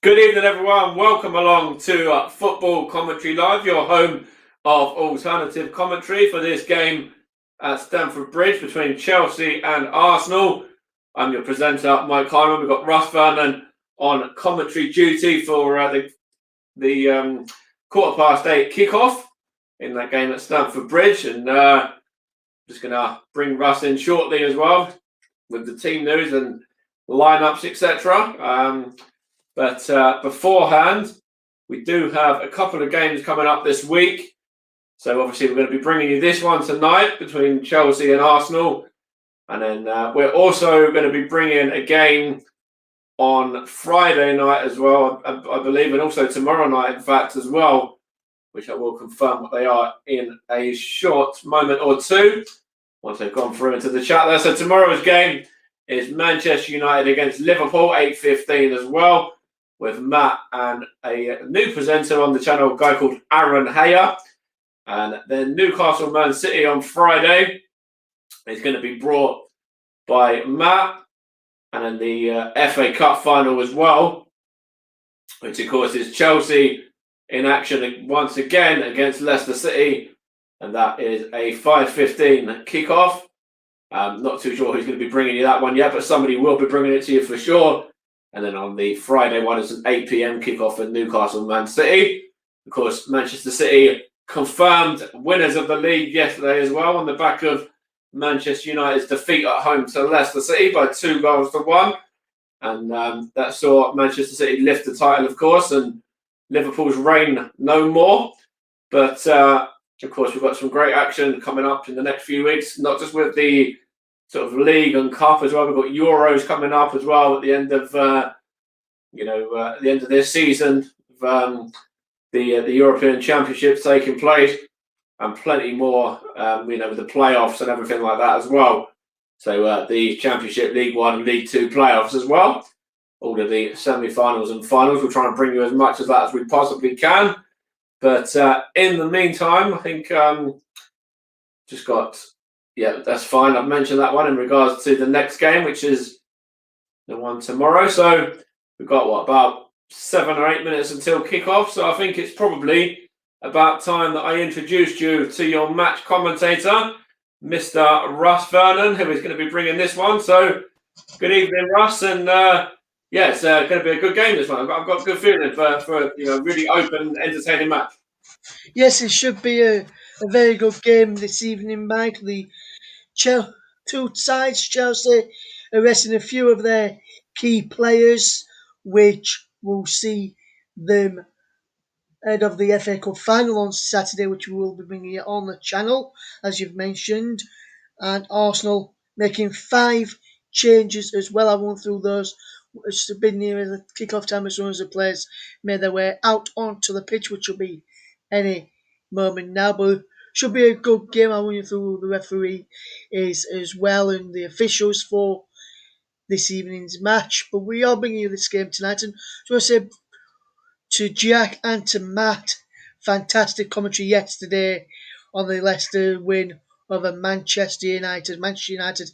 Good evening, everyone. Welcome along to Football Commentary Live, your home of alternative commentary for this game at Stamford Bridge between Chelsea and Arsenal. I'm your presenter, Mike Hyman. We've got Russ Vernon on commentary duty for the 8:15 kickoff in that game at Stamford Bridge. And just going to bring Russ in shortly as well with the team news and lineups, etc. But beforehand, we do have a couple of games coming up this week. So obviously we're going to be bringing you this one tonight between Chelsea and Arsenal. And then we're also going to be bringing a game on Friday night as well, I believe, and also tomorrow night, in fact, as well, which I will confirm what they are in a short moment or two, once they've gone through into the chat there. So tomorrow's game is Manchester United against Liverpool, 8:15 as well, with Matt and a new presenter on the channel, a guy called Aaron Hayer. And then Newcastle Man City on Friday is going to be brought by Matt. And then the FA Cup final as well, which of course is Chelsea in action once again against Leicester City. And that is a 5:15 kickoff. Not too sure who's going to be bringing you that one yet, but somebody will be bringing it to you for sure. And then on the Friday one, it's an 8 p.m. kickoff for Newcastle Man City. Of course, Manchester City confirmed winners of the league yesterday as well on the back of Manchester United's defeat at home to Leicester City by 2-1. And that saw Manchester City lift the title, of course, and Liverpool's reign no more. But of course, we've got some great action coming up in the next few weeks, not just with the sort of league and cup as well. We've got Euros coming up as well at the end of at the end of this season. The European Championships taking place, and plenty more. With the playoffs and everything like that as well. So the Championship, League One, League Two playoffs as well. All of the semi-finals and finals. We'll try and bring you as much of that as we possibly can. But in the meantime, I think that's fine. I've mentioned that one in regards to the next game, which is the one tomorrow. So we've got about 7 or 8 minutes until kickoff. So I think it's probably about time that I introduced you to your match commentator, Mr. Russ Vernon, who is going to be bringing this one. So good evening, Russ, and it's going to be a good game this one. I've got a good feeling for a really open, entertaining match. Yes, it should be a very good game this evening, Mike. The two sides, Chelsea, are resting a few of their key players, which will see them ahead of the FA Cup final on Saturday, which we will be bringing you on the channel, as you've mentioned. And Arsenal making 5 changes as well. I went through those. It's been near the kick-off time as soon as the players made their way out onto the pitch, which will be any moment now. But should be a good game. I'll run you through who the referee is as well and the officials for this evening's match. But we are bringing you this game tonight. And so I say to Jack and to Matt, fantastic commentary yesterday on the Leicester win over Manchester United. Manchester United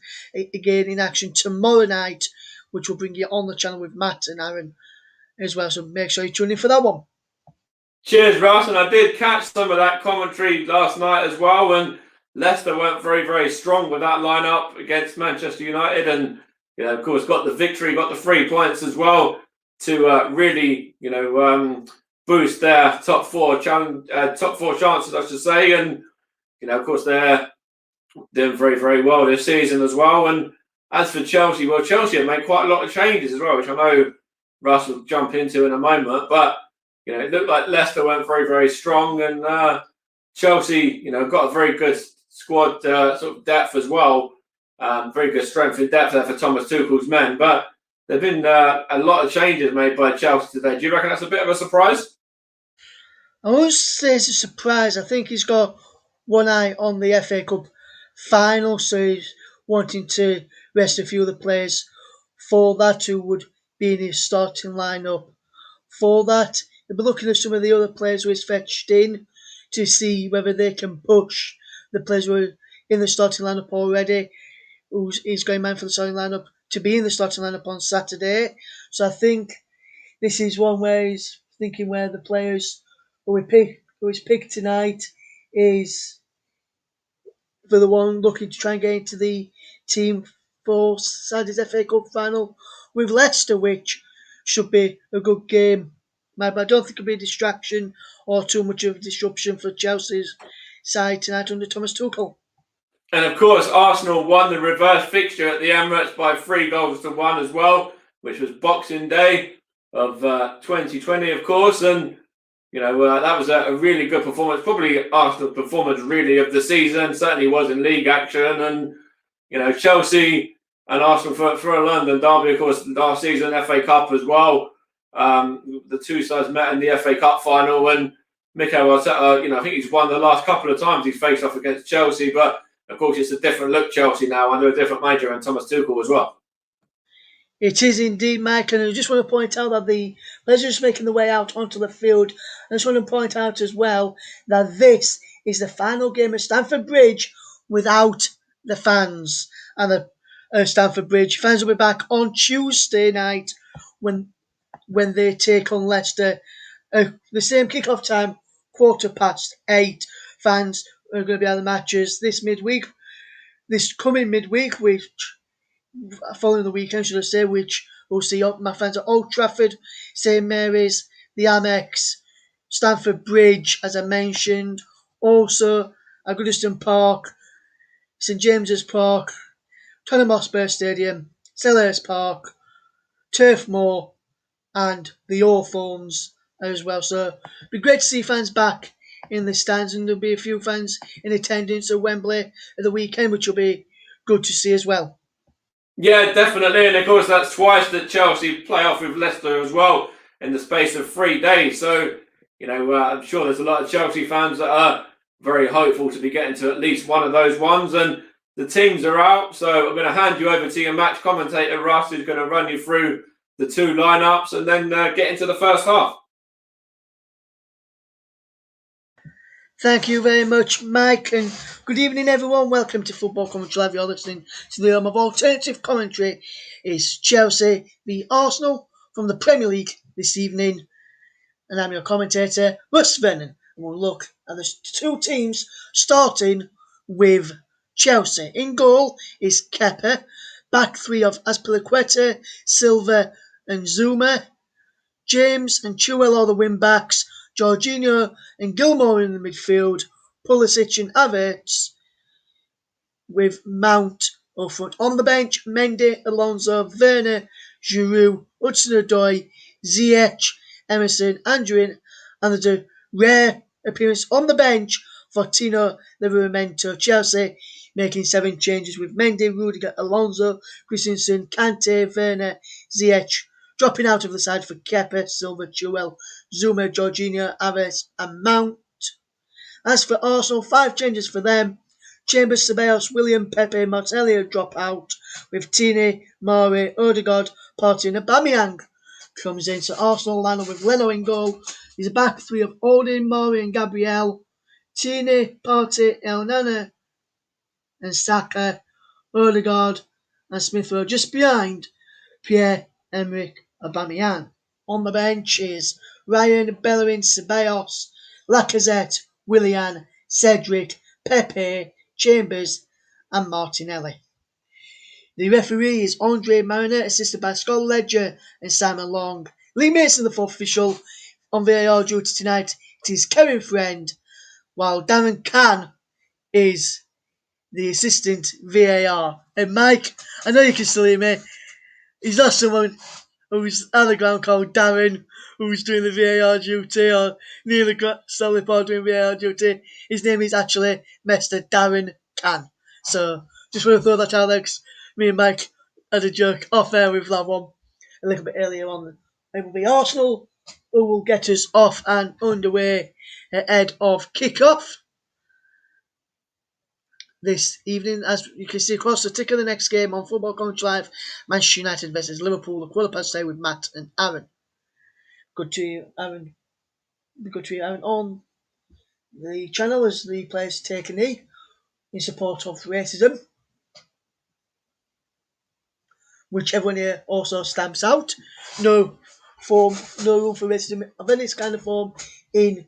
again in action tomorrow night, which will bring you on the channel with Matt and Aaron as well. So make sure you tune in for that one. Cheers, Russ. And I did catch some of that commentary last night as well. And Leicester weren't very, very strong with that lineup against Manchester United. And, of course, got the victory, got the 3 points as well to really, boost their top four chances, I should say. And, of course, they're doing very, very well this season as well. And as for Chelsea, well, Chelsea have made quite a lot of changes as well, which I know Russ will jump into in a moment. But it looked like Leicester went very, very strong, and Chelsea, got a very good squad sort of depth as well. Very good strength in depth there for Thomas Tuchel's men. But there've been a lot of changes made by Chelsea today. Do you reckon that's a bit of a surprise? I won't say it's a surprise. I think he's got one eye on the FA Cup final, so he's wanting to rest a few of the players for that who would be in his starting lineup for that. He'll be looking at some of the other players who he's fetched in to see whether they can push the players who are in the starting lineup already, who's going man for the starting lineup, to be in the starting lineup on Saturday. So I think this is one where he's thinking where the players who is picked tonight is for the one looking to try and get into the Team 4 Saturdays FA Cup final with Leicester, which should be a good game. But I don't think it'll be a distraction or too much of a disruption for Chelsea's side tonight under Thomas Tuchel. And of course, Arsenal won the reverse fixture at the Emirates by 3-1 as well, which was Boxing Day of 2020, of course. And that was a really good performance. Probably Arsenal's performance really of the season. Certainly was in league action. And, Chelsea and Arsenal for a London derby, of course, last season, FA Cup as well. The two sides met in the FA Cup final. And Mikel Arteta, I think he's won the last couple of times he's faced off against Chelsea. But, of course, it's a different look Chelsea now under a different manager and Thomas Tuchel as well. It is indeed, Mike, and I just want to point out that the players are just making the way out onto the field. I just want to point out as well that this is the final game at Stamford Bridge without the fans. And the Stamford Bridge fans will be back on Tuesday night when they take on Leicester. The same kick-off time, 8:15. Fans are going to be at the matches this coming midweek, which following the weekend, should I say, which we'll see my fans at Old Trafford, St Mary's, the Amex, Stamford Bridge, as I mentioned, also at Goodison Park, St James's Park, Tottenham Hotspur Stadium, Selhurst Park, Turf Moor, and the Hawthorns as well. So it'll be great to see fans back in the stands, and there'll be a few fans in attendance at Wembley at the weekend, which will be good to see as well. Yeah, definitely. And of course, that's twice that Chelsea play off with Leicester as well in the space of 3 days. So, I'm sure there's a lot of Chelsea fans that are very hopeful to be getting to at least one of those ones. And the teams are out. So I'm going to hand you over to your match commentator, Russ, who's going to run you through the two lineups and then get into the first half. Thank you very much, Mike, and good evening, everyone. Welcome to Football Commentary Live. You're listening to the home of alternative commentary. It's Chelsea v Arsenal from the Premier League this evening, and I'm your commentator, Russ Vernon. And we'll look at the two teams, starting with Chelsea. In goal is Kepa, back three of Azpilicueta, Silva, and Zuma. James and Chilwell are the wing-backs, Jorginho and Gilmour in the midfield, Pulisic and Havertz, with Mount up front. On the bench, Mendy, Alonso, Werner, Giroud, Hudson-Odoi, Ziyech, Emerson, Andrew, and there's a rare appearance on the bench for Tino Livramento. Chelsea making 7 changes with Mendy, Rudiger, Alonso, Christensen, Kante, Werner, Ziyech, dropping out of the side for Kepa, Silva, Chilwell, Zuma, Jorginho, Havertz and Mount. As for Arsenal, 5 changes for them. Chambers, Ceballos, William, Pepe, Martello drop out, with Tierney, Mare, Odegaard, Partey and Aubameyang comes in. So Arsenal line up with Leno in goal. He's a back three of Odin, Mare and Gabriel, Tierney, Partey, El Nana and Saka, Odegaard and Smith Rowe just behind Pierre-Emerick Aubameyang. On the bench is Ryan, Bellerin, Ceballos, Lacazette, Willian, Cedric, Pepe, Chambers and Martinelli. The referee is Andre Mariner, assisted by Scott Ledger and Simon Long. Lee Mason, the fourth official on VAR duty tonight. It is Kevin Friend, while Darren Can is the assistant VAR. And Mike, I know you can still hear me. He's not someone who's on the ground called Darren, who's doing the VAR duty, or Neil Solipod doing VAR duty. His name is actually Mr. Darren Can. So, just want to throw that out there, because me and Mike had a joke off air with that one a little bit earlier on. It will be Arsenal who will get us off and underway ahead of kick-off this evening. As you can see across the tick of the next game on Football Commentary Live, Manchester United versus Liverpool, the 8:15 with Matt and Aaron. Good to you, Aaron. Good to you, Aaron. On the channel as the players take a knee in support of racism, which everyone here also stamps out. No form, no room for racism of any kind of form in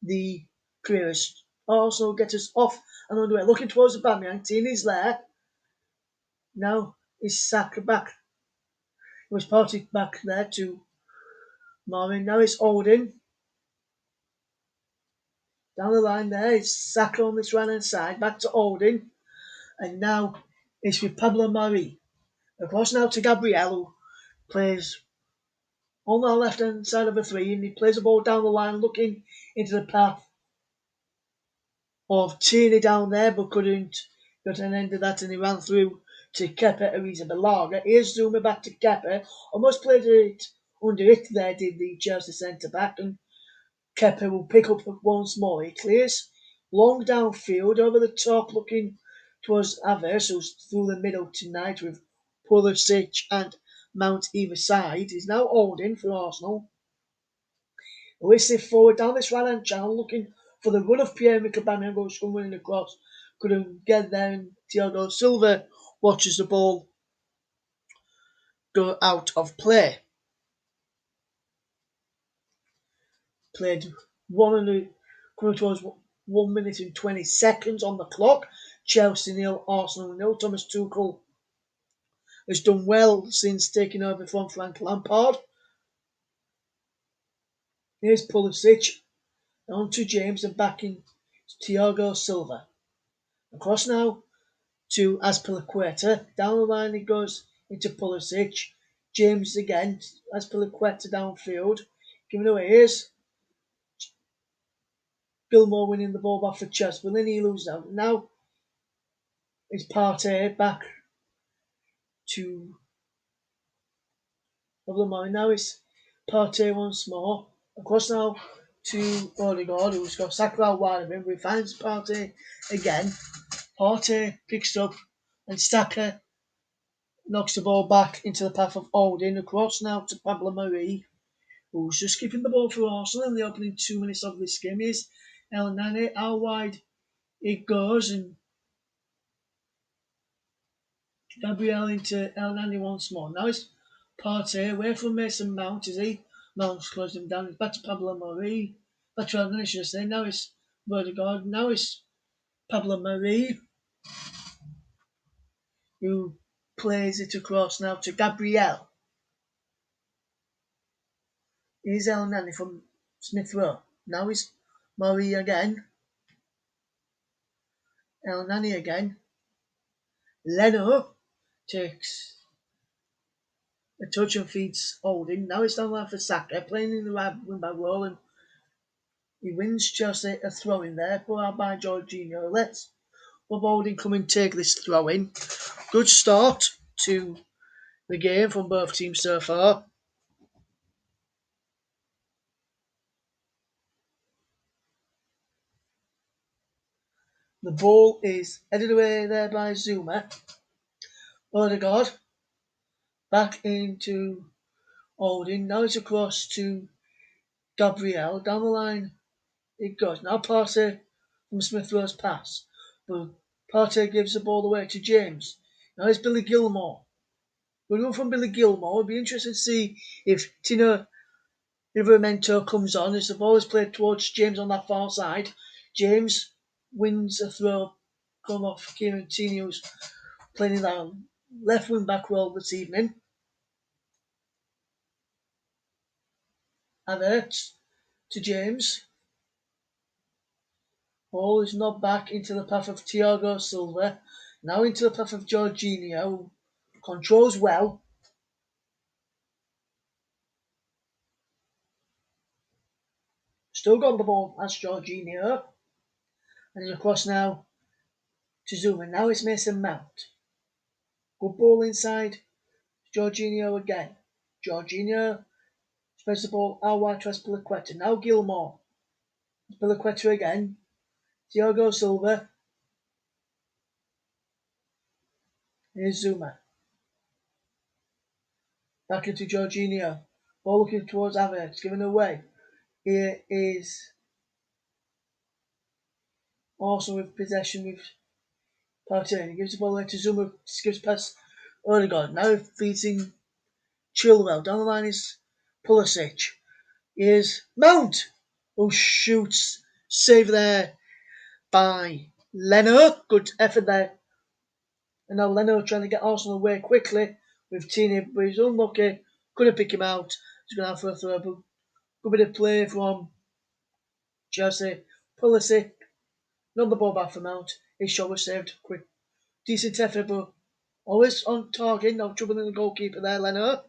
the careers. Arsenal get us off and underway. Looking towards the Aubameyang, Tierney's there. Now is Saka back. It was parted back there to Marvin. Now it's Odin. Down the line there is Saka on this right hand side. Back to Odin. And now it's with Pablo Mari. Across now to Gabriel, who plays on the left hand side of a three, and he plays the ball down the line looking into the path of Tierney down there, but couldn't get an end of that, and he ran through to Kepa Arrizabalaga. Here's Zuma back to Kepa. Almost played it under it there, did the Chelsea centre back, and Kepa will pick up once more. He clears long downfield over the top, looking towards Havertz, who's through the middle tonight with Pulisic and Mount either side. He's now holding for Arsenal. Whistling forward down this right hand channel, looking for the run of Pierre-Emerick Aubameyang, goes running across. Couldn't get there, and Thiago Silva watches the ball go out of play. Played coming towards 1 minute and 20 seconds on the clock. Chelsea 0, Arsenal 0. Thomas Tuchel has done well since taking over from Frank Lampard. Here's Pulisic, on to James and back in Thiago Silva. Across now to Azpilicueta. Down the line he goes into Pulisic. James again, Azpilicueta downfield. Giving away. Here's Gilmour winning the ball back for Chelsea, but then he loses out. Now it's Partey back to Lamar. Now it's Partey once more. Across now to Odegaard, who's got Saka out wide of him. He finds Partey again. Partey picks up and Saka knocks the ball back into the path of Odin. Across now to Pablo Mari, who's just keeping the ball for Arsenal in the opening 2 minutes of this game. Is Elneny, how wide it goes, and Gabriel into Elneny once more. Now it's Partey away from Mason Mount, is he? Mount's closed him down. It's back to Pablo Mari. Back to Elneny, should I say. Now it's Odegaard. Now it's Pablo Mari, who plays it across now to Gabriel. Here's Elneny from Smith Rowe. Now it's Mari again. Elneny again. Leno takes a touch and feeds Holding. Now it's down there for Saka, playing in the right wing back role, and he wins Chelsea a throw in there, put out by Jorginho. Let's Bob Holding come and take this throw in. Good start to the game from both teams so far. The ball is headed away there by Zuma. Odegaard back into Holding. Now it's across to Gabriel. Down the line it goes. Now Partey from Smith Rowe's pass. But Partey gives the ball away to James. Now it's Billy Gilmour. Good run from Billy Gilmour. It'll be interesting to see if Tino Livramento comes on as the ball is played towards James on that far side. James wins a throw come off Kieran Tierney, who's playing in that left wing back role this evening. Havertz to James. Ball is knocked back into the path of Thiago Silva. Now into the path of Jorginho, who controls well. Still got the ball as Jorginho. And he's across now to Zuma. Now it's Mason Mount. Good ball inside. Jorginho again. Jorginho spreads the ball out wide to Azpilicueta. Now Gilmour. Azpilicueta again. Thiago Silva. Here's Zuma. Back into Jorginho. Ball looking towards Havertz. Given away. Here is also with possession with Partey. He gives the ball away to Zuma. Skips past Odegaard. Now feeds in Chilwell. Down the line is Pulisic. Here's Mount, who shoots. Save there by Leno. Good effort there. And now Leno trying to get Arsenal away quickly with Tini, but he's unlucky. Couldn't pick him out. He's going to have for a throw, but good bit of play from Chelsea. Pulisic. Another ball back for Mount. His shot was saved. Quick. Decent effort, but always on target. No trouble in the goalkeeper there, Leno.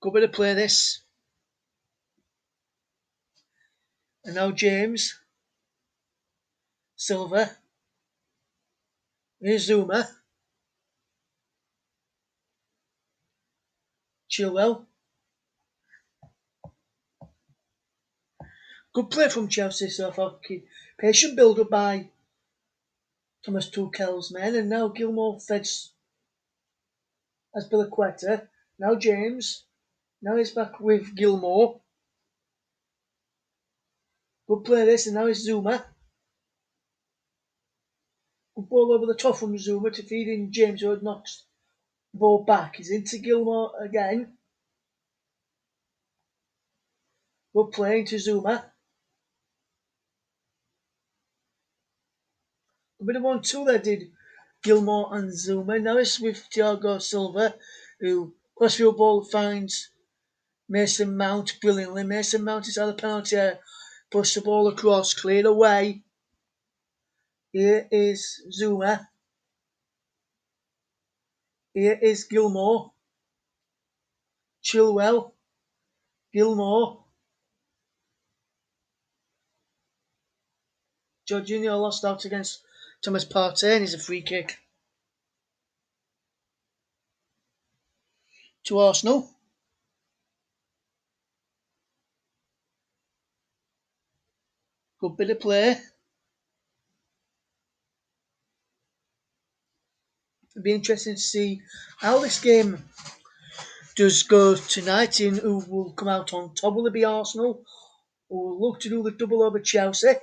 Good bit of play this. And now James. Silva. Here's Zuma. Chilwell. Good play from Chelsea so far. Patient build up by Thomas Tuchel's men. And now Gilmore feds as Billaqueta. Now James. Now he's back with Gilmore. Good play this. And now it's Zuma. Good ball over the top from Zuma to feed in James, who had knocked the ball back. He's into Gilmore again. Good play into Zuma. A bit of 1-2 there did Gilmore and Zuma. Now it's with Thiago Silva, who crossfield ball finds Mason Mount brilliantly. Mason Mount is out of the penalty area. Push the ball across, cleared away. Here is Zuma. Here is Gilmore. Chilwell. Gilmore. Jorginho lost out against Thomas Partey and he's a free kick to Arsenal. Good bit of play. It'll be interesting to see how this game does go tonight and who will come out on top. Will it be Arsenal, who will look to do the double over Chelsea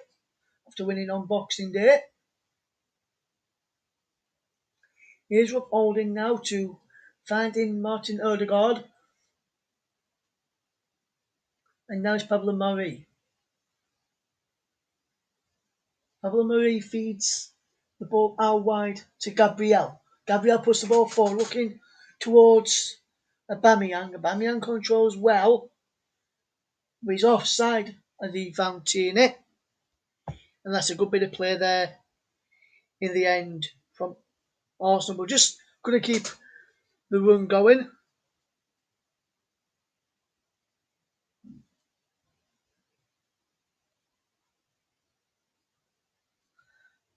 after winning on Boxing Day? Here's Rob Holding now to finding Martin Odegaard. And now it's Pablo Mari. Pablo Mari feeds the ball out wide to Gabriel. Gabriel puts the ball forward, looking towards Aubameyang. Aubameyang controls well, but he's offside as he found Tierney. And that's a good bit of play there in the end from Arsenal. But just going to keep the run going.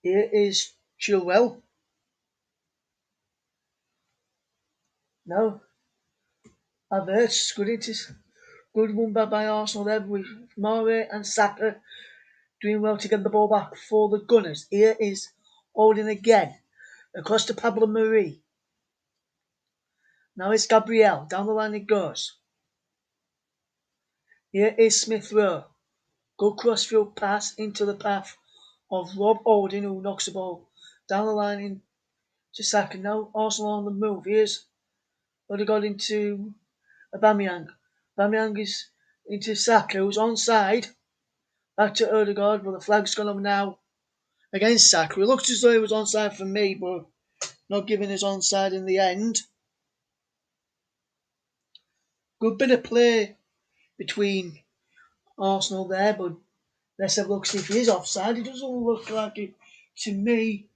Here is Chilwell. No. Havertz, good one by Arsenal there with Mare and Saka doing well to get the ball back for the Gunners. Here is Holding again across to Pablo Mari. Now it's Gabriel. Down the line it goes. Here is Smith Rowe. Good crossfield pass into the path of Rob Holding, who knocks the ball down the line into Saka. Now Arsenal on the move. Here's Odegaard into Aubameyang. Aubameyang is into Saka, who's onside. Back to Odegaard, but the flag's gone up now against Saka. It looked as though he was onside for me, but not giving his onside in the end. Good bit of play between Arsenal there, but let's have a look, see if he is offside. It doesn't look like it to me.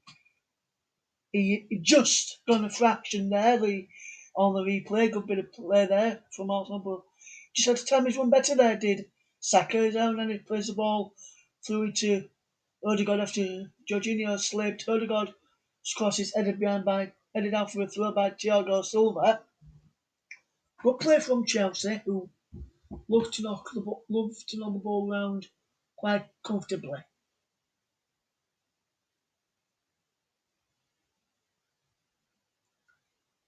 He just done a fraction there on the replay. Good bit of play there from Arsenal, but just had to time his one better there, did Saka down, and he plays the ball through into Odegaard after Jorginho slipped. Odegaard crosses headed out for a throw by Thiago Silva. Good play from Chelsea, who love to knock the ball around quite comfortably.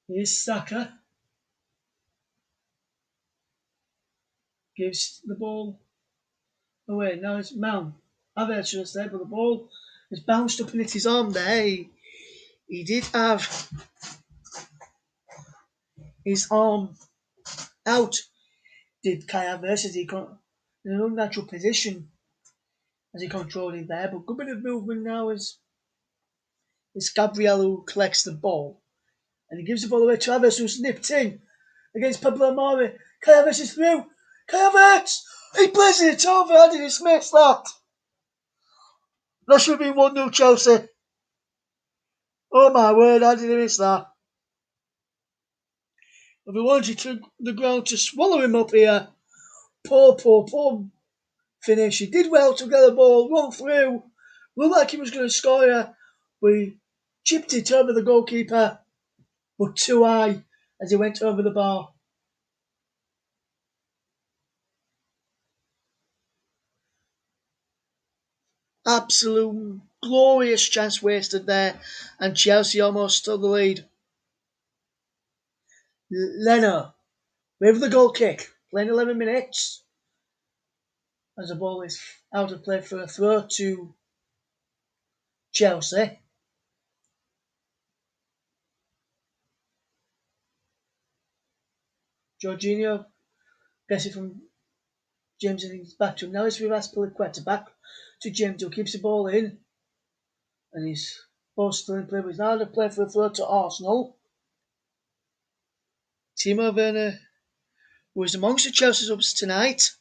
Here's Saka. Gives the ball away. Now it's Mount. Havertz was there, but the ball has bounced up and hit his arm there. He did have his arm out, did Kai Havertz, as in an unnatural position as he controlled it there. But good bit of movement now as it's Gabriel who collects the ball. And he gives the ball away to Havertz, who's nipped in against Pablo Mari. Kai Havertz is through. Kai Havertz! He plays it over. How did he miss that? That should have been 1-0 Chelsea. Oh my word, how did he miss that? If we wanted to the ground to swallow him up here. Poor finish. He did well to get the ball, run through. Looked like he was going to score here. But he chipped it over the goalkeeper. But too high as he went over the bar. Absolute glorious chance wasted there. And Chelsea almost took the lead. Leno with the goal kick. Playing 11 minutes. As the ball is out of play for a throw to Chelsea. Jorginho gets it from James and he's back to him. Now it's with Azpilicueta back to James who keeps the ball in. And he's both still in play, but he's now out of play for a throw to Arsenal. Timo Werner was amongst the Chelsea subs tonight.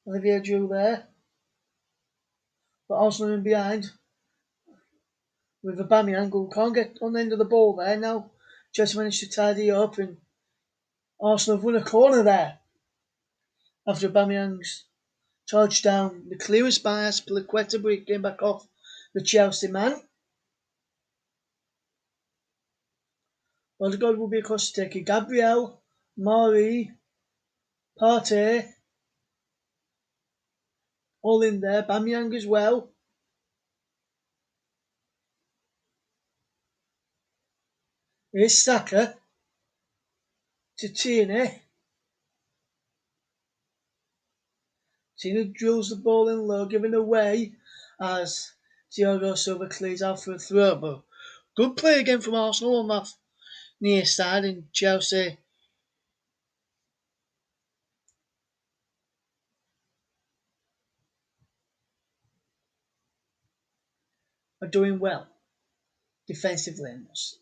Olivier Giroud there. But Arsenal in behind. With Aubameyang who can't get on the end of the ball there. Now Chelsea managed to tidy up and Arsenal have won a corner there. After Aubameyang's charge down, the clearance by Azpilicueta, but he came back off the Chelsea man. Odegaard will be across to take Gabriel, Mari, Partey, all in there. Aubameyang as well. Here's Saka to Tierney. Tierney drills the ball in low, giving away as Thiago Silva clears out for a throw. But good play again from Arsenal on that near side, and Chelsea are doing well defensively.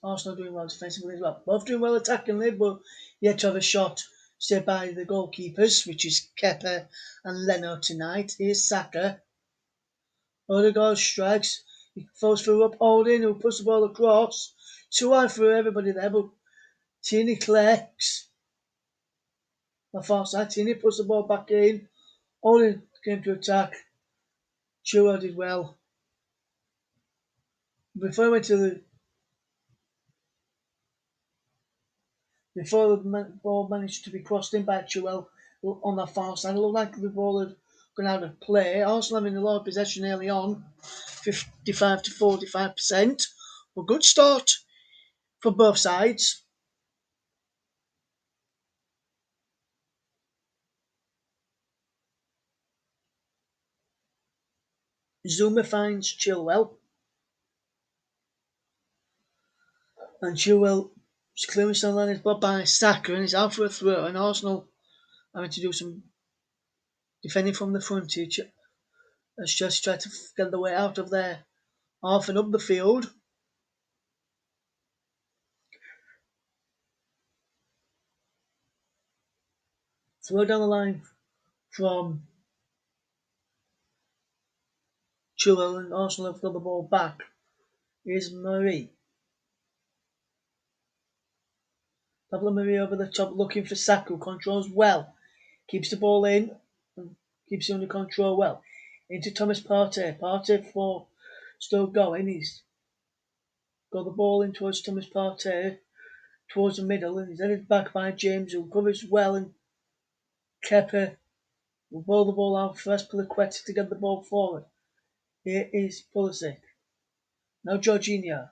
Arsenal are doing well defensively as well. Both doing well attackingly, but yet to have a shot saved by the goalkeepers, which is Kepa and Leno tonight. Here's Saka. Odegaard strikes. He falls through up Holding, who puts the ball across. Too high for everybody there, but Tierney collects. On the far side, Tierney puts the ball back in. Holding came to attack. Chua did well. Before the ball managed to be crossed in by Chilwell on the far side, it looked like the ball had gone out of play. Arsenal having a lot of possession early on, 55 to 45%. A good start for both sides. Zuma finds Chilwell. And Chilwell's clearance on the line is blocked by Saka and he's out for a throw. And Arsenal having to do some defending from the frontage as Chelsea try to get the way out of there. Half and up the field. Throw down the line from Chilwell and Arsenal have got the ball back. Here's Murray. Pablo Mari over the top looking for Saka, controls well. Keeps the ball in and keeps it under control well. Into Thomas Partey. Partey for still going. He's got the ball in towards Thomas Partey towards the middle and he's headed back by James who covers well and Kepa will roll the ball out for Azpilicueta to get the ball forward. Here is Pulisic. Now Jorginho.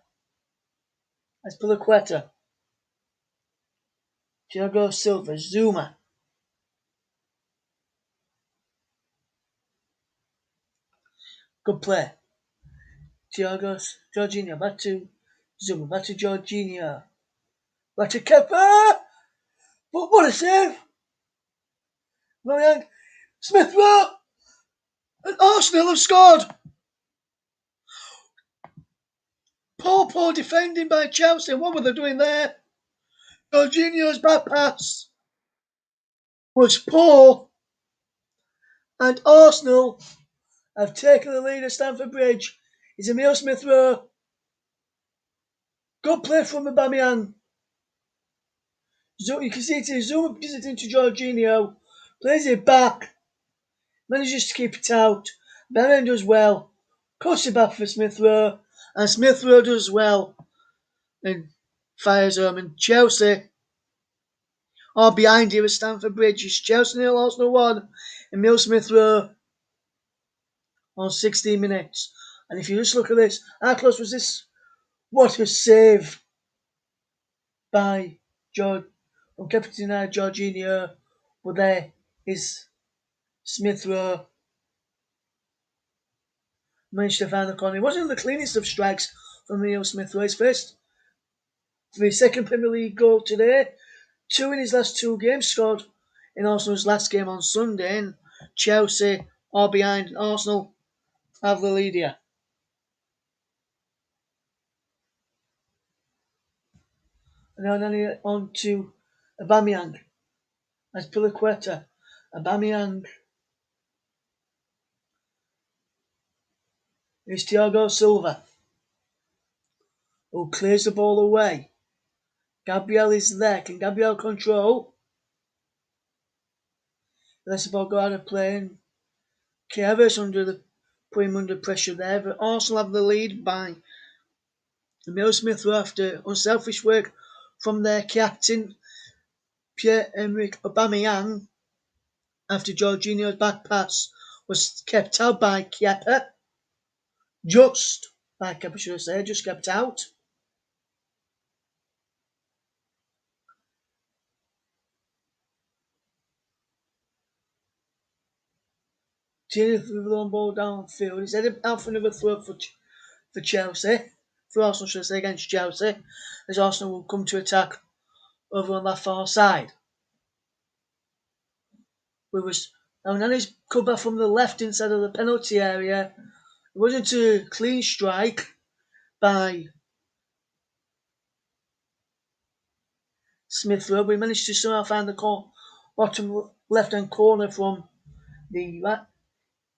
Azpilicueta. Thiago Silva. Zuma. Good play. Jorginho, back to Zuma, back to Jorginho. Back to Kepa! But what a save! Young, Smith Rowe! And Arsenal have scored! Poor defending by Chelsea. What were they doing there? Jorginho's back pass was poor, and Arsenal have taken the lead at Stamford Bridge. It's Emile Smith Rowe. Good play from Aubameyang. You can see it is Zuma gives it into Jorginho, plays it back, manages to keep it out. Aubameyang does well, cuts it back for Smith Rowe, and Smith Rowe does well and fires home. And Chelsea are behind here at Stamford Bridge. It's Chelsea 0, Arsenal 1. Emile Smith Rowe on 16 minutes. And if you just look at this, how close was this? What a save by from Captain Jorginho. But there is Smith Rowe. Managed to find the corner. It wasn't the cleanest of strikes from Emile Smith Rowe. His first for his second Premier League goal today. 2 in his last 2 games, scored in Arsenal's last game on Sunday. And Chelsea are behind. Arsenal have the lead here. And now on to Aubameyang. As Piliqueta. Aubameyang. It's Thiago Silva, who clears the ball away. Gabriel is there. Can Gabriel control? Lets the ball go out of play. And Kiever's put him under pressure there. But Arsenal have the lead by Emile Smith Rowe after unselfish work from their captain Pierre-Emerick Aubameyang. After Jorginho's back pass was kept out by Kepa. Just kept out. Tierney threw the long ball downfield. He's headed out for another throw for Chelsea. For Arsenal, should I say, against Chelsea. As Arsenal will come to attack over on that far side. Nani's come back from the left inside of the penalty area. It wasn't a clean strike by Smith Rowe. We managed to somehow find the bottom left-hand corner from the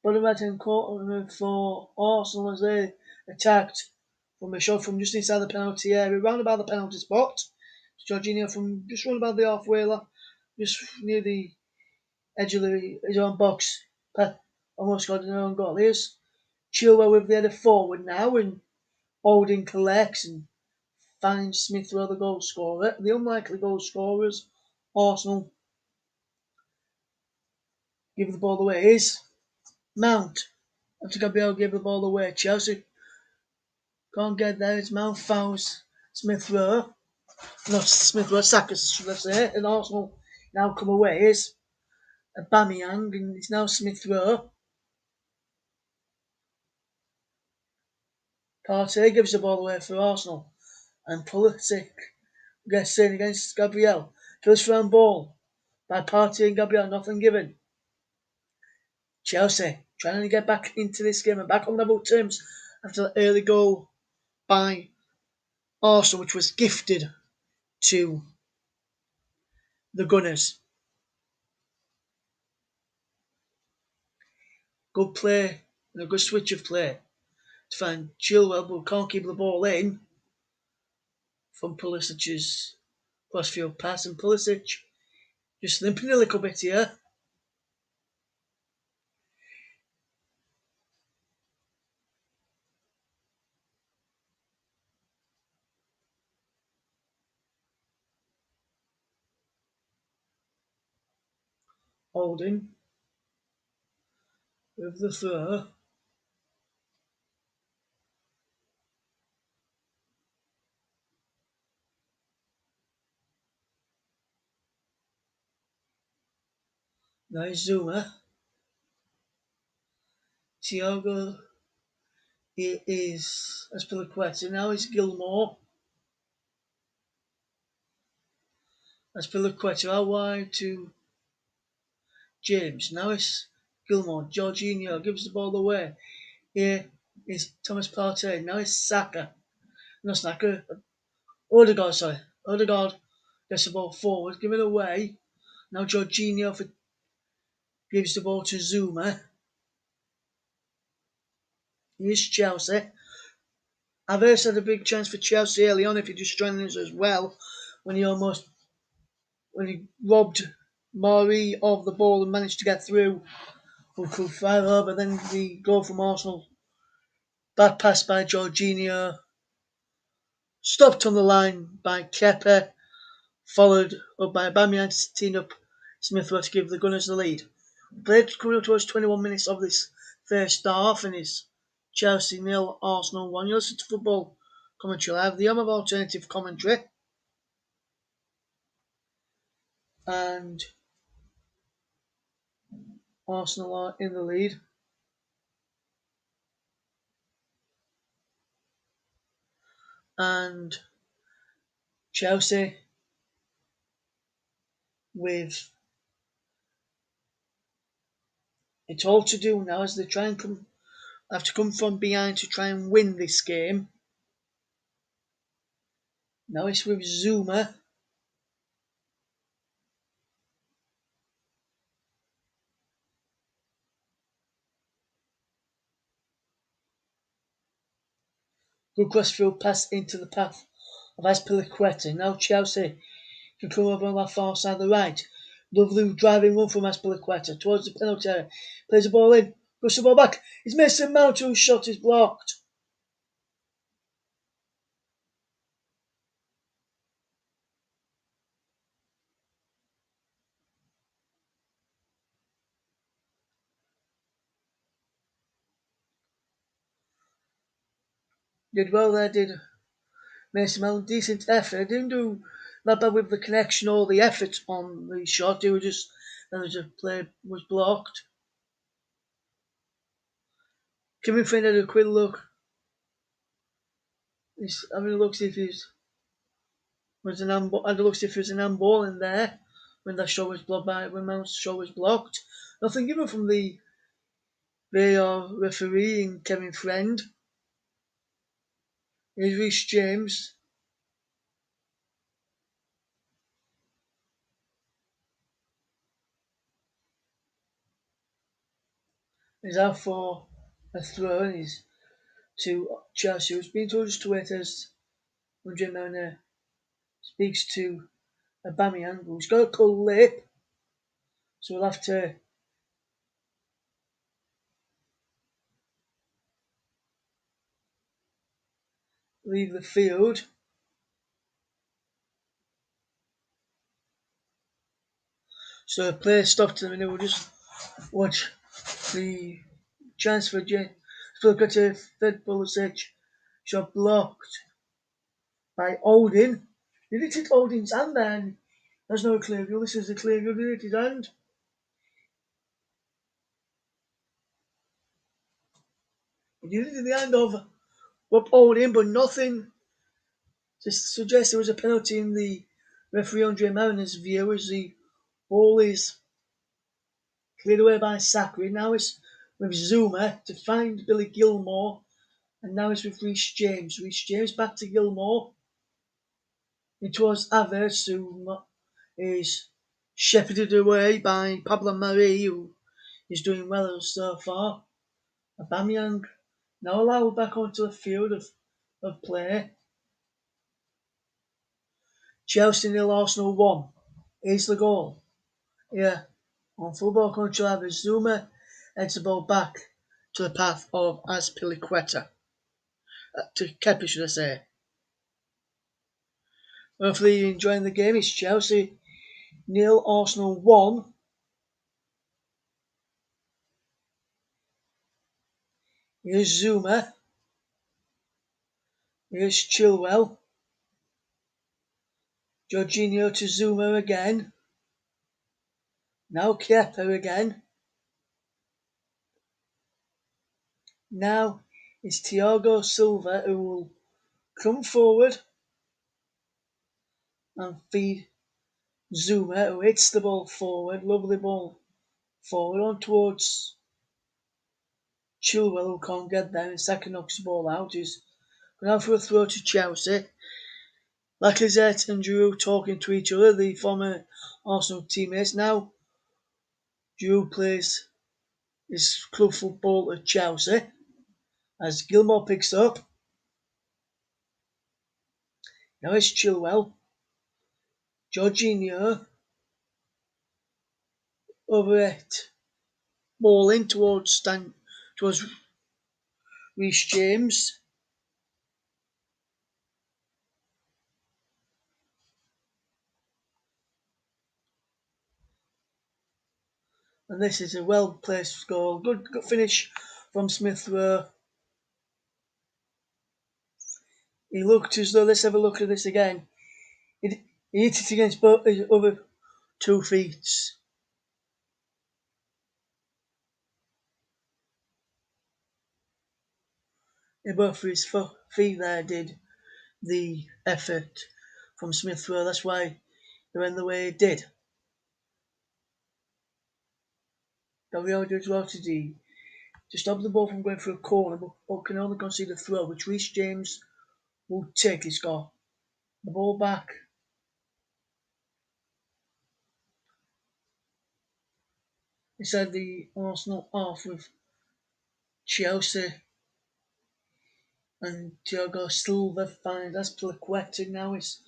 bottom right-hand corner for Arsenal as they attacked from a shot from just inside the penalty area, round about the penalty spot. Jorginho from just round about the halfway line, just near the edge of his own box. Almost got an own goal. Here's Chilwell with the header forward now, and Holding collects and finds Smith Rowe the goal scorer. The unlikely goal scorers, Arsenal give the ball away. Is Mount. After Gabriel gave the ball away, Chelsea can't get there. It's Mount fouls Smith Rowe. Not Smith Rowe, Saka, should I say. And Arsenal now come away. Is Aubameyang, and it's now Smith Rowe. Partey gives the ball away for Arsenal. And Pulisic gets in against Gabriel. First round ball by Partey and Gabriel, nothing given. Chelsea trying to get back into this game and back on level terms after the early goal by Arsenal, which was gifted to the Gunners. Good play and a good switch of play to find Chilwell, but can't keep the ball in from Pulisic's crossfield pass, and Pulisic just limping a little bit here. Holding with the throw. Now Zuma. Thiago It is Azpilicueta. Now it's Gilmore. Azpilicueta out wide to James. Now it's Gilmore. Jorginho gives the ball away. Here is Thomas Partey. Now it's Saka. No Saka. Odegaard, sorry. Odegaard gets the ball forward. Give it away. Now Jorginho gives the ball to Zuma. Here's Chelsea. Havertz had a big chance for Chelsea early on if he just joined us as well when he robbed Mari of the ball and managed to get through with Kufaro, but then the goal from Arsenal, bad pass by Jorginho, stopped on the line by Kepa, followed up by Aubameyang to team up Smith Rowe to give the Gunners the lead. Played coming up towards 21 minutes of this first half, and it's Chelsea 0, Arsenal 1. You listen to Football Commentary Live, the home of alternative commentary. And Arsenal are in the lead. And Chelsea with it all to do now as they try and have to come from behind to try and win this game. Now it's with Zuma. Good crossfield pass into the path of Azpilicueta. Now Chelsea can come over on that far side of the right. Lovely driving run from Azpilicueta towards the penalty area. Plays the ball in, pushes the ball back. It's Mason Mount whose shot is blocked. Did well there, did Mason Mount. Decent effort. Didn't do that bad with the connection or the effort on the shot. It was just the play was blocked. Kevin Friend had a quick look. He's having a look see if had a look see if there's an handball in there when that shot was blocked when Mount's shot was blocked. Nothing given from the VAR referee in Kevin Friend. Here's Reece James. He's out for a throw and he's to Chelsea, who's been told just to wait as Andre Mariner speaks to Aubameyang, who's got a cold lip, so we'll have to leave the field. So play stopped in a minute. We'll just watch the chance for Look at a Fed Pulisic shot blocked by Odin. Did it hit Odin's hand then? There's no clear goal. This is a clear goal. Did it hit his hand? It did it in the hand of Odin, but nothing to suggest there was a penalty in the referee Andre Mariner's view as the ball is cleared away by Sakri. Now it's with Zuma to find Billy Gilmore, and now it's with Reece James. Reece James back to Gilmore. It was Havertz who is shepherded away by Pablo Mari, who is doing well so far. Aubameyang now allowed back onto the field of play. Chelsea 0, Arsenal 1. Here's the goal. Yeah, on Football Control Live, Zuma heads the ball back to the path of Azpilicueta. To Kepa, should I say. Hopefully you're enjoying the game. It's Chelsea 0, Arsenal 1. Here's Zuma. Here's Chilwell. Jorginho to Zuma again. Now Kepa again. Now It's Thiago Silva who will come forward and feed Zuma, who hits the ball forward. Lovely ball forward on towards Chilwell, who can't get there. And Saka knocks the ball out. He's going out for a throw to Chelsea. Lacazette and Giroud talking to each other, the former Arsenal teammates. Now Giroud plays his club football at Chelsea as Gilmour picks up. Now it's Chilwell. Jorginho over it. Ball in towards Reece James. And this is a well-placed goal. Good finish from Smith Rowe. He looked as though, let's have a look at this again. He hit it against both his other 2 feet. Both of his feet there did the effort from Smith Rowe. That's why they went the way it did. Gabriel did well to stop the ball from going for a corner, but can only concede a throw, which Reece James will take. He's got the ball back. Inside the Arsenal half with Chelsea and Thiago Silva finds that's Plaqueta. Now it's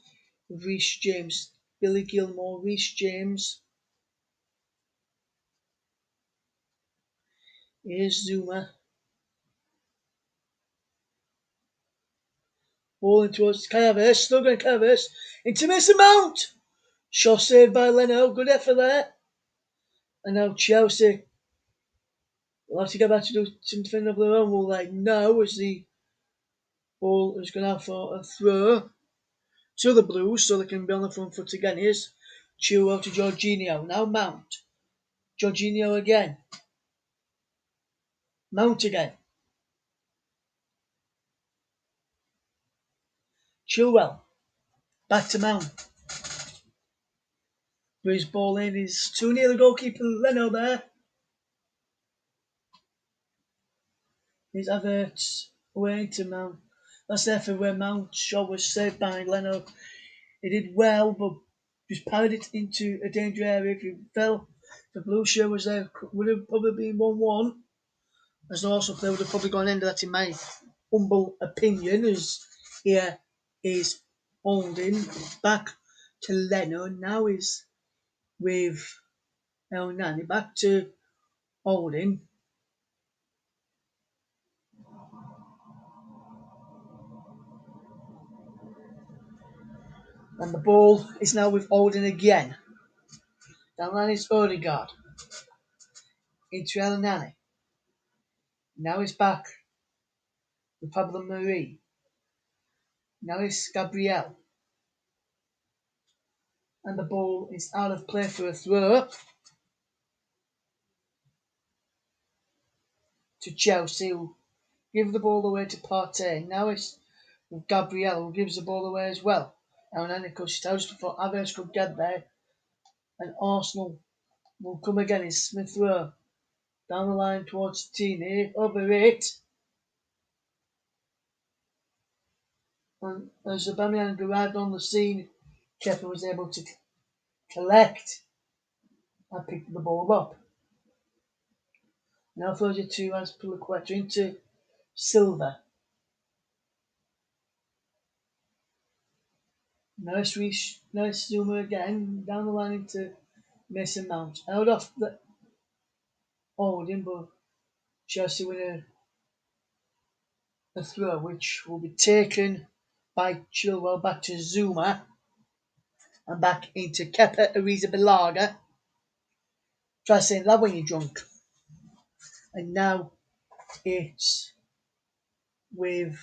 Reece James. Billy Gilmour, Reece James. Here's Zuma. Ball in towards Carvers. Still going Carvers. Into Mason Mount. Shot saved by Leno. Good effort there. And now Chelsea will have to get back to do something of their own. Will like no as the ball is going out for a throw to the Blues so they can be on the front foot again. Here's Chilwell to Jorginho. Now Mount. Jorginho again. Mount again. Chilwell. Back to Mount. His ball in. He's too near the goalkeeper. Leno there. His Havertz away to Mount. That's the effort where Mount's shot was saved by Leno. He did well, but just parried it into a danger area. If he fell, the blue shirt was there, would have probably been 1-1. As the Arsenal player would have probably gone into that, in my humble opinion, as here is Holding back to Leno. Now he's with El Nani. Back to Holding. And the ball is now with Holding again. Down line is Odegaard. Into El Nani. Now he's back with Pablo Marie. Now it's Gabriel. And the ball is out of play for a throw to Chelsea, who give the ball away to Partey. Now it's Gabriel, who gives the ball away as well. And then it goes just before Havertz could get there. And Arsenal will come again in Smith Rowe. Down the line towards Tini, over it. And as Aubameyang arrived on the scene, Kepa was able to collect and pick the ball up. Now throws it to Azpilicueta into Silva. Nice Zuma again, down the line into Mason Mount. Out off the Holding, but Chelsea win a throw, which will be taken by Chilwell back to Zuma and back into Kepa Arrizabalaga. Try saying that when you're drunk. And now it's with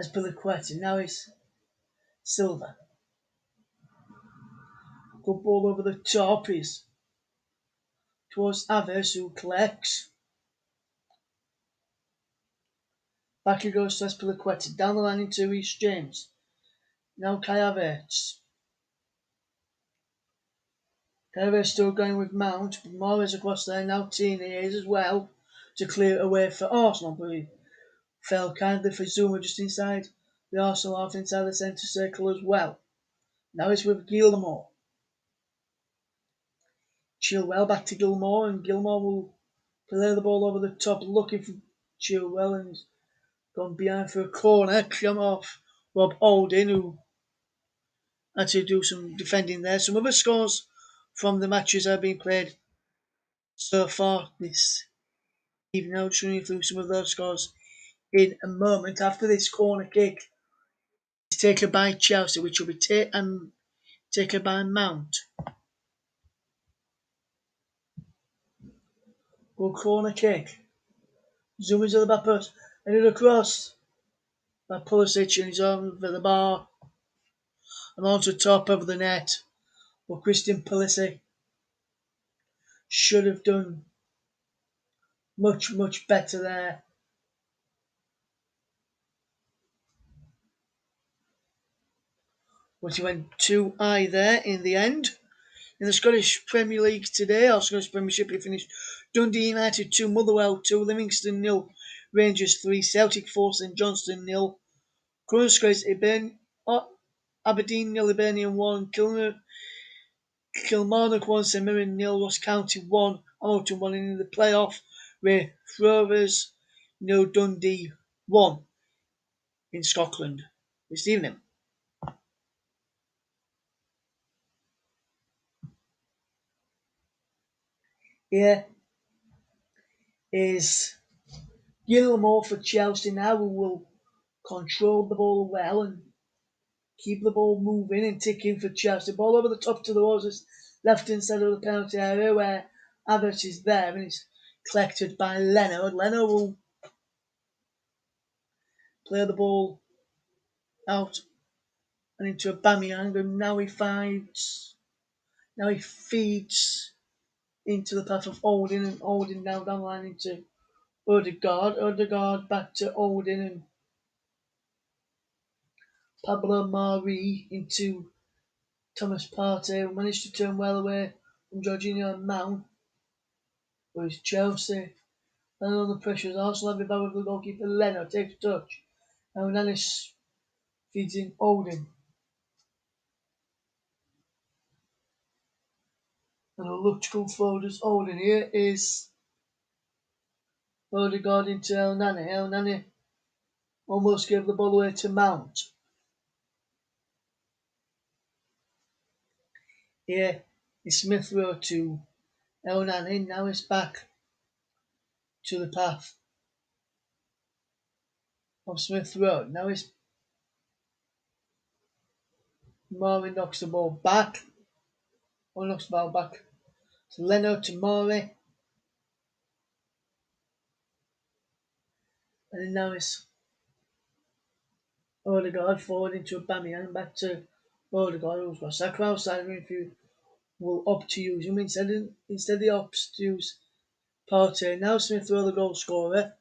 Azpilicueta. Now it's Silva. Good ball over the top is towards Havertz, who collects. Back he goes to Espilicueta. Down the line into Reece James. Now Kai Havertz. Kai Havertz still going with Mount, but Morris across there. Now Tierney is as well to clear it away for Arsenal, but he fell kindly for Zuma just inside the Arsenal half inside the centre circle as well. Now it's with Gilmour. Chilwell back to Gilmour, and Gilmour will play the ball over the top looking for Chilwell, and he's gone behind for a corner. Come off Rob Holding, who had to do some defending there. Some other scores from the matches that have been played so far this evening. I'll just run you through some of those scores in a moment. After this corner kick is taken by Chelsea, which will be taken by Mount. Good corner kick. Zoom into the back post. And it across by Pulisic, and he's over the bar and onto top of the net. But Christian Pulisic should have done much, much better there. But he went too high there in the end. In the Scottish Premier League today, or Scottish Premiership, he finished Dundee United 2, Motherwell 2, Livingston 0, Rangers 3, Celtic 4, St Johnstone 0, current scores Aberdeen 0, Hibernian 1, Kilmarnock 1, St Mirren 0, Ross County 1, Hamilton 1, and in the playoff, Raith Rovers 0, Dundee 1 in Scotland this evening. Here is Gilmour for Chelsea now, who will control the ball well and keep the ball moving and ticking for Chelsea. Ball over the top to the Roses, left hand side of the penalty area where Havertz is there, and it's collected by Leno. Leno will play the ball out and into Aubameyang, and now he feeds into the path of Holding, and Holding now down the line into Odegaard. Odegaard back to Holding, and Pablo Mari into Thomas Partey, who managed to turn well away from Jorginho and Mount. But it's Chelsea. And under pressure, Arsenal have it back with the goalkeeper. Leno takes a touch. And Nanis feeds in Holding. And a look to go forward as Holding. Here is Odegaard into El Nani. El Nani almost gave the ball away to Mount. Here is Smith Rowe to El Nani. Now it's back to the path of Smith Rowe. Now it's Mari knocks the ball back. Or knocks the ball back to Leno to Mari. And then now it's Odegaard forward into Aubameyang, back to Odegaard, who's got Saka outside of him if you will opt to use him. Instead he opts to use Partey. Now Smith Rowe, the goal scorer.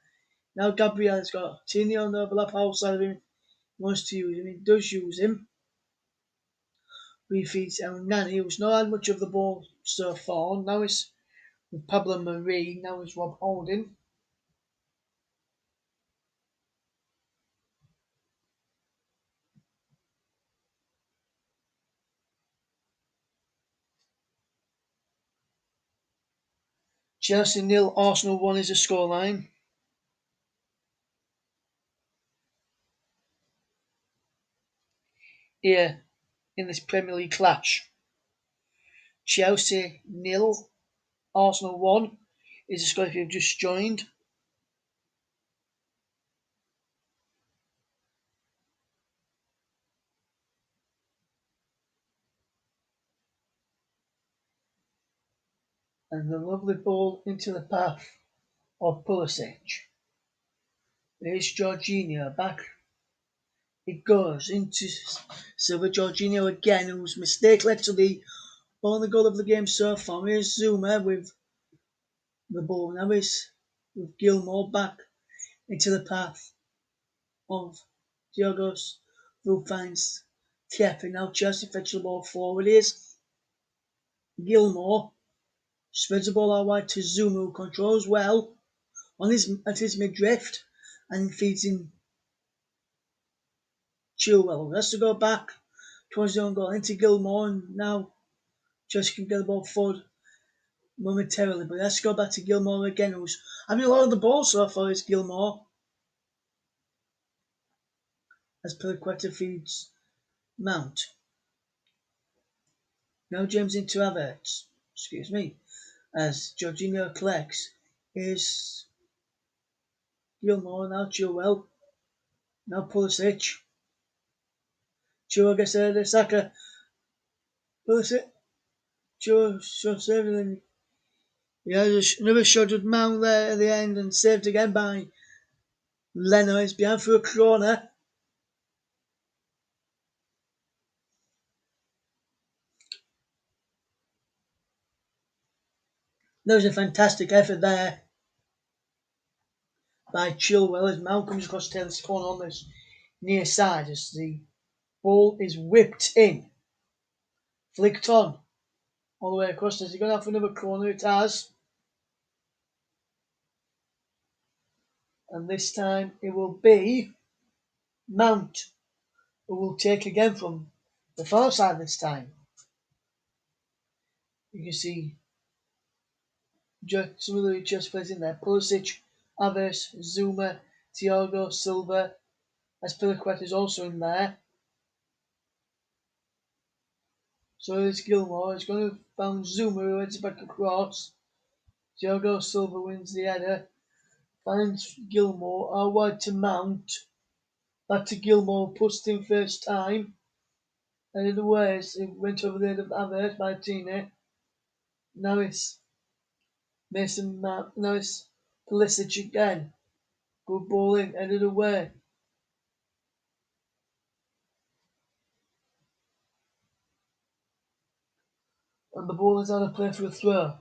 Now Gabriel's got Tierney on the overlap outside of him. He wants to use him. He does use him. Refeeds El Nani, who's not had much of the ball so far. Now it's with Pablo Mari. Now it's Rob Holding. Chelsea 0, Arsenal 1 is the scoreline. Here in this Premier League clash. Chelsea 0, Arsenal 1 is the score if you've just joined. And the lovely ball into the path of Pulisic. There's Jorginho back. It goes into Silva. Jorginho again, whose mistake led to the only goal of the game so far. Here's Zuma with the ball. Now is with Gilmour back into the path of Diogos, who finds Tiepi. Now Chelsea fetch the ball forward. Here's Gilmore. Spreads the ball out wide to Zuma, who controls well at his midriff and feeds in Chilwell. Has to go back towards the own goal into Gilmore, and now Chelsea can get the ball forward momentarily, but has to go back to Gilmore again, who's having a lot of the ball so far. Is Gilmore as Piliqueta feeds Mount. Now James into Havertz. Excuse me. As Jorginho collects is Gilmore, now Chilwell, now Pulisic. Chilwell gets there, the Saka. Pulisic. Chilwell shots everything. He has another shot with Mount there at the end and saved again by Leno. Is behind for a corner. There was a fantastic effort there by Chilwell as Mount comes across Taylor's corner on this near side as the ball is whipped in. Flicked on all the way across. Has he gone out for another corner? It has. And this time it will be Mount who will take again from the far side this time. You can see some of the just players in there. Pulisic, Aves, Zuma, Thiago Silva, as Piliqueta is also in there. So it's Gilmore. It's going to find Zuma who heads back across. Thiago Silva wins the header. Finds Gilmore out wide to Mount. Back to Gilmore, pushed him first time. Headed away as it went over the head of Aves by Tine. Now it's Mason Mount. Now it's Pulisic again. Good ball in, headed away. And the ball is out of play for a throw.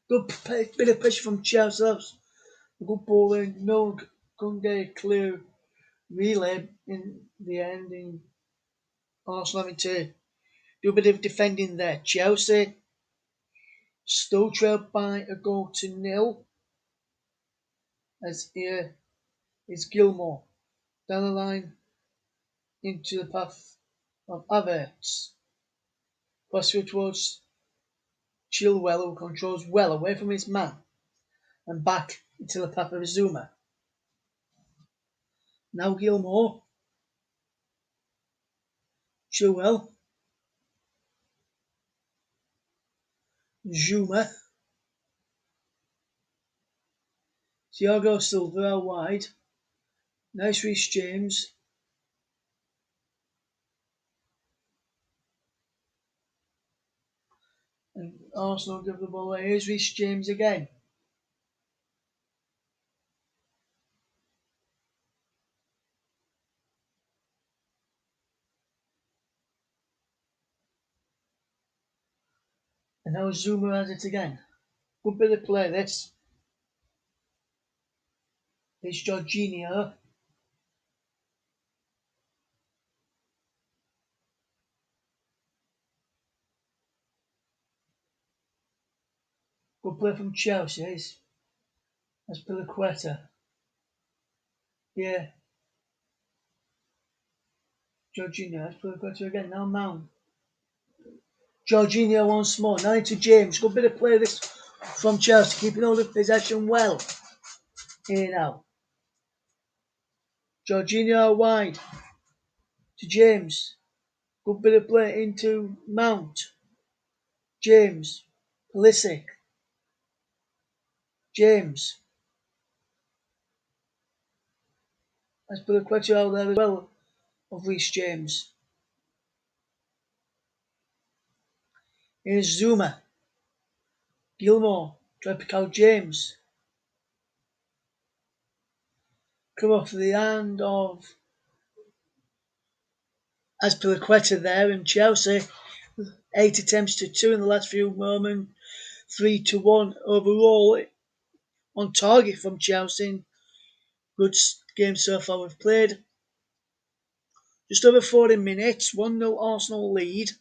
Good bit of pressure from Chelsea. Good ball in. No one couldn't get a clear relay in the end. In Arsenal having to do a bit of defending there. Chelsea still trailed by a goal to nil. As here is Gilmore down the line into the path of Havertz. Crossfield towards Chilwell, who controls well away from his man and back into the path of Zuma. Now Gilmore. Chilwell. Zuma. Thiago Silva out wide. Nice Reece James. And Arsenal give the ball away. Here's Reece James again. And now Zuma has it again. Good bit of play this. It's Jorginho. Good play from Chelsea. That's Piliqueta. Yeah. Jorginho. That's Piliqueta again. Now Mount. Jorginho once more. Now into James. Good bit of play this from Chelsea. Keeping hold of possession well. Here now. Jorginho wide to James. Good bit of play into Mount. James. Pulisic. James. Let's put a question out there as well of Reece James. Here's Zuma. Gilmore. Try to pick out James. Come off the hand of Azpilicueta there in Chelsea. 8 attempts to 2 in the last few moments. 3-1 overall on target from Chelsea. Good game so far we've played. Just over 40 minutes, 1-0 Arsenal lead.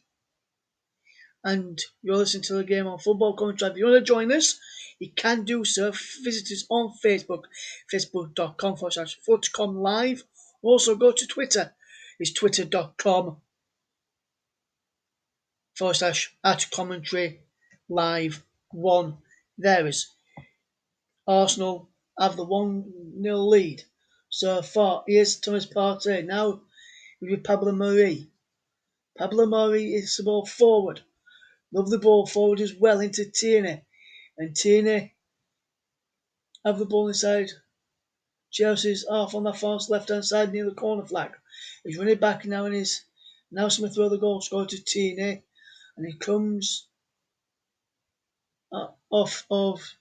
And you're listening to the game on Football Commentary. If you want to join us, you can do so. Visit us on Facebook, facebook.com/footcom live. Also go to Twitter. It's twitter.com/@commentary live 1. There is Arsenal have the 1-0 lead. So far, here's Thomas Partey. Now with Pablo Mari. Pablo Mari is the ball forward. Love the ball forward as well into Tierney. And Tierney have the ball inside Chelsea's half on the far left hand side near the corner flag. He's running back now and is now Smith throw the goal scored to Tierney. And he comes off of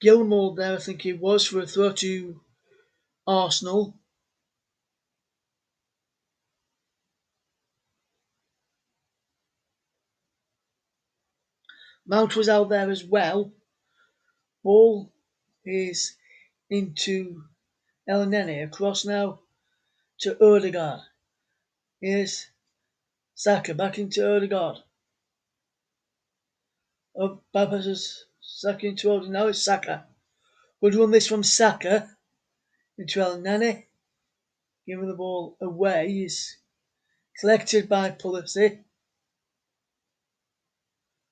Gilmour there, I think he was, for a throw to Arsenal. Mount was out there as well. Ball is into Elneny. Across now to Odegaard. Here's Saka back into Odegaard. Bypasses Saka into Odegaard. Now it's Saka. Good run this from Saka into Elneny. Giving the ball away. Is collected by Pulisic.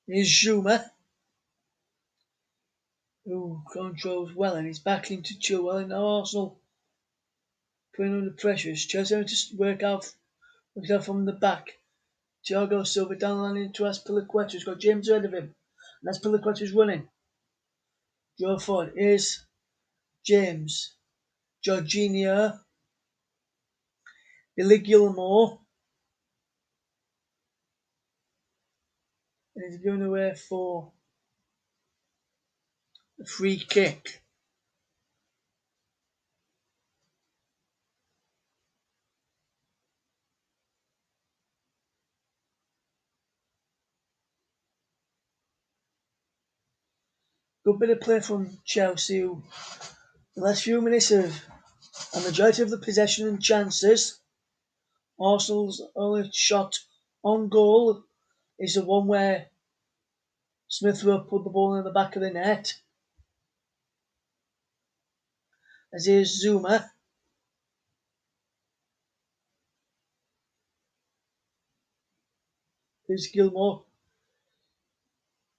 Here's Zouma, who controls well, and he's back into Chilwell. And now Arsenal putting under pressure. Chelsea having to work out from the back. Thiago Silva down the line into Azpilicueta. He's got James ahead of him. And Azpilicueta's running. Joe Ford. Here's James. Jorginho. Billy Gilmour. And he's going away for a free kick. Good bit of play from Chelsea, who the last few minutes have a majority of the possession and chances. Arsenal's only shot on goal is the one where Smith Rowe put the ball in the back of the net. As here's Zouma. Here's Gilmour.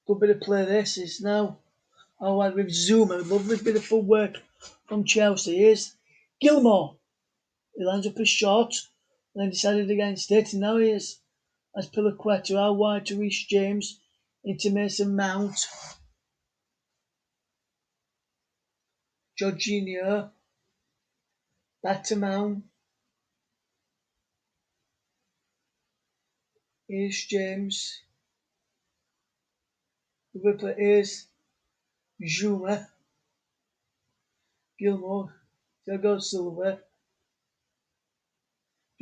Good bit of play this is now wide with Zouma. Lovely bit of footwork from Chelsea. Here's Gilmour. He lines up a shot and then decided against it. And now he is Azpilicueta out wide to Reece James into Mason Mount. Jorginho. Back to Mount. Here's James. The replay is Zouma. Gilmour. Thiago Silva.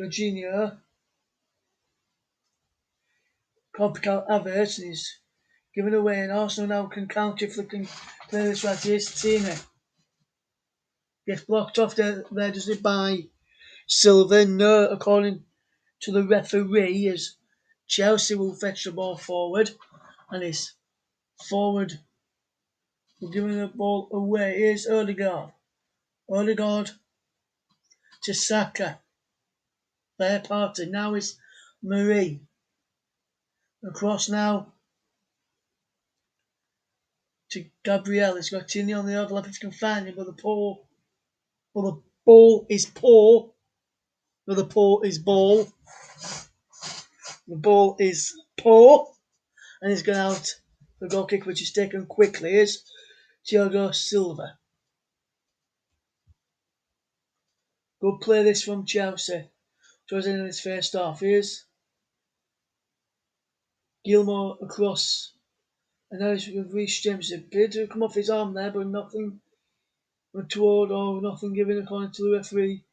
Jorginho. Copycat Havertz, and he's given away, and Arsenal now can counter if they can play this right. Here's Tierney. Gets blocked off there does it, by Silva? No, according to the referee, as Chelsea will fetch the ball forward, and his forward will give the ball away. Here's Odegaard. Odegaard to Saka. Fair party. Now it's Marie. Across now to Gabriel. He's got Tierney on the overlap if he can find him, but the ball is poor. But the ball is ball. The ball is poor. And he's gone out for a goal kick, which is taken quickly. Here's Thiago Silva. Good play this from Chelsea. Towards the end of his first half. Here's Gilmour across. And now we've reached James. It appeared to come off his arm there, but nothing untoward or nothing given according to the referee.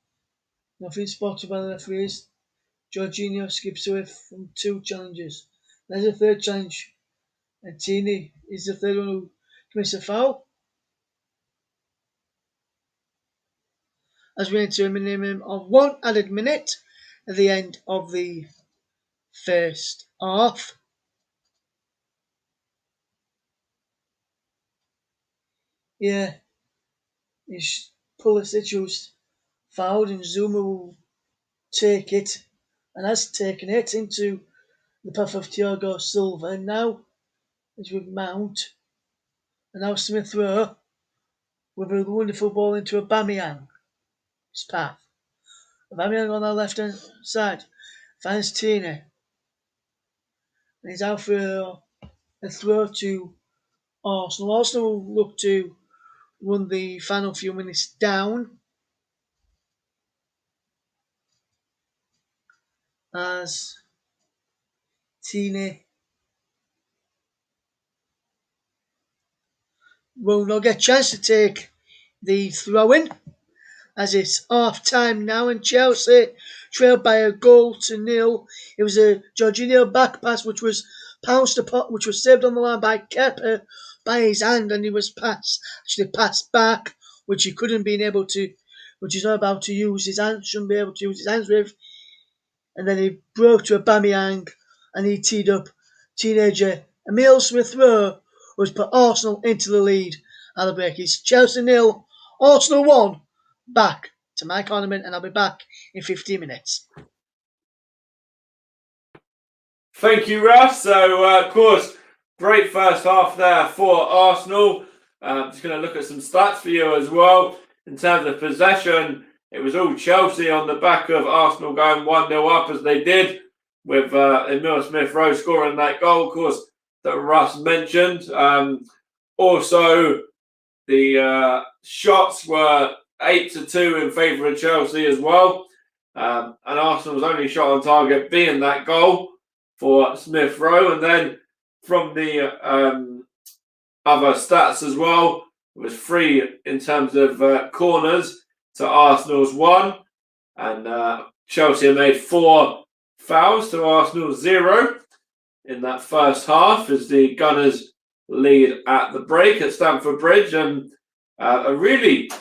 Nothing spotted by the referees. Jorginho skips away from two challenges. There's a third challenge. And Tierney is the third one who commits a foul. As we enter a minimum of 1 added minute at the end of the first half. Yeah, Pulisic was fouled and Zuma will take it and has taken it into the path of Thiago Silva. And now is with Mount. And now Smith Rowe with a wonderful ball into Aubameyang. His path. Aubameyang on the left hand side finds Tierney. And he's out for a throw to Arsenal. Arsenal will look to run the final few minutes down as Tierney will not get a chance to take the throw-in as it's half time now and Chelsea trailed by a goal to nil. It was a Jorginho back pass which was pounced upon, which was saved on the line by Kepa by his hand, and he was passed back, which he couldn't be able to, which he's not about to use his hands, shouldn't be able to use his hands with. And then he broke to Aubameyang and he teed up teenager Emile Smith-Rowe, who has put Arsenal into the lead at the break. It's Chelsea 0, Arsenal 1. Back to Mike Ornament, and I'll be back in 15 minutes. Thank you, Russ. So, of course, great first half there for Arsenal. Just going to look at some stats for you as well. In terms of possession, it was all Chelsea on the back of Arsenal going 1-0 up as they did, with Emile Smith-Rowe scoring that goal, of course, that Russ mentioned. Also, the shots were 8-2 in favour of Chelsea as well. And Arsenal's only shot on target being that goal for Smith-Rowe. And then from the other stats as well, it was 3 in terms of corners to Arsenal's 1. And Chelsea made 4 fouls to Arsenal's 0 in that first half as the Gunners lead at the break at Stamford Bridge. And a really,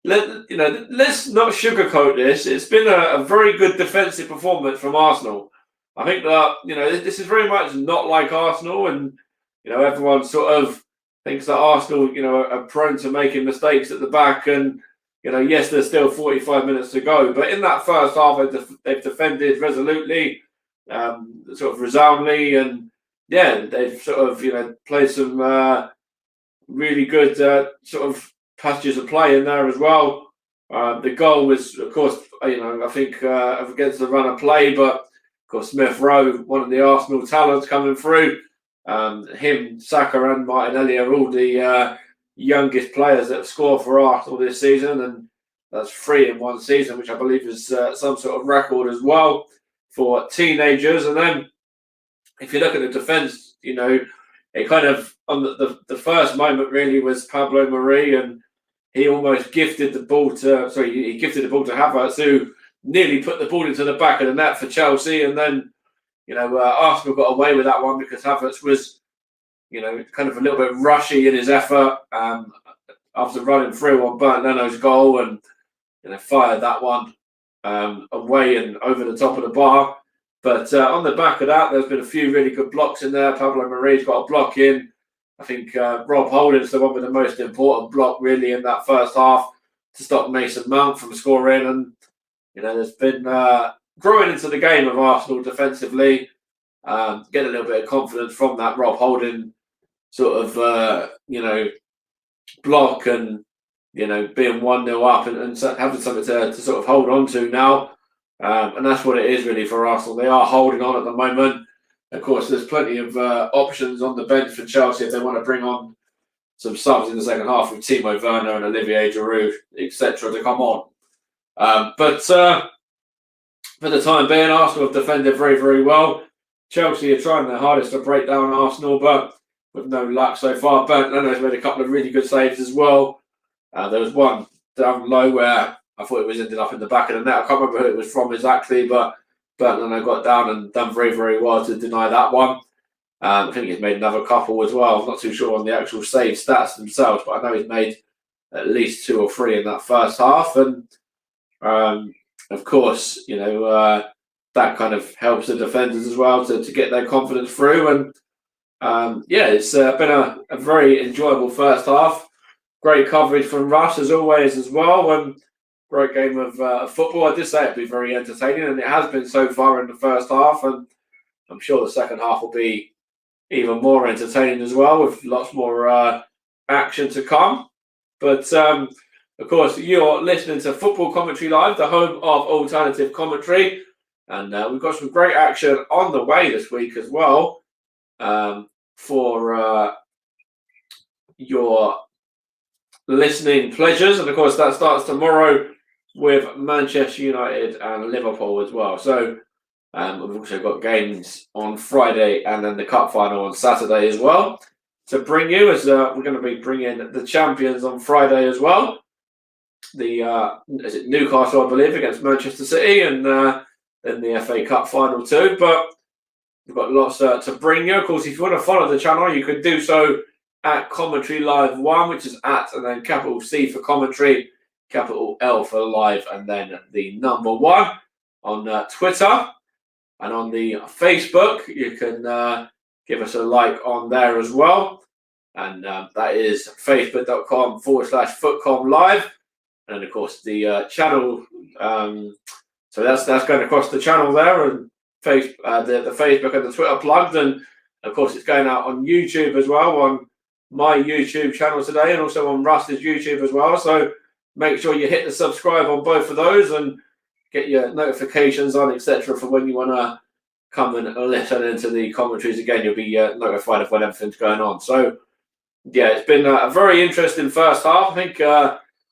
let's not sugarcoat this. It's been a very good defensive performance from Arsenal. I think that, this is very much not like Arsenal, and, everyone sort of thinks that Arsenal, are prone to making mistakes at the back, and, yes, there's still 45 minutes to go, but in that first half, they've defended resolutely, sort of resoundingly, and, yeah, they've sort of, played some really good sort of passages of play in there as well. The goal was, of course, I think against the run of play, but of course Smith-Rowe, one of the Arsenal talents coming through. Him, Saka, and Martinelli are all the youngest players that have scored for Arsenal this season, and that's 3 in one season, which I believe is some sort of record as well for teenagers. And then, if you look at the defence, it kind of on the first moment really was Pablo Mari, and he almost gifted the ball to Havertz, who nearly put the ball into the back of the net for Chelsea. And then, Arsenal got away with that one because Havertz was, kind of a little bit rushy in his effort after running through on Bernd Leno's goal, and fired that one away and over the top of the bar. But on the back of that, there's been a few really good blocks in there. Pablo Mari's got a block in. I think Rob Holding's the one with the most important block really in that first half to stop Mason Mount from scoring. And, there's been growing into the game of Arsenal defensively, getting a little bit of confidence from that Rob Holding sort of, block and, being 1-0 up and having something to sort of hold on to now. And that's what it is really for Arsenal. They are holding on at the moment. Of course, there's plenty of options on the bench for Chelsea if they want to bring on some subs in the second half with Timo Werner and Olivier Giroud, etc. to come on. But for the time being, Arsenal have defended very, very well. Chelsea are trying their hardest to break down Arsenal, but with no luck so far. Bernd Leno's made a couple of really good saves as well. There was one down low where I thought it was ended up in the back of the net. I can't remember who it was from exactly, but Burton and I got down and done very, very well to deny that one. I think he's made another couple as well. I'm not too sure on the actual save stats themselves, but I know he's made at least 2 or 3 in that first half. And of course, that kind of helps the defenders as well to get their confidence through. And it's been a very enjoyable first half. Great coverage from Russ as always as well. And great game of football. I did say it'd be very entertaining, and it has been so far in the first half. And I'm sure the second half will be even more entertaining as well, with lots more action to come. But of course, you're listening to Football Commentary Live, the home of alternative commentary, and we've got some great action on the way this week as well for your listening pleasures. And of course, that starts tomorrow with Manchester United and Liverpool as well. So we've also got games on Friday and then the cup final on Saturday as well to bring you, as we're going to be bringing the champions on Friday as well. Is it Newcastle, I believe, against Manchester City, and then the FA Cup final too. But we've got lots to bring you. Of course, if you want to follow the channel, you can do so at Commentary Live 1, which is at, and then capital C for commentary, capital L for live, and then the number 1 on Twitter. And on the Facebook, you can give us a like on there as well. And that is facebook.com/footcom live. And of course, the channel. So that's going across the channel there, and the Facebook and the Twitter plugged. And of course, it's going out on YouTube as well, on my YouTube channel today, and also on Russ's YouTube as well. So make sure you hit the subscribe on both of those and get your notifications on, etc., for when you want to come and listen into the commentaries again. You'll be notified of when everything's going on. So, yeah, it's been a very interesting first half. I think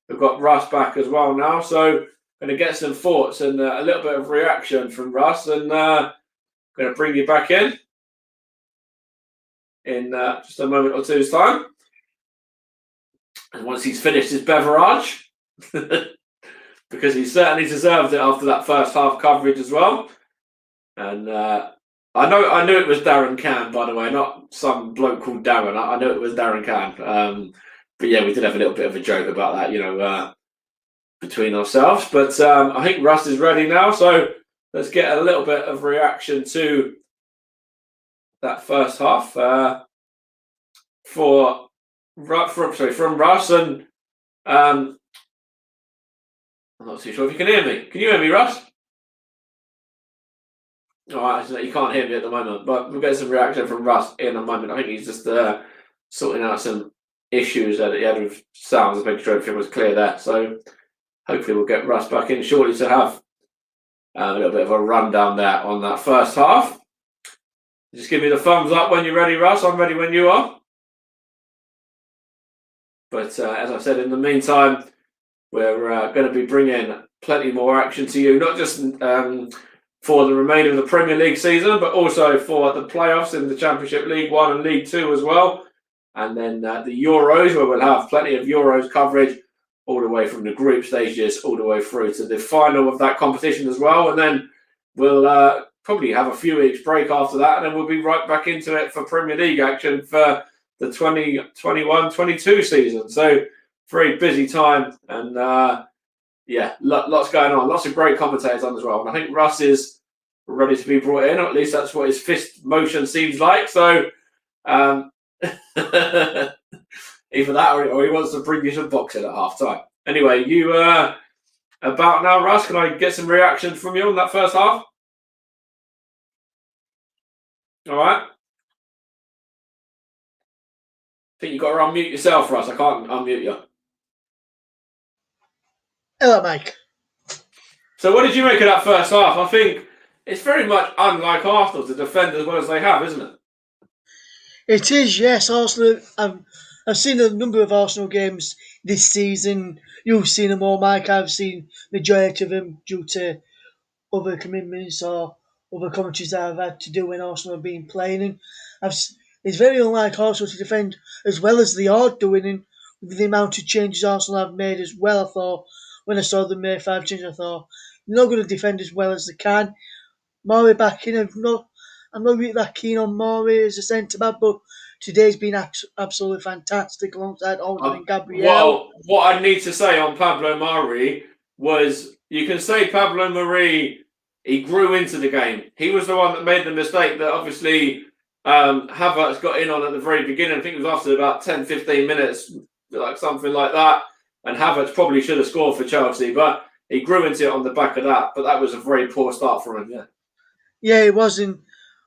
we've got Russ back as well now. So, going to get some thoughts and a little bit of reaction from Russ, and going to bring you back in just a moment or two's time. And once he's finished his beverage, because he certainly deserved it after that first half coverage as well. And I knew it was Darren Can, by the way, not some bloke called Darren. I knew it was Darren Can. But yeah, we did have a little bit of a joke about that, between ourselves. But I think Russ is ready now, so let's get a little bit of reaction to that first half from Russ. And I'm not too sure if you can hear me. Can you hear me, Russ? All right, you can't hear me at the moment, but we'll get some reaction from Russ in a moment. I think he's just sorting out some issues that he had with sounds, making sure everything was clear there. So hopefully we'll get Russ back in shortly to have a little bit of a rundown there on that first half. Just give me the thumbs up when you're ready, Russ. I'm ready when you are. But as I said, in the meantime, we're going to be bringing plenty more action to you, not just for the remainder of the Premier League season, but also for the playoffs in the Championship League 1 and League 2 as well. And then the Euros, where we'll have plenty of Euros coverage all the way from the group stages all the way through to the final of that competition as well. And then we'll probably have a few weeks break after that, and then we'll be right back into it for Premier League action for the 2021-22 season. So very busy time, and lots going on. Lots of great commentators on as well. And I think Russ is ready to be brought in, or at least that's what his fist motion seems like. So either that or he wants to bring you some boxing at half time. Anyway, you about now, Russ? Can I get some reaction from you on that first half? All right. I think you've got to unmute yourself, Russ. I can't unmute you. Hello, Mike. So what did you make of that first half? I think it's very much unlike Arsenal to defend as well as they have, isn't it? It is, yes. Arsenal. I've seen a number of Arsenal games this season. You've seen them all, Mike. I've seen the majority of them due to other commitments or other commentaries that I've had to do when Arsenal have been playing. And it's very unlike Arsenal to defend as well as they are doing, and with the amount of changes Arsenal have made as well. I thought when I saw them make 5 changes, I thought they're not going to defend as well as they can. Maury back in. I'm not really that keen on Maury as a centre back, but today's been absolutely fantastic alongside Alden and Gabriel. Well, what I need to say on Pablo Mari was you can say Pablo Mari, he grew into the game. He was the one that made the mistake that obviously Havertz got in on at the very beginning. I think it was after about 10, 15 minutes, like something like that. And Havertz probably should have scored for Chelsea, but he grew into it on the back of that. But that was a very poor start for him, yeah. Yeah, it wasn't.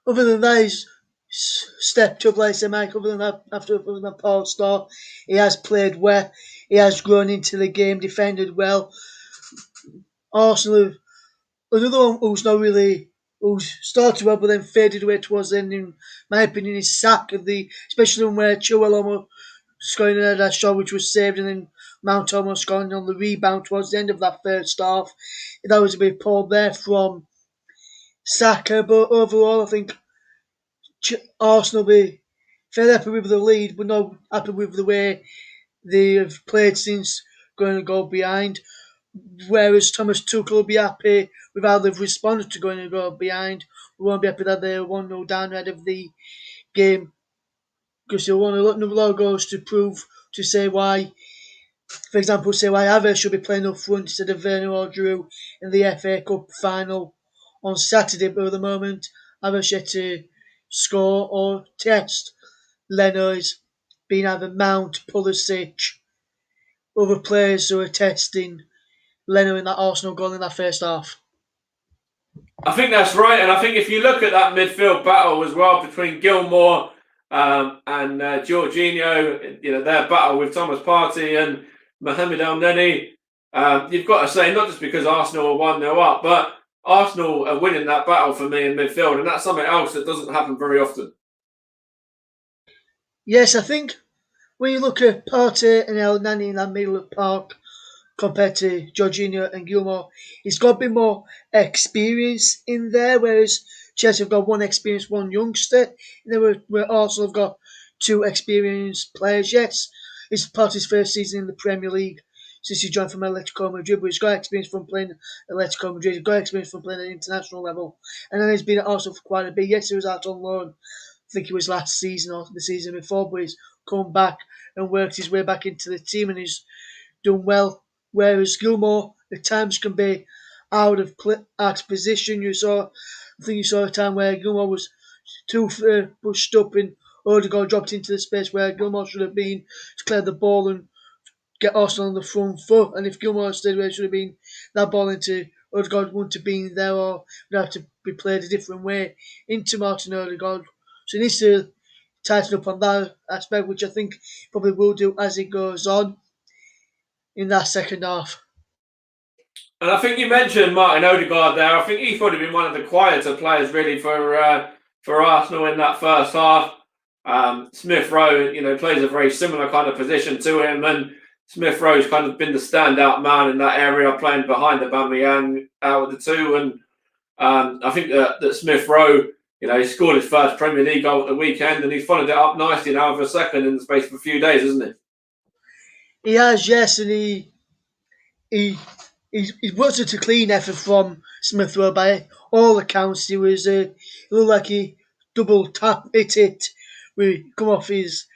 Other than that, he's stepped up, like I said, Mike. Other than that Paul start, he has played well. He has grown into the game, defended well. Arsenal, another one who's not really, who's started well but then faded away towards the end, in my opinion, is Saka. Especially where Chilwell almost scoring another shot which was saved, and then Mount almost scoring on the rebound towards the end of that first half. That was a bit poor there from Saka, but overall, I think Arsenal be fairly happy with the lead, but not happy with the way they have played since going a goal behind. Whereas Thomas Tuchel will be happy with how they've responded to going a goal behind. We won't be happy that they're 1-0 down ahead of the game, because they'll want a lot of goals to prove, to say why, for example, say why Havertz should be playing up front instead of Werner or Drew in the FA Cup final on Saturday. But at the moment, Havertz yet to score or test. Leno's been either Mount, Pulisic, other players who are testing Leno in that Arsenal goal in that first half. I think that's right, and I think if you look at that midfield battle as well between Gilmore and Jorginho, their battle with Thomas Partey and Mohamed El Neni, you've got to say, not just because Arsenal are 1-0 up, but Arsenal are winning that battle for me in midfield, and that's something else that doesn't happen very often. Yes, I think when you look at Partey and El Nani in that middle of the park compared to Jorginho and Gilmore, he's got a bit more experience in there, whereas Chelsea have got one experienced, one youngster. And then where Arsenal have got two experienced players. Yes, it's Partey's first season in the Premier League since he joined from Atletico Madrid, but he's got experience from playing at Atletico Madrid, he's got experience from playing at international level, and then he's been at Arsenal for quite a bit. Yes, he was out on loan, I think it was last season or the season before, but he's come back and worked his way back into the team and he's done well. Whereas Gilmore at times can be out of position. I think you saw a time where Gilmore was too pushed up and Odegaard dropped into the space where Gilmore should have been to clear the ball and get Arsenal on the front foot. And if Gilmore stayed where it should have been, that ball into Odegaard wouldn't have been there or would have to be played a different way into Martin Odegaard. So he needs to tighten up on that aspect, which I think probably will do as it goes on in that second half. And I think you mentioned Martin Odegaard there. I think he's probably been one of the quieter players really for Arsenal in that first half. Smith Rowe, plays a very similar kind of position to him, and Smith Rowe's kind of been the standout man in that area, playing behind Aubameyang out of the two. And I think that Smith Rowe, he scored his first Premier League goal at the weekend, and he's followed it up nicely now with a second in the space of a few days, hasn't he? He has, yes, and he wasn't a clean effort from Smith Rowe by all accounts. He was it looked like he double tap hit it, we come off his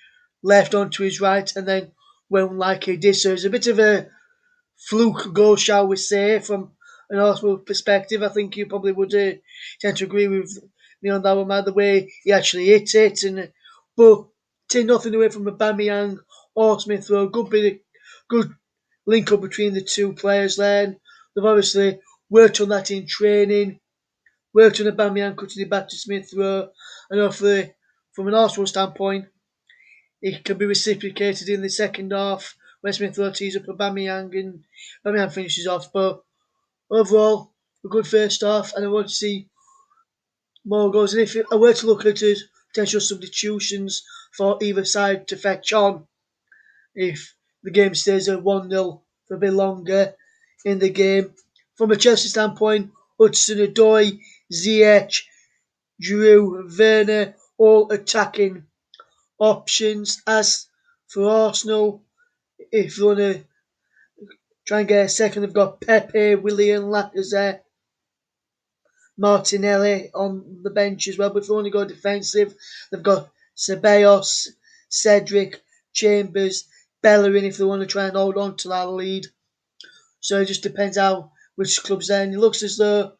left onto his right, and then went like he did. So it's a bit of a fluke goal, shall we say, from an Arsenal perspective. I think you probably would tend to agree with me on that one, man, the way he actually hit it. But take nothing away from Aubameyang or Smith Rowe. Good link up between the two players there. They've obviously worked on that in training, worked on Aubameyang cutting it back to Smith Rowe, and hopefully, from an Arsenal standpoint, it can be reciprocated in the second half where Smith Rowe tees up Aubameyang and Aubameyang finishes off. But overall, a good first half, and I want to see more goals. And if I were to look at potential substitutions for either side to fetch on, if the game stays at 1-0 for a bit longer in the game. From a Chelsea standpoint, Hudson-Odoi, Ziyech, Drew, Werner, all attacking options. As for Arsenal, if you want to try and get a second, they've got Pepe, Willian, Lacazette, Martinelli on the bench as well. But if they want to go defensive, they've got Ceballos, Cedric, Chambers, Bellerin if they want to try and hold on to that lead. So it just depends how which club's there. And it looks as though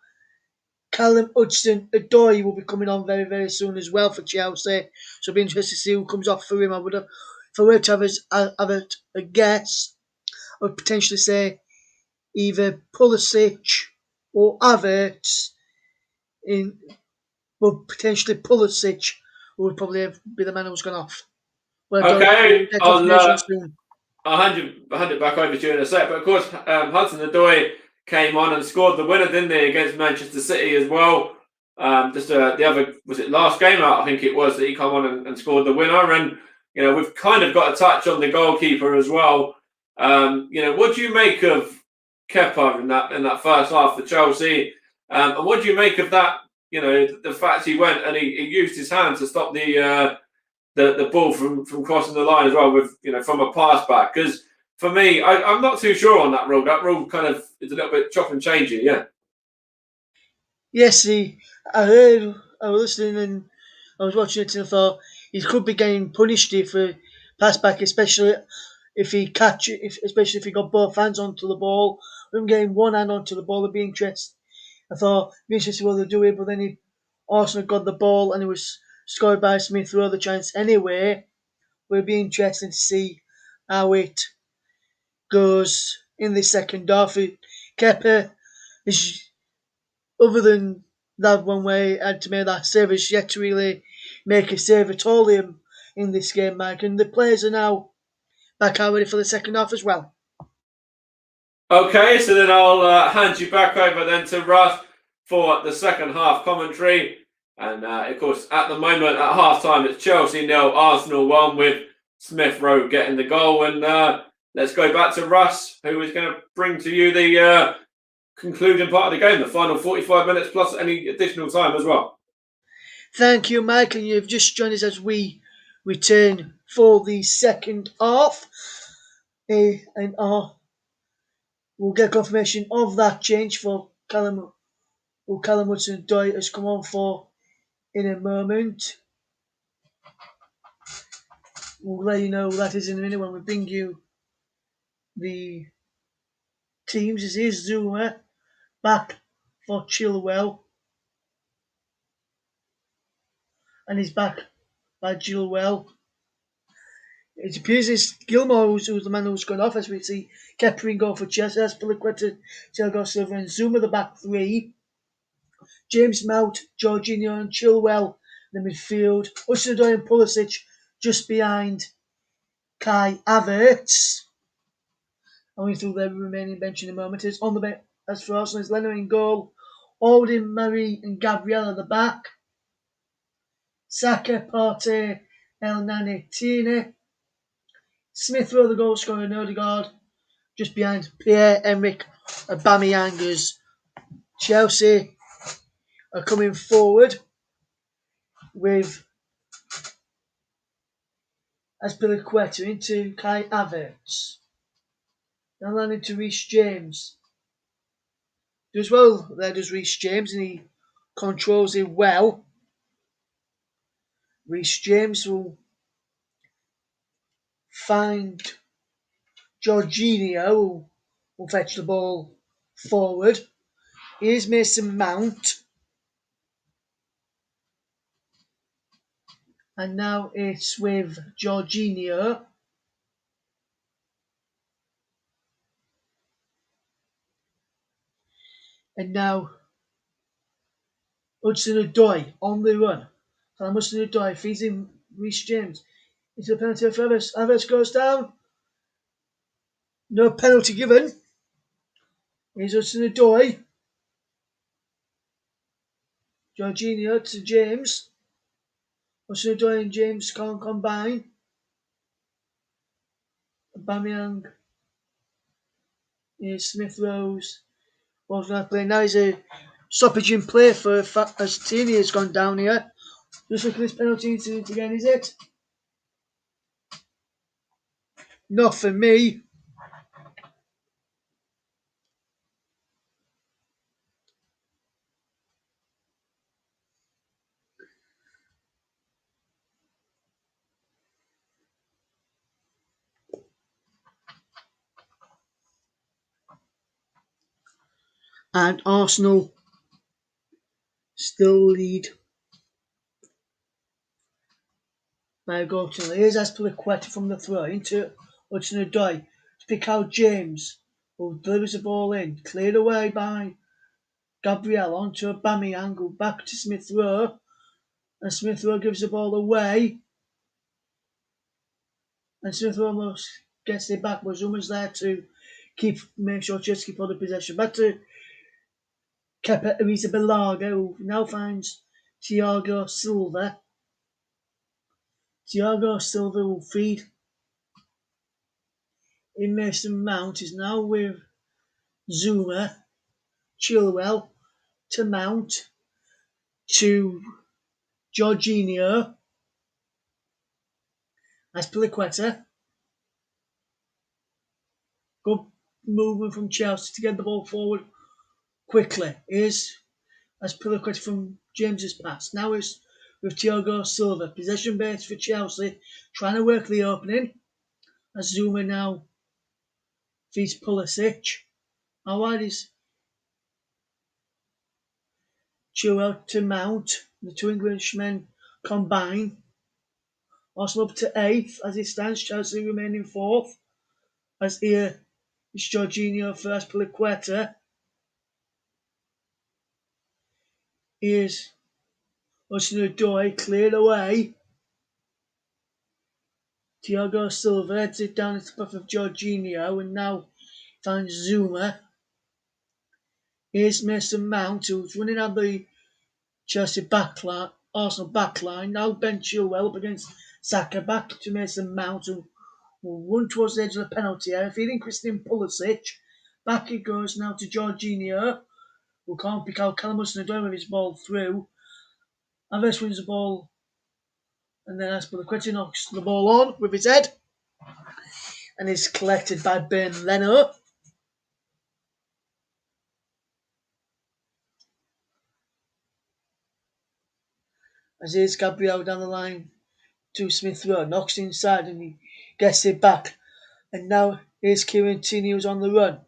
Callum Hudson-Odoi will be coming on very, very soon as well for Chelsea. So it'll be interesting to see who comes off for him. If I were to have a guess, I would potentially say either Pulisic or Havertz but potentially Pulisic would probably be the man who's gone off. Well, Okay, get confirmation soon. I'll hand it back over to you in a sec. But of course, Hudson-Odoi came on and scored the winner, didn't he, against Manchester City as well. The other, was it last game out? I think it was that he came on and scored the winner. And we've kind of got a touch on the goalkeeper as well. What do you make of Kepa in that first half for Chelsea? And what do you make of that? The fact he went and he used his hand to stop the ball from crossing the line as well with from a pass back. Because for me, I'm not too sure on that rule. That rule kind of is a little bit chop and changey, yeah. Yes, I was listening and I was watching it and I thought he could be getting punished if a pass back, especially if he especially if he got both hands onto the ball. Him getting one hand onto the ball would be interesting. I thought it'd be interesting what they do it, but then Arsenal got the ball and it was scored by Smith Rowe the chance anyway. It would be interesting to see how it goes in the second half. Kepa is, other than that one where he had to make that save, has yet to really make a save at all in this game, Mike. And the players are now back out ready for the second half as well. Okay, so then I'll hand you back over then to Russ for the second half commentary. And of course, at the moment, at half time, it's Chelsea 0, Arsenal 1 with Smith Rowe getting the goal. And let's go back to Russ, who is going to bring to you the concluding part of the game, the final 45 minutes plus any additional time as well. Thank you, Mike. And you've just joined us as we return for the second half. And we'll get confirmation of that change for Callum Hudson-Odoi has come on for in a moment. We'll let you know that is in a minute when we bring you the teams. This is Zuma back for Chilwell. And he's back by Chilwell. It appears it's Gilmour who's the man who's gone off, as we see Kepa in goal for Chelsea, Azpilicueta, Thiago Silva and Zuma the back three. James Mount, Jorginho and Chilwell in the midfield. Hudson-Odoi and Pulisic just behind Kai Havertz. Going through their remaining bench in a moment. On the bench, as for Arsenal, is Leno in goal. Holding, Murray and Gabriel at the back. Saka, Partey, Elneny, Tierney. Smith Rowe, the goal scorer, and Odegaard just behind Pierre-Emerick Aubameyang as Chelsea are coming forward with Azpilicueta into Kai Havertz. Now landing to Reece James. Does well there, does Reece James, and he controls it well. Reece James will find Jorginho, who will fetch the ball forward. Here's Mason Mount. And now it's with Jorginho. And now Hudson-Odoi on the run. Callum Hudson-Odoi feeds in Reece James. Into the penalty for Havertz. Havertz goes down. No penalty given. Here's Hudson-Odoi. Jorginho to James. Hudson-Odoi and James can't combine. Aubameyang. Here's Smith Rose. Ball's going to play. Now he's a stoppage in play for as Tierney has gone down here. Just look at this penalty incident again, is it? Not for me. and Arsenal still lead by a goal to nil. Here's Azpilicueta from the throw into Hudson-Odoi to pick out James, who delivers the ball in, cleared away by Gabriel onto Aubameyang, who back to Smith Rowe, and Smith Rowe gives the ball away, and Smith Rowe almost gets it back, but Zuma's there to make sure Chelsea keep hold of possession. Back to Kepa Arrizabalaga, who now finds Thiago Silva. Thiago Silva will feed in. Mason Mount is now with Zuma. Chilwell to Mount to Jorginho. Azpilicueta. Good movement from Chelsea to get the ball forward quickly. Here's Azpilicueta from James's pass. Now it's with Thiago Silva. Possession base for Chelsea. Trying to work the opening. As Zuma now feeds Pulisic. How wide is Chilwell to Mount? The two Englishmen combine. Arsenal up to 8th as it stands. Chelsea remaining 4th. As here is Jorginho for Azpilicueta. Here's Hudson-Odoi cleared away. Thiago Silva heads it down into the path of Jorginho and now finds Zuma. Here's Mason Mount, who's running out the Chelsea backline, Arsenal backline. Now Ben Chilwell up against Saka. Back to Mason Mount, who will run towards the edge of the penalty area, feeding Christian Pulisic. Back it goes now to Jorginho, who can't pick out Callum Hudson-Odoi with his ball through. Alves wins the ball, and then Azpilicueta knocks the ball on with his head, and is collected by Ben Leno. As here's Gabriel down the line to Smith Rowe, knocks inside and he gets it back. And now here's Kieran Tierney, who's on the run,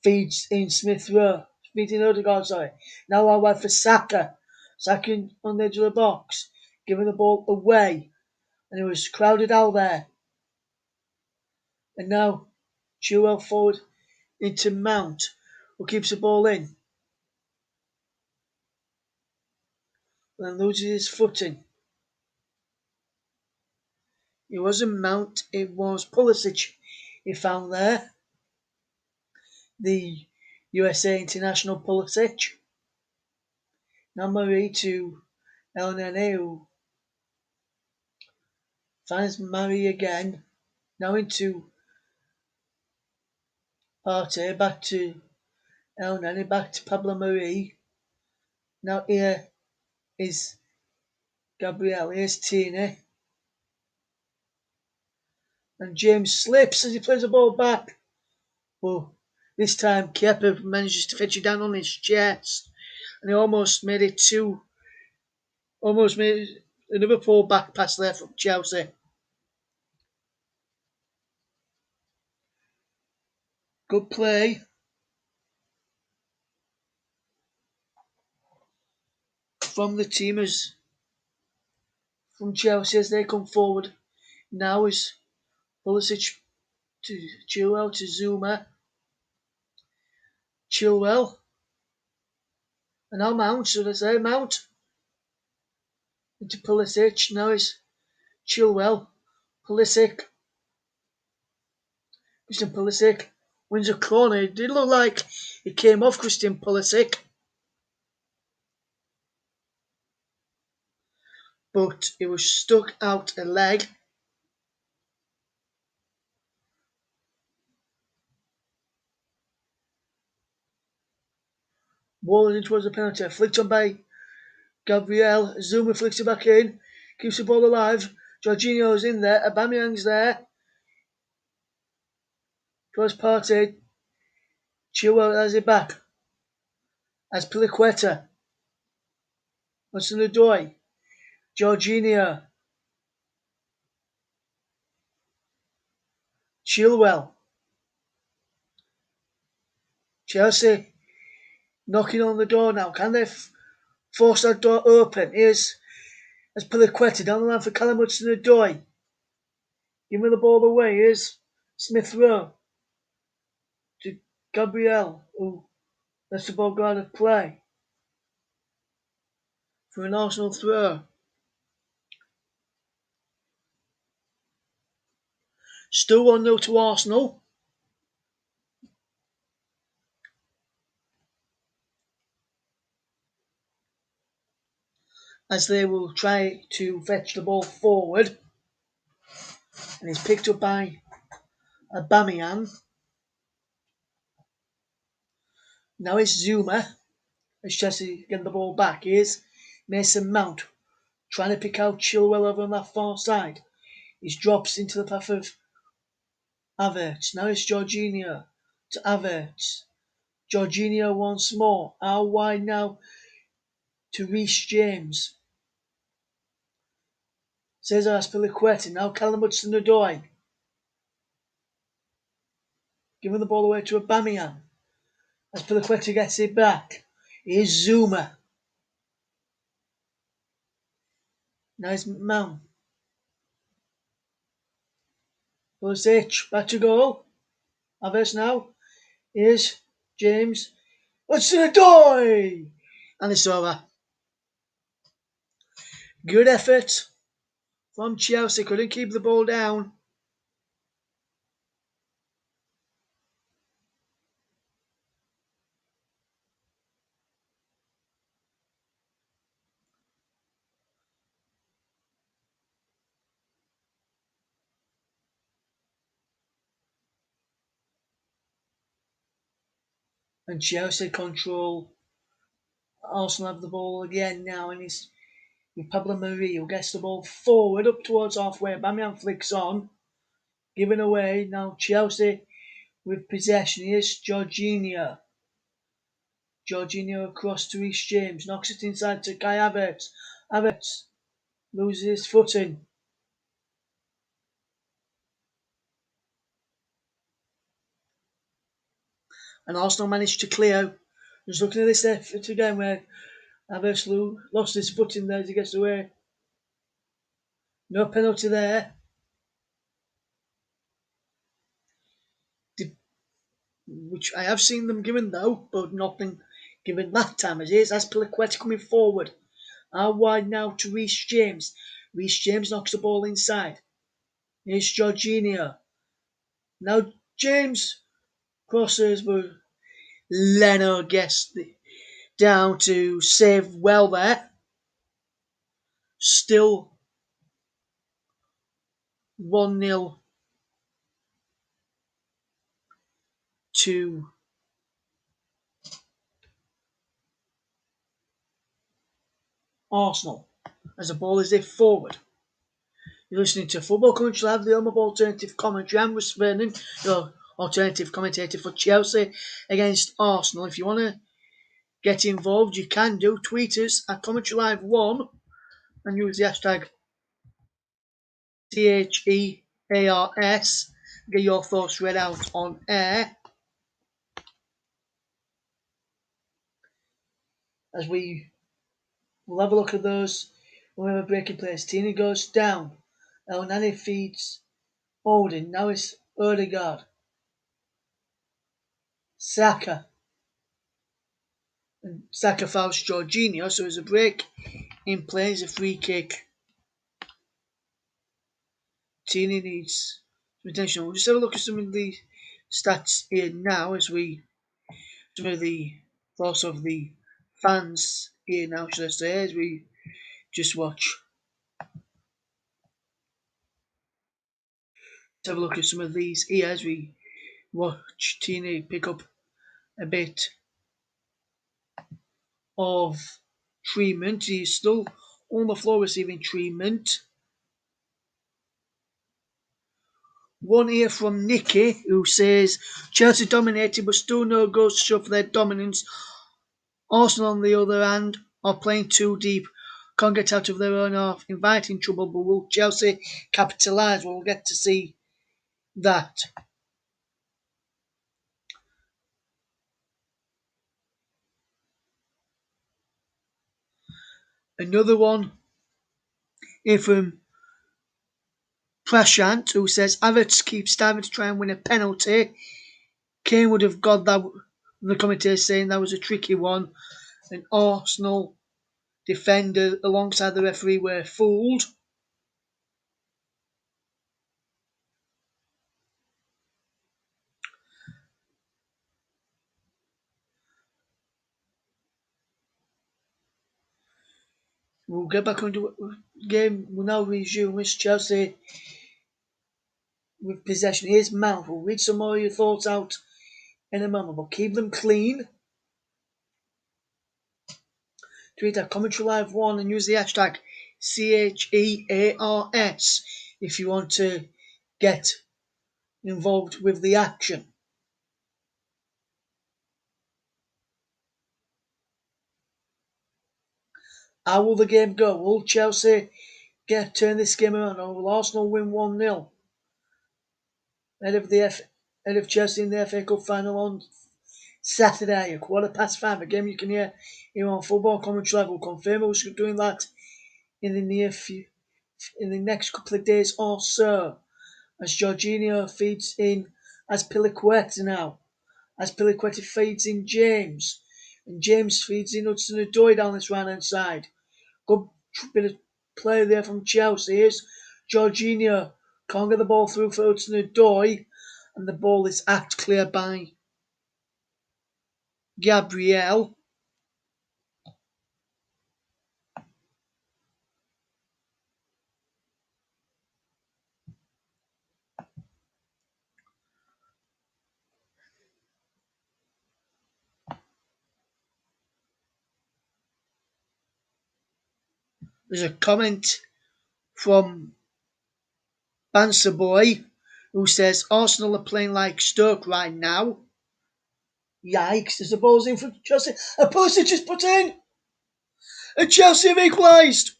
feeds in Smith Rowe, feeding Odegaard, sorry. Now out wide for Saka. Saka on the edge of the box, giving the ball away, and it was crowded out there. And now Chilwell forward into Mount, who keeps the ball in, and loses his footing. It wasn't Mount, it was Pulisic he found there. The USA international Pulisic. Now Murray to Elneny, who finds Murray again. Now into Partey, back to Elneny, back to Pablo Mari. Now here is Gabriel, here's Tierney. And James slips as he plays the ball back. Well, this time Kepa manages to fetch it down on his chest. And he almost made a Liverpool back pass there from Chelsea. Good play from the teamers from Chelsea as they come forward. Now is Pulisic to Chilwell to Zuma. Chilwell. And now Mount, should I say, Mount. Into Pulisic. Now is Chilwell. Pulisic. Christian Pulisic wins a corner. It did look like it came off Christian Pulisic, but it was stuck out a leg. Walling in towards the penalty. Flicked on by Gabriel. Zuma flicks it back in. Keeps the ball alive. Jorginho's in there. Aubameyang's there. Towards Partey. Chilwell has it back. Azpilicueta. Hudson-Odoi. Jorginho. Chilwell. Chelsea knocking on the door now. Can they force that door open? Here's Azpilicueta down the line for Callum Hudson-Odoi. Giving the ball away. Here's Smith Rowe to Gabriel, who lets the ball go out of play for an Arsenal throw. Still 1-0 to Arsenal. As they will try to fetch the ball forward. And it's picked up by Aubameyang. Now it's Zuma. As Chelsea getting the ball back. Here's Mason Mount trying to pick out Chilwell over on that far side. He drops into the path of Havertz. Now it's Jorginho to Havertz. Jorginho once more. Out wide now to Reece James. Cesar Azpilicueta. Now Callum Hudson-Odoi. Giving the ball away to Aubameyang. Azpilicueta gets it back. Here's Zuma. Now it's Mount. Pulisic, back to goal. Havertz now. Here's James. Hudson-Odoi! And it's over. Good effort from Chelsea. Couldn't keep the ball down. And Chelsea control. Arsenal have the ball again now, and it's with Pablo Mari who gets the ball forward up towards halfway. Aubameyang flicks on, giving away. Now Chelsea with possession. Here's Jorginho. Jorginho across to Reece James, knocks it inside to Kai Havertz. Havertz loses his footing. And Arsenal managed to clear. Just looking at this effort again where Havertz lost his footing there as he gets away. No penalty there. Which I have seen them given though, but nothing given that time as it is. Azpilicueta coming forward. Out wide now to Reece James. Reece James knocks the ball inside. Here's Jorginho. Now James crosses, but Leno gets down to save well there. Still 1-0 to Arsenal as the ball is hit forward. You're listening to Football Commentary Live, the home of alternative commentary. I'm Russ Vernon, your alternative commentator for Chelsea against Arsenal. If you want to get involved, you can do. Tweet us at Commentary Live 1 and use the hashtag THEARS. Get your thoughts read out on air. As we will have a look at those when we have a breaking place. Tierney goes down. Elneny feeds Odin. Now it's Odegaard. Saka. And Saka fouls Jorginho, so there's a break in play. It's a free kick. Tierney needs some attention. We'll just have a look at some of the stats here now as some of the thoughts of the fans here now, should I say, as we just watch. Let's have a look at some of these here as we watch Tierney pick up a bit of treatment. He's still on the floor receiving treatment. One here from Nicky who says Chelsea dominated but still no goals to show for their dominance. Arsenal on the other hand are playing too deep, can't get out of their own half, inviting trouble, but will Chelsea capitalise? We'll get to see that. Another one here from Prashant, who says Havertz keeps diving to try and win a penalty. Kane would have got that. The commentator saying that was a tricky one. An Arsenal defender alongside the referee were fooled. We'll get back into the game. We'll now resume with Chelsea with possession. Here's Mount. We'll read some more of your thoughts out in a moment, but keep them clean. Tweet at Commentary Live 1 and use the hashtag CHEARS if you want to get involved with the action. How will the game go? Will Chelsea turn this game around, or will Arsenal win 1-0? Ahead of Chelsea in the FA Cup final on Saturday, 5:15, a game you can hear here on Football Commentary Live. We'll confirm we're doing that in the next couple of days or so, as Jorginho feeds in as Piliqueta now. As Piliqueta feeds in James, and James feeds in Hudson-Odoi down this right hand side. Good bit of play there from Chelsea. Here's Jorginho, can't get the ball through for Hudson-Odoi, and the ball is hacked clear by Gabriel. There's a comment from Banser Boy who says Arsenal are playing like Stoke right now. Yikes, there's a ball's in for Chelsea. A Pulisic is put in! And Chelsea have equalised!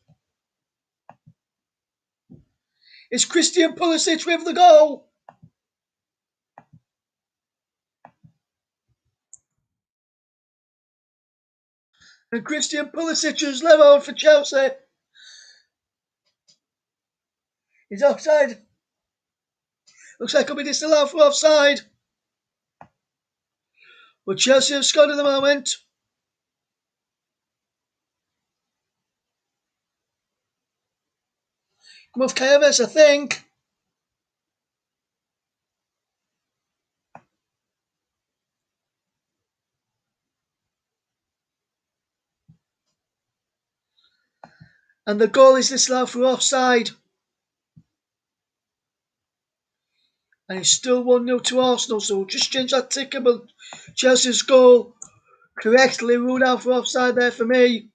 It's Christian Pulisic with the goal! And Christian Pulisic is level for Chelsea. He's offside. Looks like he'll be disallowed for offside. But Chelsea have scored at the moment. With Kevas, I think. And the goal is disallowed for offside. And it's still 1-0 to Arsenal, so we'll just change that ticker. But Chelsea's goal correctly ruled out for offside there for me.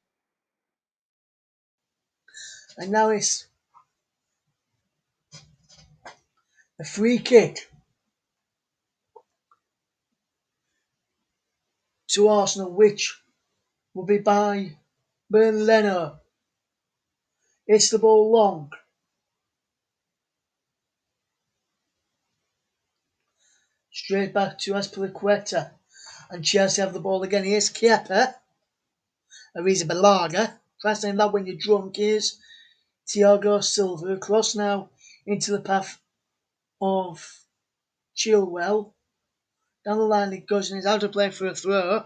And now it's a free kick to Arsenal, which will be by Bernd Leno. It's the ball long. Straight back to Azpilicueta. And Chelsea have the ball again. Here's Kepa. Arrizabalaga. Try saying that when you're drunk. Here's Thiago Silva. Across now into the path of Chilwell. Down the line it goes and he's out of play for a throw.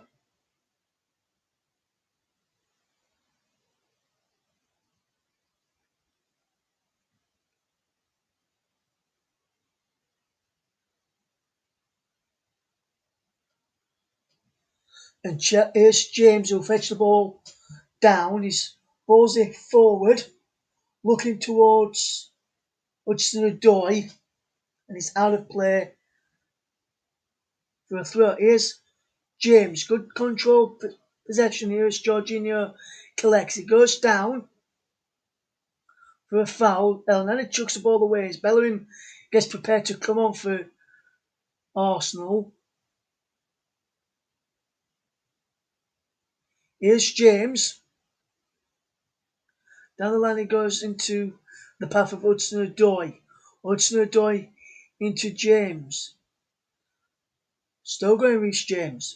And here's James who'll fetch the ball down. He's balls it forward, looking towards Hudson-Odoi, and he's out of play for a throw. Here's James, good control possession. Here's Jorginho collects. He goes down for a foul. And then it chucks the ball away. As Bellerin gets prepared to come on for Arsenal. Here's James. Down the line he goes into the path of Hudson-Odoi. Hudson-Odoi into James. Still going Reece James.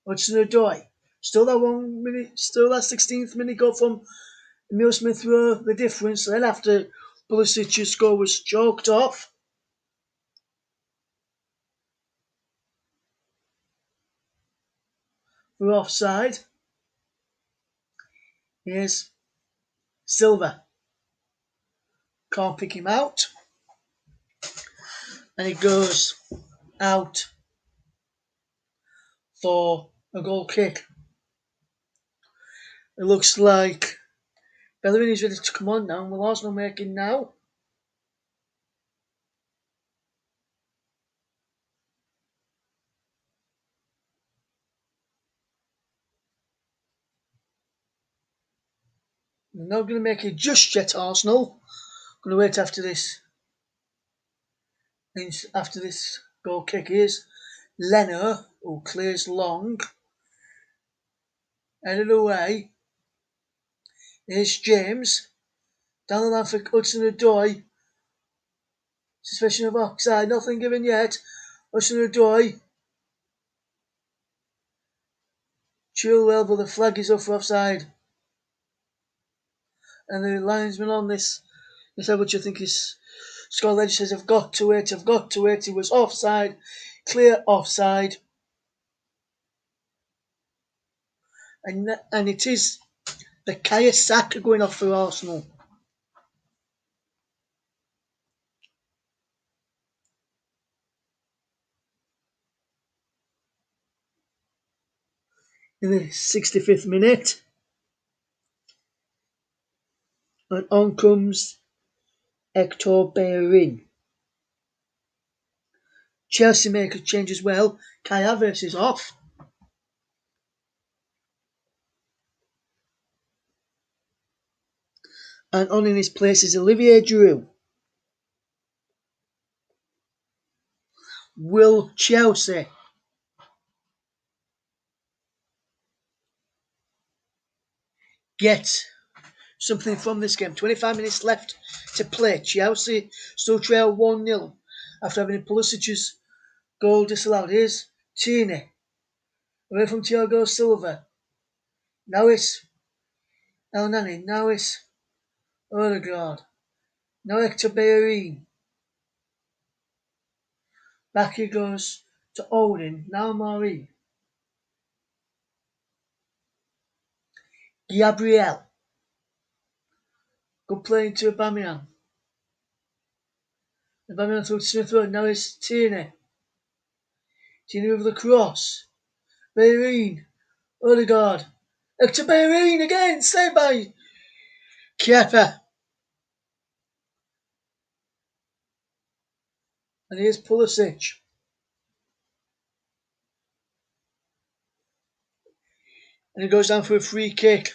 Hudson-Odoi. Still that 1 minute, still that 16th minute goal from Emil Smith Rowe, the difference. Then after Pulisic's score was chalked off. For offside. Here's Silva. Can't pick him out. And he goes out for a goal kick. It looks like Bellerin is ready to come on now. Will Arsenal make it now? They're not going to make it just yet, Arsenal. Going to wait after this. After this goal kick is Leno, who clears long. Headed away. Here's James. Down the line for Hudson-Odoi. Suspicion of offside. Nothing given yet. Hudson-Odoi. Chilwell, but the flag is up for offside. And the linesman on this said, what you think is Scott Ledger says, I've got to it. It was offside. Clear offside. And it is the Kaya Saka going off for Arsenal. In the 65th minute. And on comes Hector Bellerin. Chelsea make a change as well. Kai Havertz is off. And on in his place is Olivier Giroud. Will Chelsea get something from this game? 25 minutes left to play. Chelsea still trail 1-0 after having Pulisic's goal disallowed. Here's Tierney. Away from Thiago Silva. Now it's El Nani. Now it's Odegaard. Now Hector Bellerin. Back he goes to Odin. Now Marie. Gabriel. Good play into Aubameyang. Aubameyang through Smith Rowe. Now it's Tierney. Tierney with the cross. Bellerin. Odegaard. Hector Bellerin again. Saved by Kepa. And here's Pulisic. And he goes down for a free kick.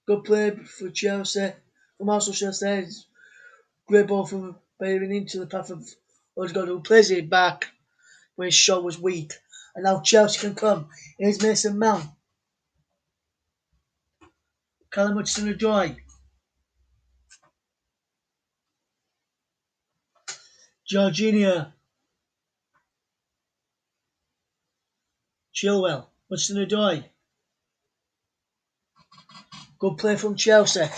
Good play for Chelsea. From Arsenal Chelsea. Great ball from Bellerin into the path of Odegaard, who plays it back when his shot was weak. And now Chelsea can come. Here's Mason Mount. Callum Hudson-Odoi. Jorginho. Chilwell. Hudson-Odoi. Good play from Chelsea.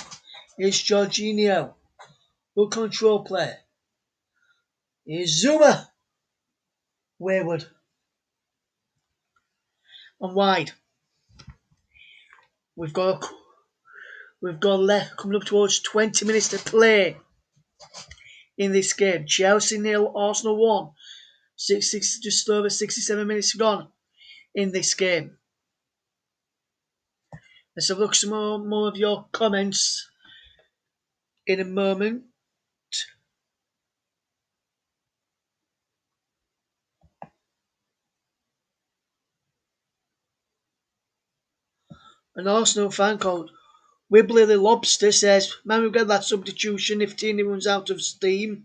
Here's Jorginho. Good control play. Here's Zuma. Wayward. And wide. We've got left coming up towards 20 minutes to play in this game. Chelsea 0, Arsenal 1. Just over 67 minutes gone in this game. Let's have a look at some more of your comments in a moment. An Arsenal fan called Wibbly the Lobster says, man, we've got that substitution if Tierney runs out of steam.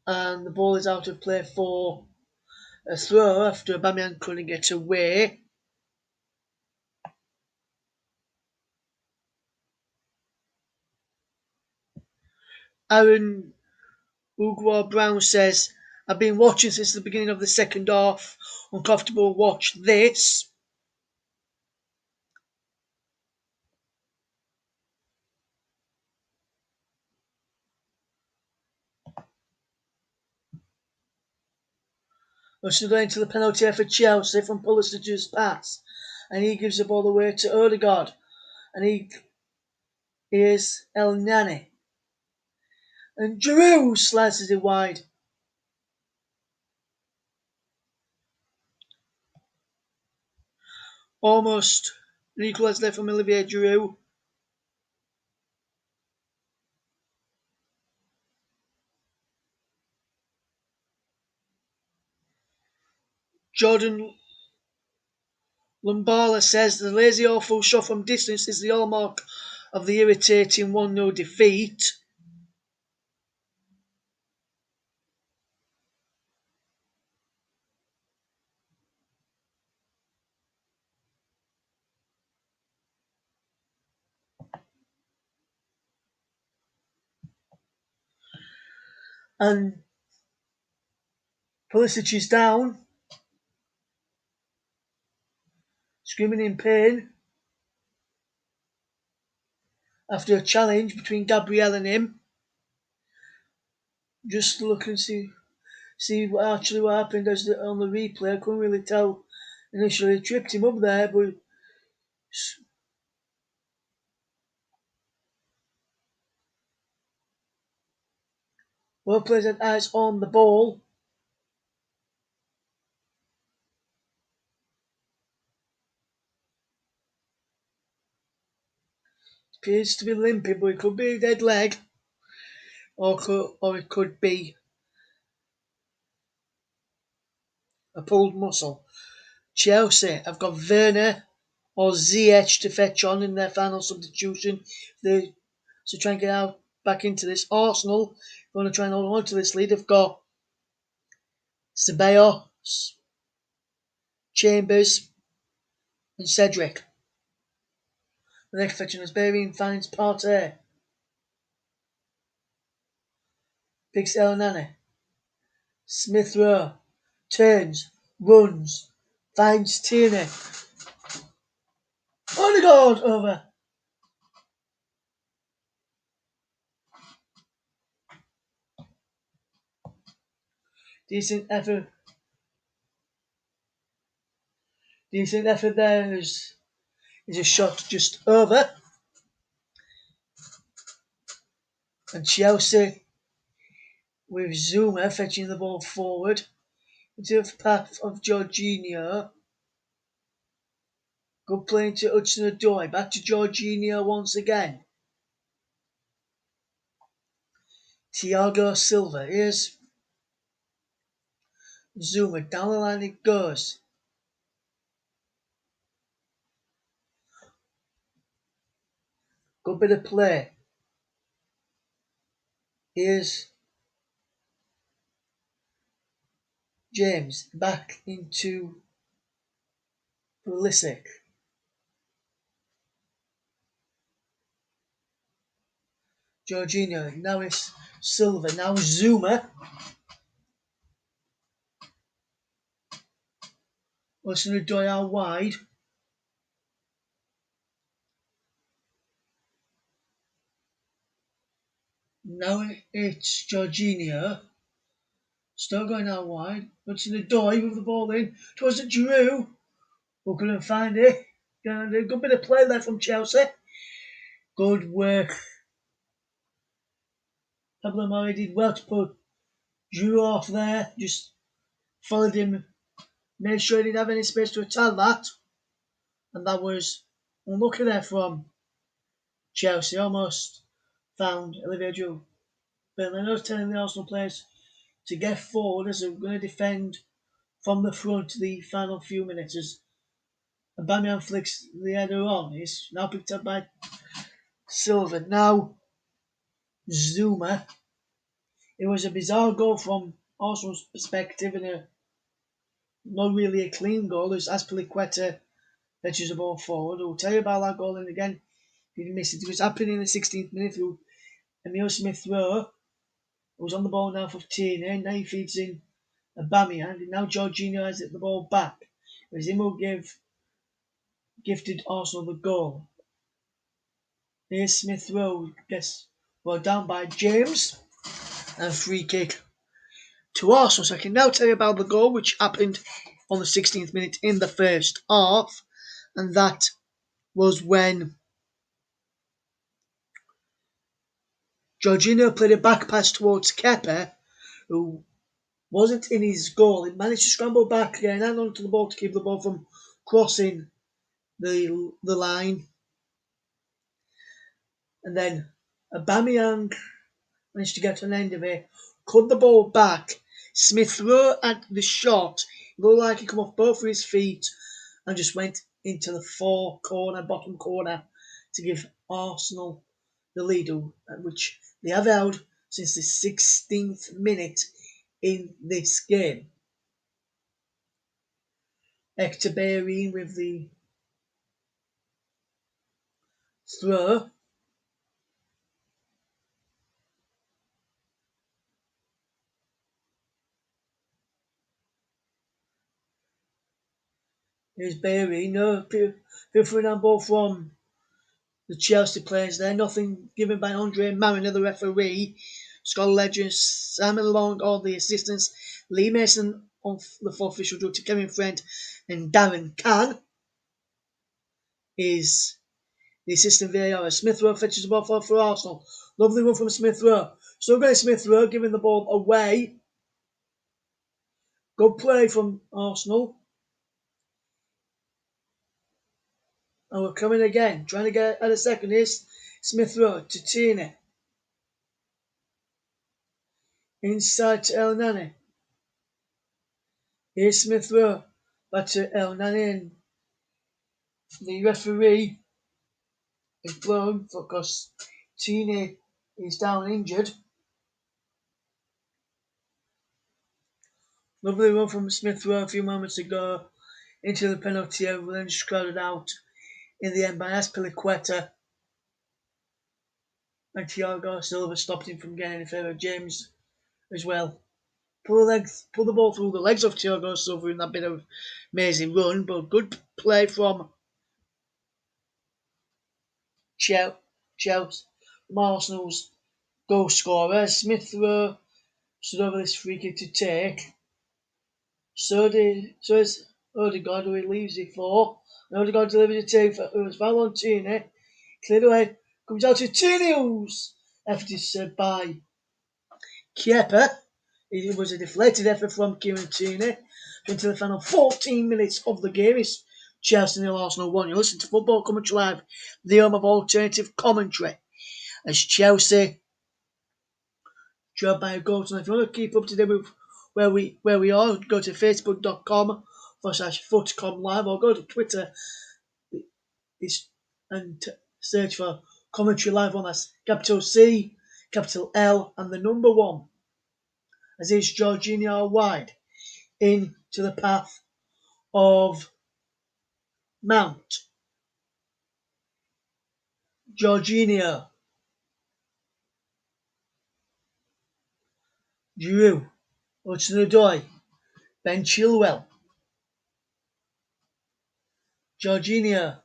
And the ball is out of play for a throw after Aubameyang couldn't get away. Aaron Uguar Brown says, I've been watching since the beginning of the second half. Uncomfortable, watch this. We're going to the penalty area for Chelsea from Pulisic's pass. And he gives the ball away to Odegaard. And here's El Nani. And Giroud slices it wide. Almost an equaliser there from Olivier Giroud. Jordan Lumbala says the lazy awful shot from distance is the hallmark of the irritating 1-0 defeat. And Pulisic is down, screaming in pain after a challenge between Gabriel and him. Just look and see what happened on the replay. I couldn't really tell initially. It tripped him up there, but both players had eyes on the ball. Appears to be limping, but it could be a dead leg, or it could be a pulled muscle. Chelsea have got Werner or Ziyech to fetch on in their final substitution. So try and get out back into this. Arsenal going to try and hold on to this lead. They've got Ceballos, Chambers, and Cedric. The next fetching is Bellerin finds Partey. Picks El Nani. Smith Rowe turns, runs, finds Tierney. Odegaard over. Decent effort there. Is a shot just over. And Chelsea with Zuma fetching the ball forward into the path of Jorginho. Good play into Hudson-Odoi. Back to Jorginho once again. Thiago Silva. Here's Zuma. Down the line it goes. Good bit of play. Here's James. Back into Pulisic. Jorginho. Now it's Silva. Now Zuma. Hudson-Odoi out wide. Now it's Jorginho. Still going out wide. Hudson-Odoi with the ball in. Towards the Giroud. Who couldn't find it. And a good bit of play there from Chelsea. Good work. Pablo Mari did well to put Giroud off there. Just followed him. Made sure he didn't have any space to attack that. And that was unlucky there from Chelsea. Almost found Olivier Giroud. But I was telling the Arsenal players to get forward as they're going to defend from the front the final few minutes as Aubameyang flicks the header on. It's now picked up by Silva. Now Zuma. It was a bizarre goal from Arsenal's perspective and not really a clean goal as Azpilicueta fetches the ball forward. We'll tell you about that goal and again if you missed it. It was happening in the 16th minute through Emile Smith Rowe. who's on the ball now for Tierney. Now he feeds in Aubameyang, and now Jorginho has it the ball back. As him will gifted Arsenal the goal. Here's Smith Rowe gets well down by James, and free kick to Arsenal. So I can now tell you about the goal which happened on the 16th minute in the first half, and that was when Jorginho played a back pass towards Kepa, who wasn't in his goal. He managed to scramble back again and onto the ball to keep the ball from crossing the line. And then Aubameyang managed to get to an end of it, cut the ball back. Smith Rowe at the shot. It looked like he come off both of his feet and just went into the bottom corner to give Arsenal the lead, which they have held since the 16th minute in this game. Hector Bellerin with the throw. Here's Bellerin. No, for an ball from the Chelsea players there. Nothing given by Andre Mariner, the referee. Scott Legend, Simon Long, all the assistants. Lee Mason on the fourth official duty. Kevin Friend and Darren Kahn is the assistant VAR. Smith Rowe fetches the ball for Arsenal. Lovely run from Smith Rowe. Still going Smith Rowe, giving the ball away. Good play from Arsenal. And we're coming again. Trying to get at a second. Here's Smith Rowe to Tierney. Inside to El Nani. Here's Smith Rowe. Back to El Nani. The referee is blown because Tierney is down injured. Lovely run from Smith Rowe a few moments ago into the penalty area, then just crowded out in the end by Azpilicueta. And Thiago Silva stopped him from getting in favour of James as well. Pull the ball through the legs of Thiago Silva in that bit of amazing run, but good play from Chelsea, from Arsenal's goal scorer. Smith Rowe stood over this free kick to take. So is Odegaard, who he leaves it for. And Odegaard delivers it to it was foul on Tierney. Cleared away. Comes out to Tierney, who's effort is said by Kepa. It was a deflated effort from Kieran Tierney. Into the final 14 minutes of the game. It's Chelsea 0, Arsenal 1. You listen to Football Commentary Live, the home of alternative commentary. As Chelsea joined by a goal. So if you want to keep up to date with where we are, go to facebook.com/footcom live or go to Twitter and search for Commentary Live on. That's capital C, capital L, and the number 1. As is Jorginho wide into the path of Mount. Jorginho. Giroud. Hudson-Odoi. Ben Chilwell. Jorginho.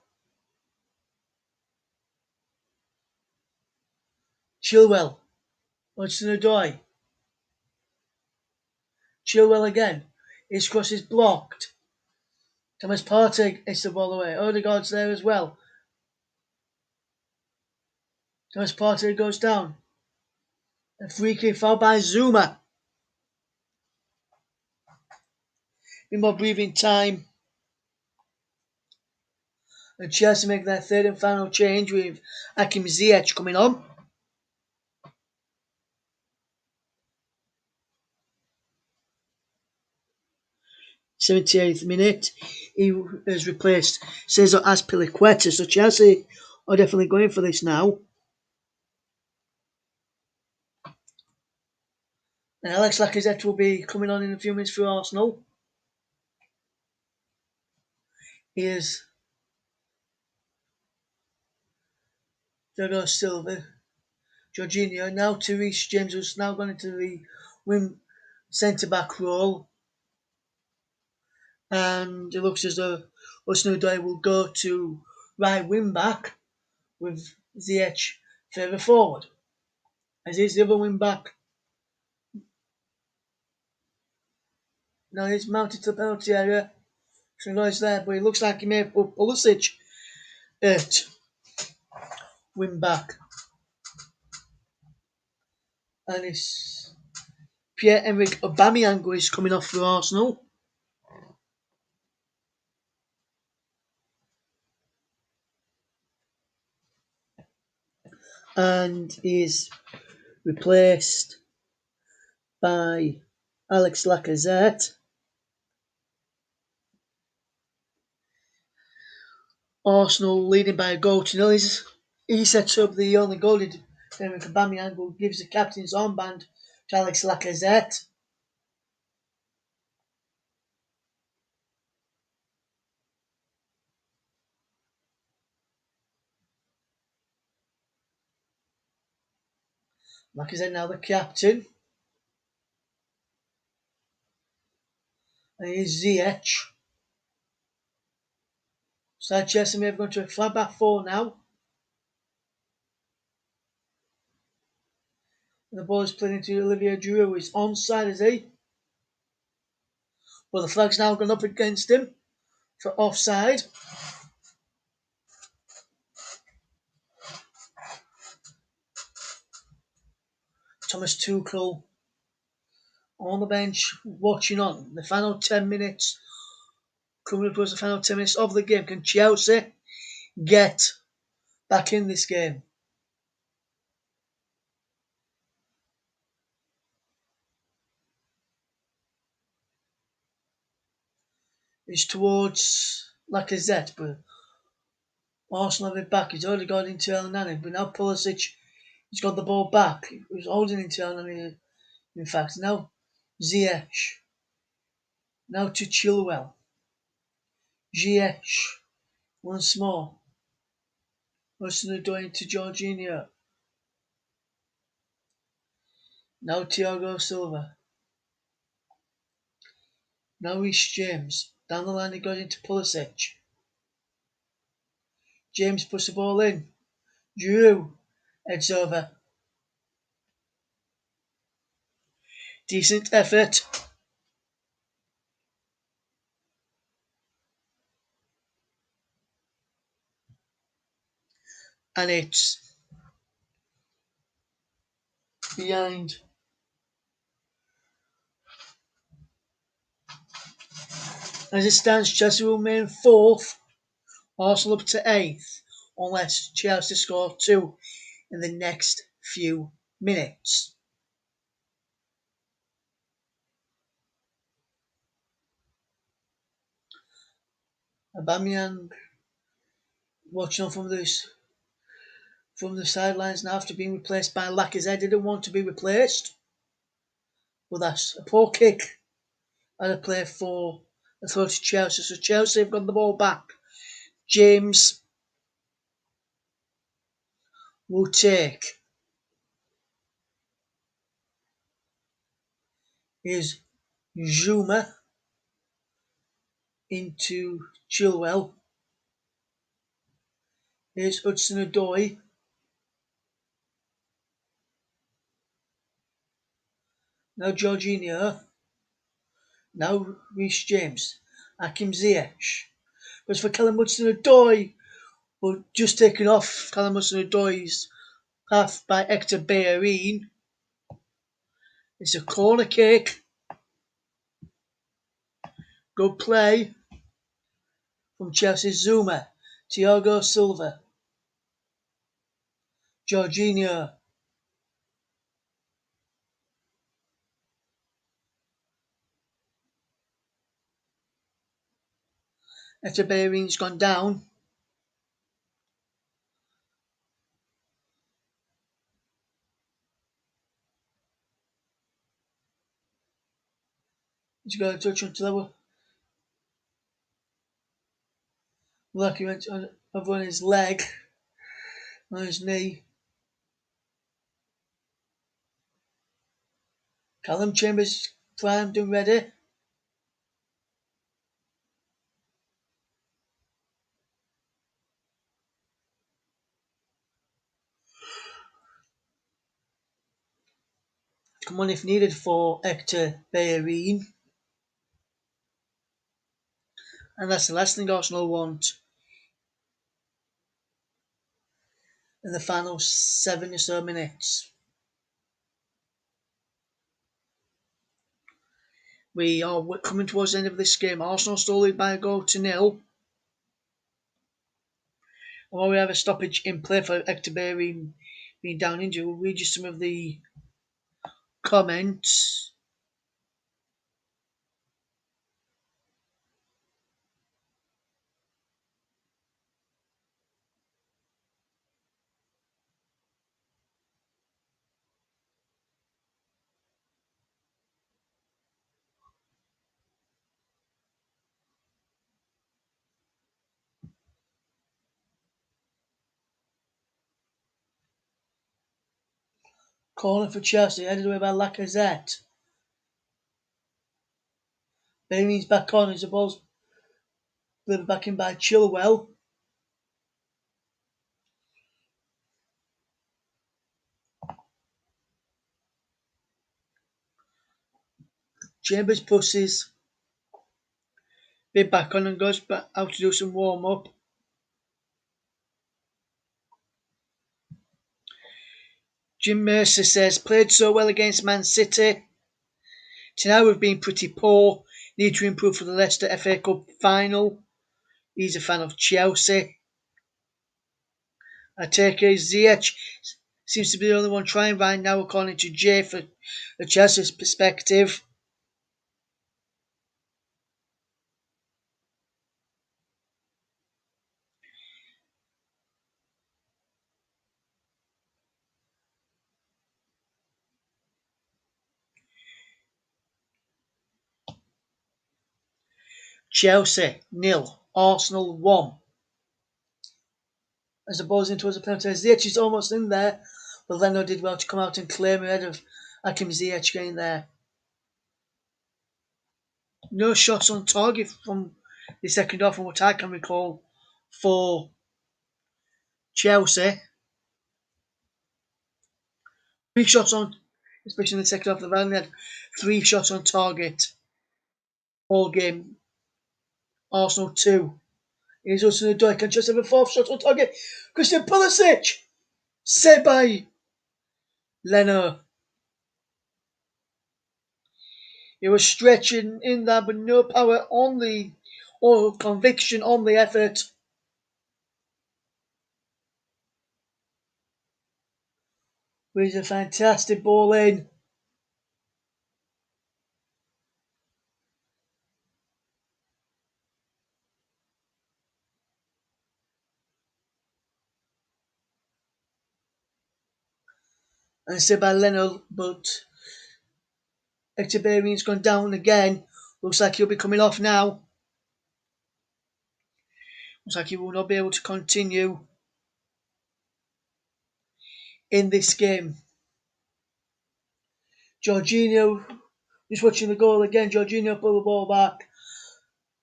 Chilwell. Hudson-Odoi. Chilwell again. His cross is blocked. Thomas Partey hits the ball away. Odegaard's there as well. Thomas Partey goes down. A free kick foul by Zuma. In more breathing time. And Chelsea make their third and final change with Hakim Ziyech coming on. '78th minute. He has replaced Cesar Azpilicueta. So Chelsea are definitely going for this now. And Alex Lacazette will be coming on in a few minutes for Arsenal. Here's Thiago Silva Jorginho now to Reece James, who's now gone into the wing centre back role. And it looks as though Hudson-Odoi will go to right wing back with Ziyech further forward. As is the other wing back. Now he's mounted to the penalty area. So he's there, but it looks like he may have put Pulisic at wing back. And it's Pierre-Emerick Aubameyang who is coming off for Arsenal. And is replaced by Alex Lacazette. Arsenal leading by a goal to nil. He sets up the only goal. Pierre-Emerick Aubameyang who gives the captain's armband to Alex Lacazette. Lacazette now the captain. And here's Ziyech. Chelsea may have gone to a flat back four now. And the ball is played into Olivier Giroud, who is onside, is he? Well, the flag's now gone up against him for offside. Thomas Tuchel on the bench watching on. The final 10 minutes, coming up towards the final 10 minutes of the game. Can Chelsea get back in this game? It's towards Lacazette, but Arsenal have it back. He's already got into El Nani, but now Pulisic, he's got the ball back. He was holding into El Nani, in fact. Now Ziyech. Now to Chilwell. Ziyech. Once more. Hudson-Odoi to Jorginho. Now Thiago Silva. Now Reece James. Down the line he goes into Pulisic. James puts the ball in. Giroud heads over. Decent effort. And it's behind. As it stands, Chelsea will remain fourth. Arsenal up to eighth. Unless Chelsea score two in the next few minutes. Aubameyang watching on from the sidelines now after being replaced by Lacazette. Didn't want to be replaced. Well, that's a poor kick and a play for the throw to Chelsea. So Chelsea have got the ball back. James will take his Zouma into Chilwell. Here's Hudson-Odoi. Now Jorginho. Now Reece James. Hakim Ziyech. Goes for Callum Hudson-Odoi. But just taken off Callum Hudson-Odoi's path by Hector Bellerin. It's a corner kick. Good play from Chelsea's Zouma. Thiago Silva. Jorginho. Hector Bellerin's gone down. He's got a touch onto the look, he went over on his leg, on his knee. Callum Chambers primed and ready. Come on if needed for Hector Bellerin. And that's the last thing Arsenal want in the final 7 or so minutes. We are coming towards the end of this game. Arsenal still lead by a goal to nil. And while we have a stoppage in play for Hector Bellerin being down injured, we'll read you some of the comments. Corner for Chelsea, headed away by Lacazette. Bellerin's back on as the ball's delivered back in by Chilwell. Chambers pushes. Bit back on and goes back out to do some warm up. Jim Mercer says, played so well against Man City. Tonight we've been pretty poor. Need to improve for the Leicester FA Cup final. He's a fan of Chelsea. I take it Ziyech seems to be the only one trying right now, according to Jay, for the Chelsea's perspective. Chelsea 0, Arsenal 1. As the ball's in towards the penalty, Ziyech is almost in there, but Leno did well to come out and claim ahead of Hakim Ziyech getting there. No shots on target from the second half, from what I can recall, for Chelsea. 3 shots on, especially in the second half, they've only had 3 shots on target all game. Arsenal 2. Here's also the Doik and just have a 4th shot on target. Christian Pulisic! Saved by Leno. He was stretching in there, but no power on the, or conviction on the effort. With a fantastic ball in. And saved by Leno, but Hector Bellerin's gone down again. Looks like he'll be coming off now. Looks like he will not be able to continue in this game. Jorginho, just watching the goal again. Jorginho pull the ball back.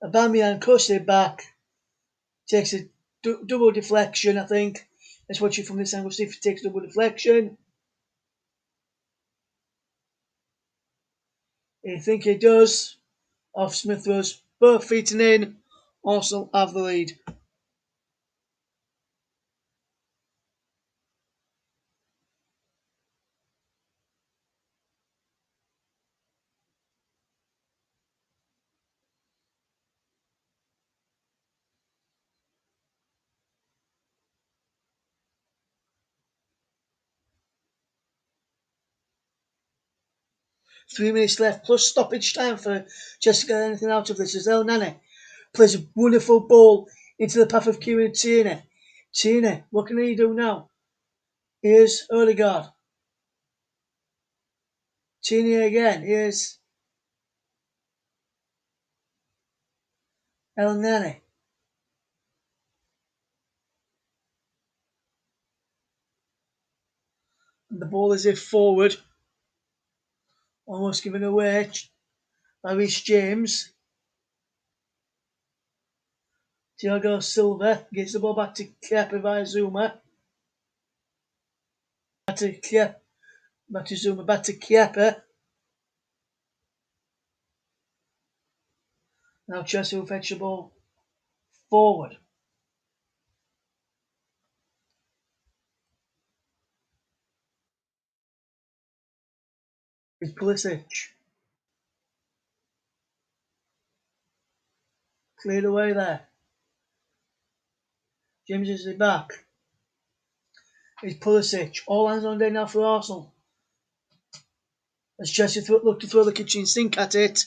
Aubameyang cuts it back. Takes a double deflection, I think. Let's watch it from this angle, see if he takes double deflection. I think he does. Off Smith Rowe, both feet and in. Arsenal have the lead. Three minutes left, plus stoppage time for just to get anything out of this. As El Nani plays a wonderful ball into the path of Kieran Tierney. Tierney, what can he do now? Here's Odegaard. Tierney again. Here's El Nani. And the ball is in forward. Almost given away by Reece James. Thiago Silva gets the ball back to Kepa via Zuma. Back to Zuma, back to Kepa. Now Chelsea will fetch the ball forward. With Pulisic. Cleared away there. James is it back. It's Pulisic. All hands on deck now for Arsenal. As Chelsea look to throw the kitchen sink at it.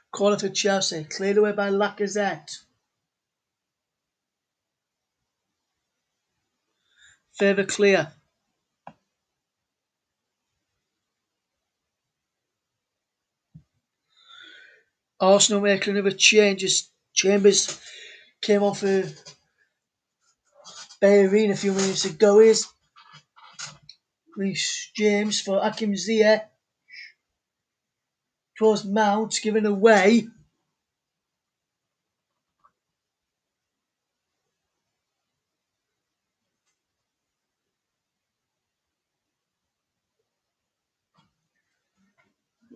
Corner for Chelsea. Cleared away by Lacazette. Further clear. Arsenal making another change as Chambers came off for Bellerin a few minutes ago. Here's Reece James for Hakim Ziyech. Towards Mount, given away.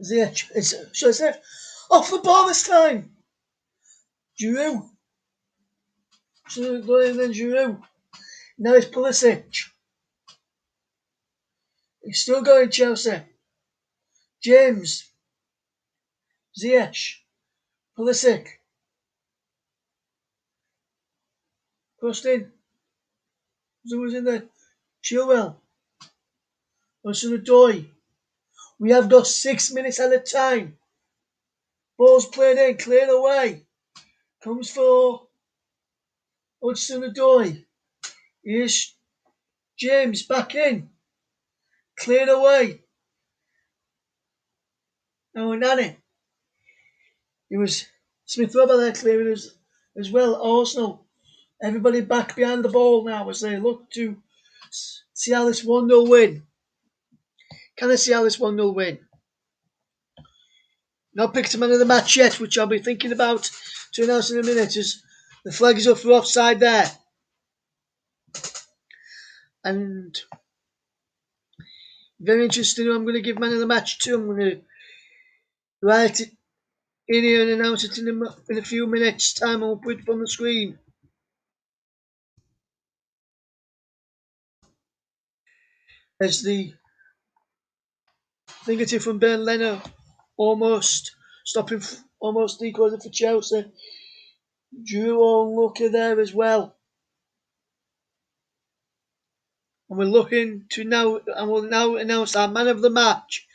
Ziyech is off the ball this time. Giroud. Should have gone in then Giroud. Now it's Pulisic. He's still going Chelsea. James. Ziyech. Pulisic. Crossed in. Who's in there? Chilwell. Hudson-Odoi. We have got 6 minutes at a time. Ball's played in, cleared away. Comes for Hudson-Odoi. Here's James back in. Cleared away. Now Nani. It was Smith Rowe there clearing as well. Arsenal. Everybody back behind the ball now as they look to see how this 1-0 win. Can they see how this 1-0 win? Not picked a man of the match yet, which I'll be thinking about to announce in a minute as the flag is up for offside there. And very interesting who I'm going to give man of the match to. I'm going to write it in here and announce it in a few minutes' time. I'll put it on the screen. As the fingertip from Ben Leno almost stopping, almost equals it for Chelsea. Drew Onlooker there as well. And we're looking to now, and we'll now announce our man of the match.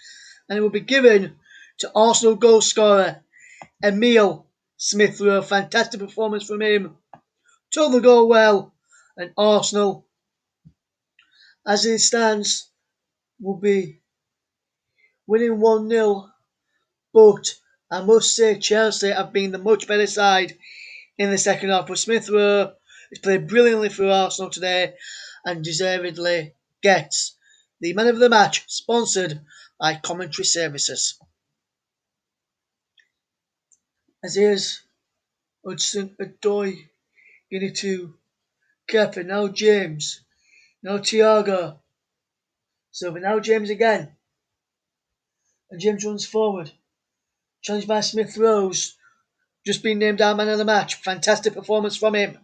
And it will be given to Arsenal goal scorer Emile Smith Rowe. Fantastic performance from him. Told the goal well. And Arsenal, as it stands, will be winning 1-0. But I must say Chelsea have been the much better side in the second half. But Smith Rowe has played brilliantly for Arsenal today and deservedly gets the man of the match, sponsored by Commentary Services. As here's Hudson-Odoi getting to Kepa, now James, now Thiago Silva, now James again. And James runs forward. Challenged by Smith Rowe, just been named our man of the match. Fantastic performance from him.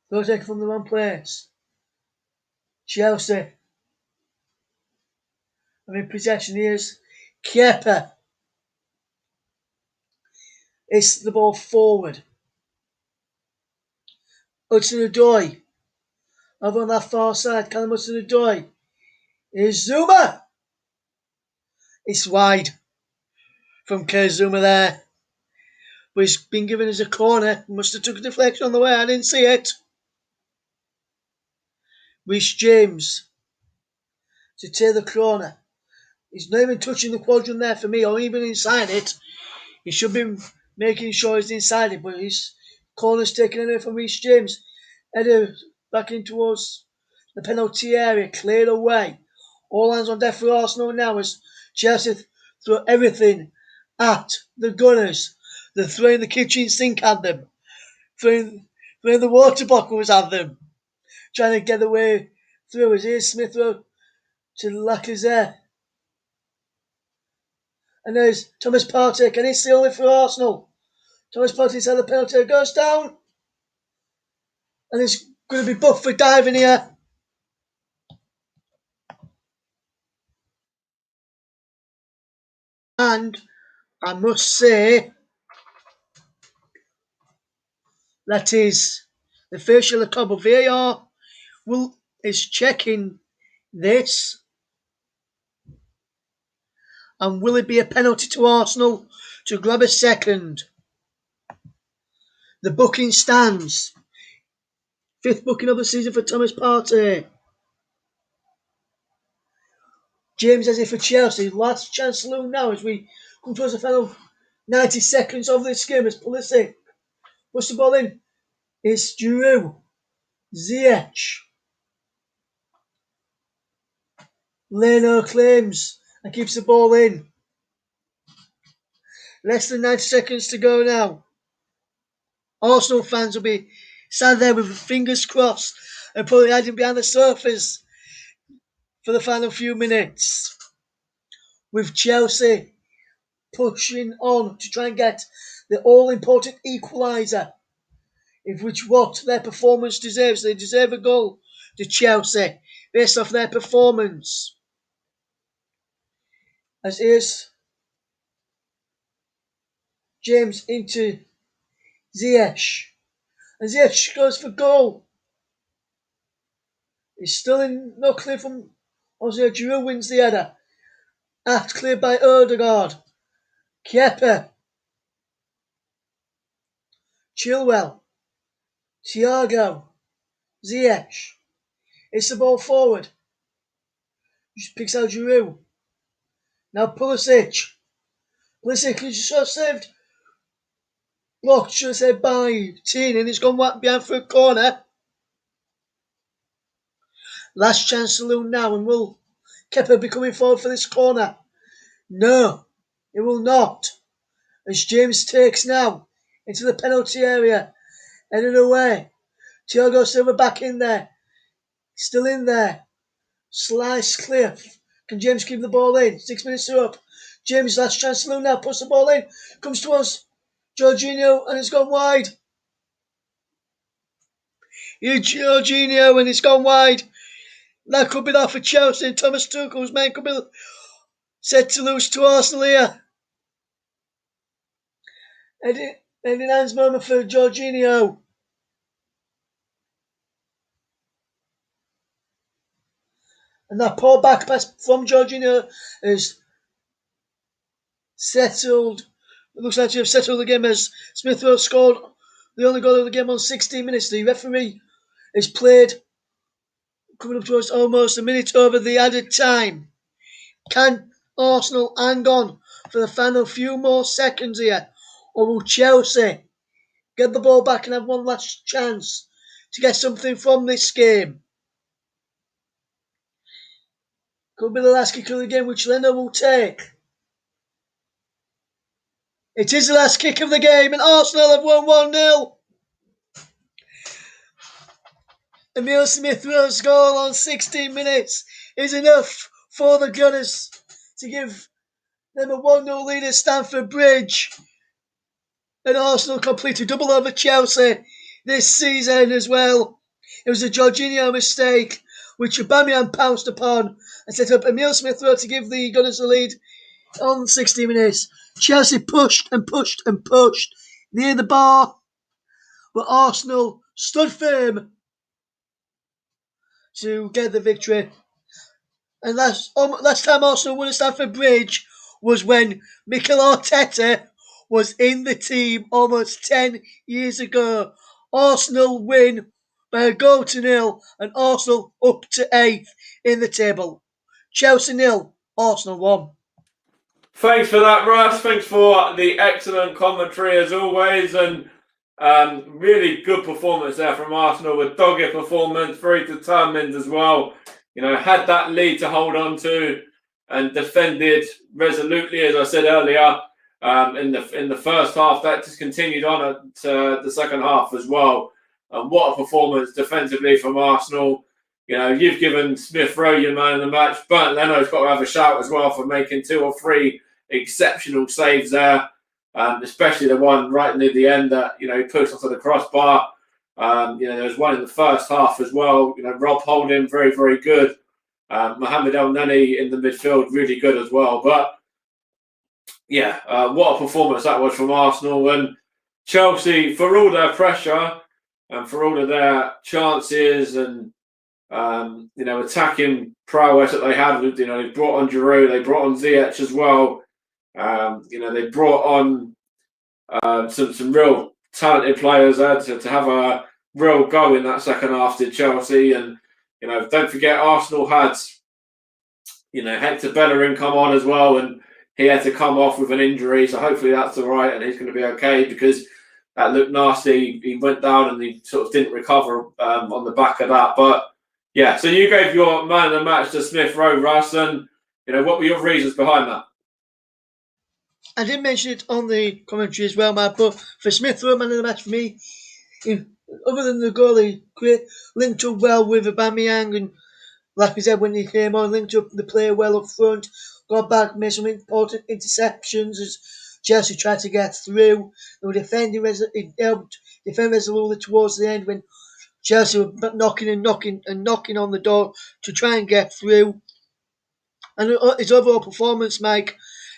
Throw taken from the wrong place. Chelsea. And in possession here's Kepa. It's the ball forward. Hudson-Odoi. Over on that far side, Callum Hudson-Odoi. Here's Zuma. It's wide from Kurt Zouma there. but he's been given as a corner. Must have took a deflection on the way. I didn't see it. Reece James to take the corner. He's not even touching the quadrant there for me, or even inside it. He should be making sure he's inside it, but his corner's taken away from Reece James. Header back in towards the penalty area, cleared away. All hands on deck for Arsenal now as Chelsea throw everything at the Gunners. They're throwing the kitchen sink at them, throwing the water bottles at them, trying to get the way through. As here's Smith Rowe to Lacazette. And there's Thomas Partey. Can he seal it for Arsenal? Thomas Partey's had the penalty. Goes down. And it's going to be buffed for diving here. And I must say, that is the facial of Cobb. VAR is checking this. And will it be a penalty to Arsenal to grab a second? The booking stands. 5th booking of the season for Thomas Partey. James has it for Chelsea. Last chance saloon now as we come towards the final 90 seconds of this game as Pulisic puts the ball in. It's Giroud. Ziyech. Leno claims and keeps the ball in. Less than 90 seconds to go now. Arsenal fans will be sat there with fingers crossed and probably hiding behind the sofas for the final few minutes. With Chelsea pushing on to try and get the all-important equaliser, in which what their performance deserves. They deserve a goal to Chelsea based off their performance. As is James into Ziyech. And Ziyech goes for goal. He's still in, no clear from Jose. Giroud wins the header. Cleared by Odegaard. Kepa. Chilwell. Thiago. Ziyech. It's the ball forward. Just picks out Giroud. Now Pulisic. Pulisic is just saved. Blocked, should have said, by Teen, and he's gone behind for a corner. Last chance saloon now, and will Kepa be coming forward for this corner? No, it will not. As James takes now into the penalty area, headed away. Thiago Silva back in there. Still in there. Slice clear. Can James keep the ball in? 6 minutes are up. James, last chance saloon now, puts the ball in. Comes towards Jorginho, and it's gone wide. Jorginho, and it's gone wide. That could be that for Chelsea, and Thomas Tuchel's man could be set to lose to Arsenal here. Ending hands moment for Jorginho. And that poor back pass from Jorginho is settled. It looks like to have settled the game as Smith Rowe scored the only goal of the game on 16 minutes. The referee is played coming up towards almost a minute over the added time. Can Arsenal hang on for the final few more seconds here? Or will Chelsea get the ball back and have one last chance to get something from this game? Could be the last kick of the game, which Leno will take. It is the last kick of the game, and Arsenal have won 1-0. Emile Smith Rowe's goal on 16 minutes is enough for the Gunners to give them a 1-0 lead at Stamford Bridge. And Arsenal complete a double over Chelsea this season as well. It was a Jorginho mistake, which Aubameyang pounced upon and set up Emile Smith Rowe to give the Gunners the lead on 60 minutes. Chelsea pushed and pushed and pushed near the bar, but Arsenal stood firm to get the victory. And last time Arsenal won at Stamford Bridge was when Mikel Arteta was in the team almost 10 years ago. Arsenal win by a goal to nil, and Arsenal up to 8th in the table. Chelsea nil, Arsenal 1. Thanks for that, Russ. Thanks for the excellent commentary as always, and really good performance there from Arsenal. A dogged performance, very determined as well. Had that lead to hold on to and defended resolutely, as I said earlier. In the first half, that just continued on at the second half as well. And what a performance defensively from Arsenal. You've given Smith Rowe your man of the match. Bernd Leno's got to have a shout as well for making 2 or 3 exceptional saves there, especially the one right near the end that he pushed onto the crossbar. There was one in the first half as well. Rob Holding, very, very good. Mohamed El Neni in the midfield, really good as well. But yeah, what a performance that was from Arsenal. And Chelsea, for all their pressure and for all of their chances and attacking prowess that they had, they brought on Giroud, they brought on Ziyech as well. They brought on some real talented players there to have a real go in that second half to Chelsea. And don't forget Arsenal had Hector Bellerin come on as well, and he had to come off with an injury, so hopefully that's all right and he's going to be okay, because that looked nasty. He went down and he sort of didn't recover on the back of that. But yeah, so you gave your man of the match to Smith Rowe, Russ, and what were your reasons behind that? I did mention it on the commentary as well, Matt, but for Smith Rowe, man of the match for me, other than the goal, he linked up well with Aubameyang, and like I said, when he came on, linked up the player well up front, got back, made some important interceptions as Chelsea tried to get through. They were defending, it helped defend resolutely towards the end when Chelsea were knocking on the door to try and get through. And his overall performance, Mike,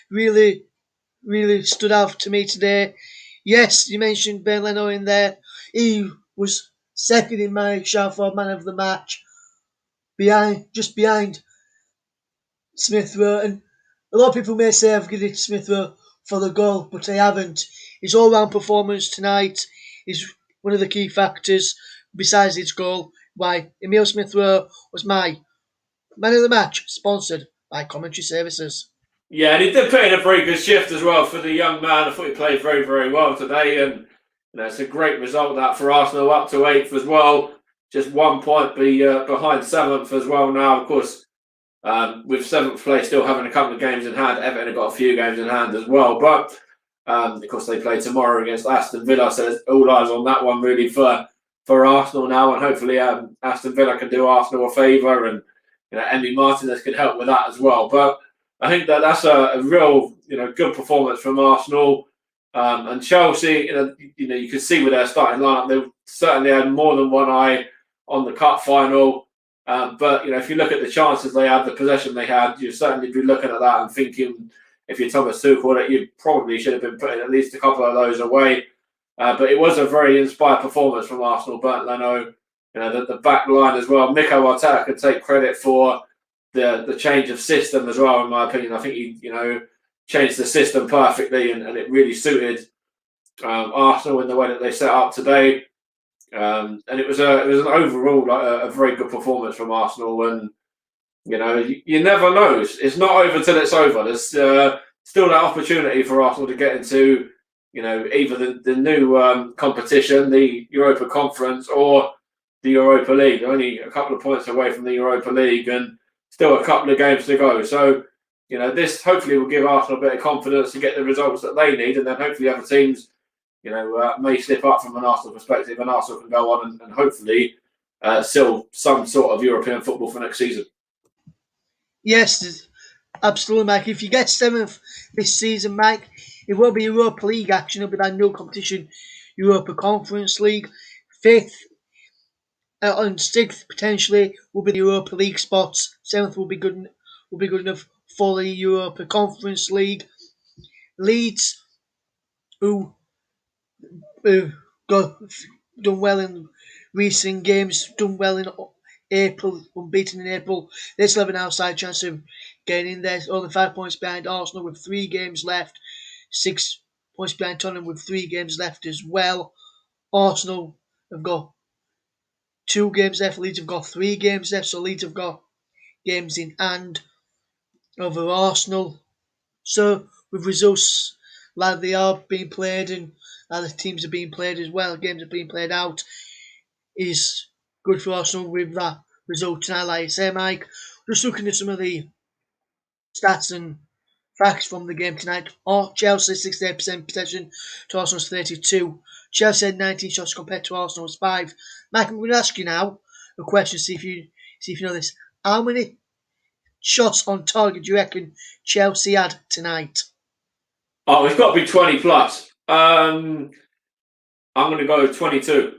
really stood out to me today. Yes, you mentioned Bernd Leno in there. He was second in my shout for man of the match, just behind Smith Rowe. And a lot of people may say I've given it to Smith Rowe for the goal, but I haven't. His all-round performance tonight is one of the key factors, besides his goal, why Emile Smith Rowe was my man of the match, sponsored by Commentary Services. Yeah, and he did put in a very good shift as well for the young man. I thought he played very, very well today, and it's a great result that for Arsenal, up to 8th as well. Just 1 point behind 7th as well now. Of course, with 7th place still having a couple of games in hand, Everton have got a few games in hand as well. But of course, they play tomorrow against Aston Villa, so it's all eyes on that one really for Arsenal now, and hopefully Aston Villa can do Arsenal a favour, and Emi Martinez can help with that as well. But I think that's a real good performance from Arsenal. And Chelsea, you could see with their starting lineup, they certainly had more than one eye on the cup final. But if you look at the chances they had, the possession they had, you'd certainly be looking at that and thinking, if you're Thomas Tuchel, that you probably should have been putting at least a couple of those away. But it was a very inspired performance from Arsenal. Bernd Leno, the back line as well. Mikel Arteta could take credit for the change of system as well, in my opinion. I think he changed the system perfectly, and it really suited Arsenal in the way that they set up today. And it was an overall a very good performance from Arsenal. And you never know. It's not over till it's over. There's still that opportunity for Arsenal to get into either the new competition, the Europa Conference, or the Europa League. They're only a couple of points away from the Europa League, and still a couple of games to go. So this hopefully will give Arsenal a bit of confidence to get the results that they need, and then hopefully other teams may slip up from an Arsenal perspective, and Arsenal can go on and hopefully still some sort of European football for next season. Yes, absolutely, Mike. If you get 7th this season, Mike, it will be Europa League action. It'll be that new competition, Europa Conference League. 5th and 6th potentially will be the Europa League spots. 7th will be good enough for the Europa Conference League. Leeds, who done well in recent games, done well in April, unbeaten in April. They still have an outside chance of getting in there. Only 5 points behind Arsenal with 3 games left, 6 points behind Tottenham with 3 games left as well. Arsenal have got 2 games left. Leeds have got 3 games left. So Leeds have got games in hand over Arsenal. So with results like they are being played and other teams are being played as well, games are being played out, is good for Arsenal with that result tonight. Like I say, Mike, just looking at some of the stats and facts from the game tonight. Chelsea 68% possession to Arsenal's 32. Chelsea had 19 shots compared to Arsenal's 5. Mike, I'm going to ask you now a question. See if you know this. How many shots on target do you reckon Chelsea had tonight? Oh, it's got to be 20 plus. I'm going to go with 22.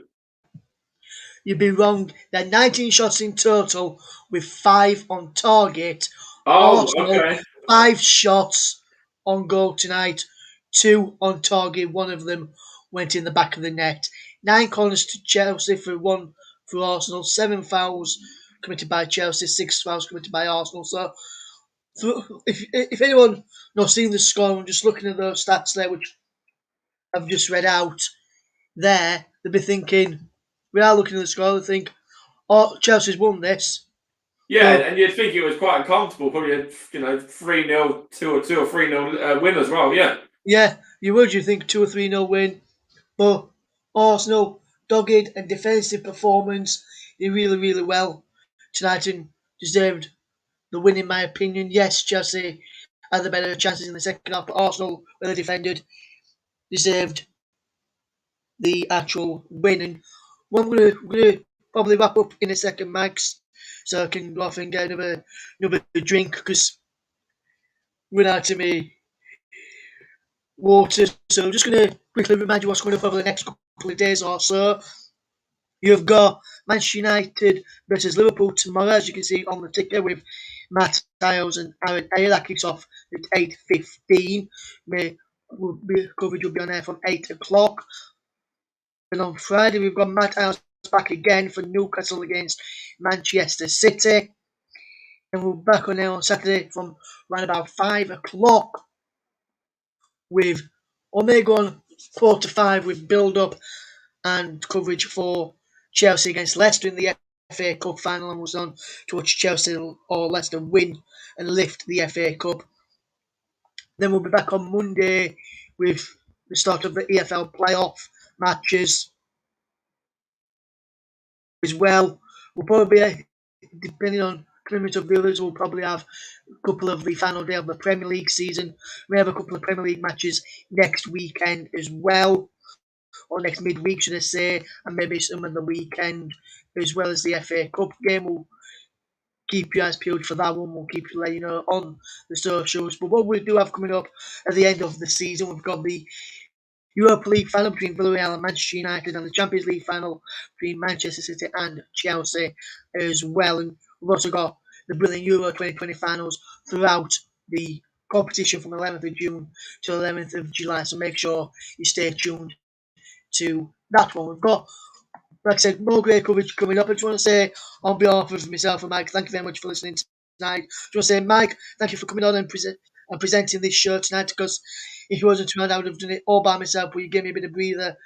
You'd be wrong. They're 19 shots in total with 5 on target. Oh, Arsenal, okay. 5 shots on goal tonight, 2 on target. One of them went in the back of the net. 9 corners to Chelsea for 1 for Arsenal. 7 fouls committed by Chelsea, 6 fouls committed by Arsenal. So, if anyone not seeing the score and just looking at those stats there, which I've just read out there, they'll be thinking, we are looking at the score, they think, oh, Chelsea's won this. Yeah, and you'd think it was quite a comfortable, probably a 3-0, 2-2 or 3-0 win as well. Yeah. Yeah, you would. You think 2 or 3-0 win, but Arsenal dogged and defensive performance. They really, really well tonight and deserved the win, in my opinion. Yes, Chelsea had the better chances in the second half, but Arsenal, when they defended, deserved the actual win. And we're going to probably wrap up in a second, Max, so I can go off and get another drink because we're out to me water. So I'm just going to quickly remind you what's coming up over the next couple of days or so. You've got Manchester United versus Liverpool tomorrow, as you can see on the ticker, with Matt Stiles and Aaron Ayer. That kicks off at 8:15. Coverage will be on air from 8 o'clock. And on Friday, we've got Matt Stiles back again for Newcastle against Manchester City. And we're back on air on Saturday from around about 5 o'clock with Omega on 4 to 5 with build-up and coverage for Chelsea against Leicester in the FA Cup final, and was on to watch Chelsea or Leicester win and lift the FA Cup. Then we'll be back on Monday with the start of the EFL playoff matches as well. We'll probably, depending on commitment of the others, we'll probably have a couple of the final day of the Premier League season. We have a couple of Premier League matches next weekend as well, or next midweek, should I say, and maybe some of the weekend, as well as the FA Cup game. We'll keep your eyes peeled for that one. We'll keep you letting you know on the socials. But what we do have coming up at the end of the season, we've got the Europa League final between Villarreal and Manchester United, and the Champions League final between Manchester City and Chelsea as well. And we've also got the brilliant Euro 2020 finals throughout the competition from 11th of June to 11th of July. So make sure you stay tuned to that one. We've got, like I said, more great coverage coming up. I just want to say, on behalf of myself and Mike, thank you very much for listening tonight. I just want to say, Mike, thank you for coming on and presenting this show tonight, because if it wasn't tonight, I would have done it all by myself, but you gave me a bit of breather.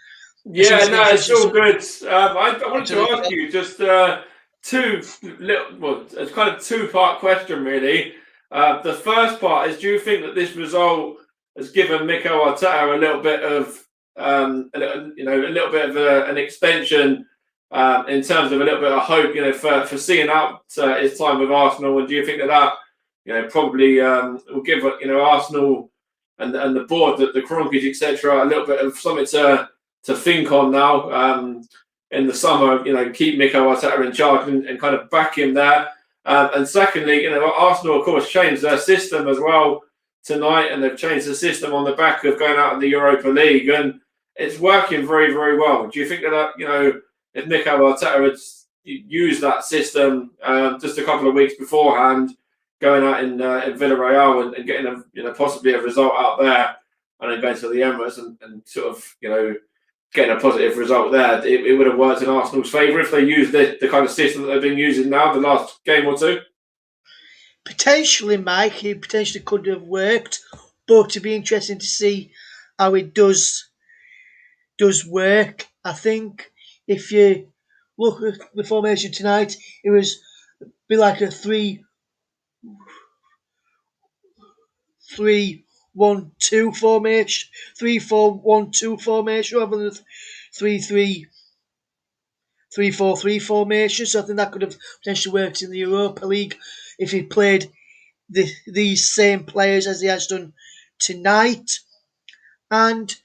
Yeah, no, it's all good. I wanted to ask you just it's kind of two-part question, really. The first part is, do you think that this result has given Mikel Arteta a little bit of an extension in terms of a little bit of hope, for seeing out his time with Arsenal? And do you think that probably will give Arsenal and the board, the Kroenkes, etc., a little bit of something to think on now in the summer? Keep Mikel Arteta in charge and kind of back him there. And secondly, Arsenal, of course, changed their system as well tonight, and they've changed the system on the back of going out in the Europa League, and it's working very, very well. Do you think that if Mikel Arteta had used that system just a couple of weeks beforehand, going out in Villarreal and getting possibly a result out there, and then going to the Emirates and sort of getting a positive result there, it would have worked in Arsenal's favour if they used the kind of system that they've been using now the last game or two? Potentially, Mike, it potentially could have worked, but it'd be interesting to see how it does work. I think if you look at the formation tonight, it was be like a 3-1-2 formation, 3-4-1-2 formation rather than 3-3-3-4-3 formation. So I think that could have potentially worked in the Europa League if he played these same players as he has done tonight. And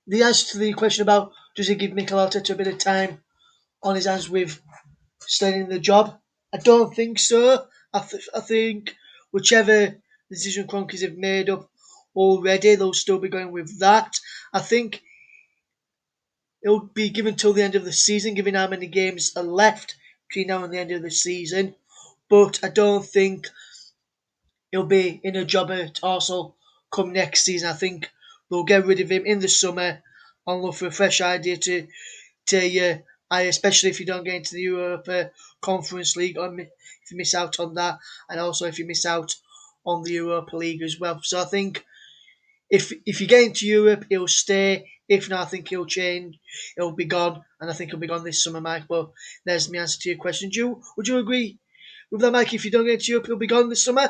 the answer to the question about does he give Mikel Arteta a bit of time on his hands with staying in the job, I don't think so. I think whichever decision Kroenkes have made up already, they'll still be going with that. I think it'll be given till the end of the season, given how many games are left between now and the end of the season. But I don't think he'll be in a job at Arsenal come next season. I think they'll get rid of him in the summer and look for a fresh idea to especially if you don't get into the Europa Conference League, or if you miss out on that, and also if you miss out on the Europa League as well. So I think if you get into Europe, he'll stay. If not, I think he'll change. He'll be gone, and I think he'll be gone this summer, Mike. But there's my answer to your question. Would you agree with that, Mike? If you don't get into Europe, he'll be gone this summer.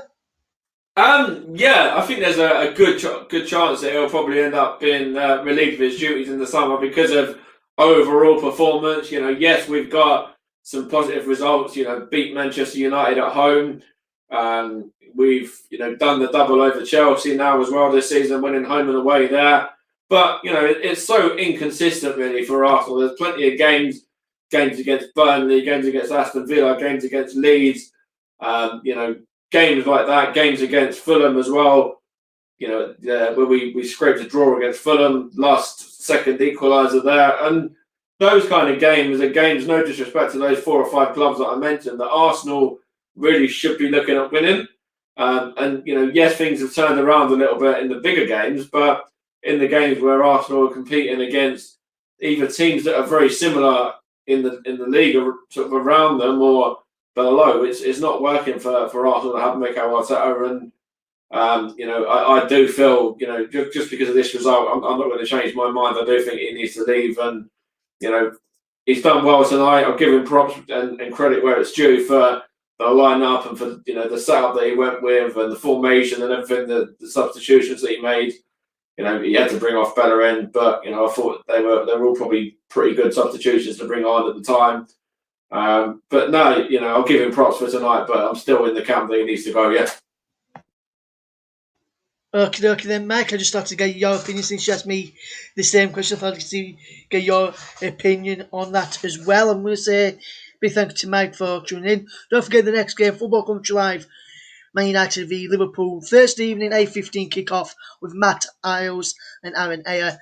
Yeah, I think there's a good chance that he'll probably end up being relieved of his duties in the summer because of overall performance. Yes, we've got some positive results. Beat Manchester United at home. We've done the double over Chelsea now as well this season, winning home and away there. But it's so inconsistent really for Arsenal. There's plenty of games against Burnley, games against Aston Villa, games against Leeds. Games like that, games against Fulham as well. Where we scraped a draw against Fulham, last second equaliser there, and those kind of games are games. No disrespect to those 4 or 5 clubs that I mentioned, that Arsenal really should be looking at winning. Yes, things have turned around a little bit in the bigger games, but in the games where Arsenal are competing against either teams that are very similar in the league or sort of around them or below, it's not working for Arsenal to have Mikel Arteta. And I do feel just because of this result, I'm not going to change my mind. I do think he needs to leave, and he's done well tonight. I'll give him props and credit where it's due for the line-up and for the setup that he went with and the formation and everything, the substitutions that he made. He had to bring off Bellerin, but I thought they were all probably pretty good substitutions to bring on at the time. But no, I'll give him props for tonight, but I'm still in the camp that he needs to go. Yeah. Okay, then, Mike. I just thought to get your opinion since you asked me the same question. I thought I'd get your opinion on that as well. I'm going to say big thank you to Mike for tuning in. Don't forget the next game, Football Country Live, Man United v Liverpool, Thursday evening, 8:15 kickoff with Matt Isles and Aaron Ayer.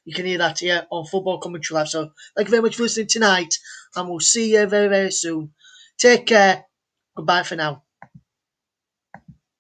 You can hear that here on Football Commentary Live. So thank you very much for listening tonight, and we'll see you very, very soon. Take care. Goodbye for now.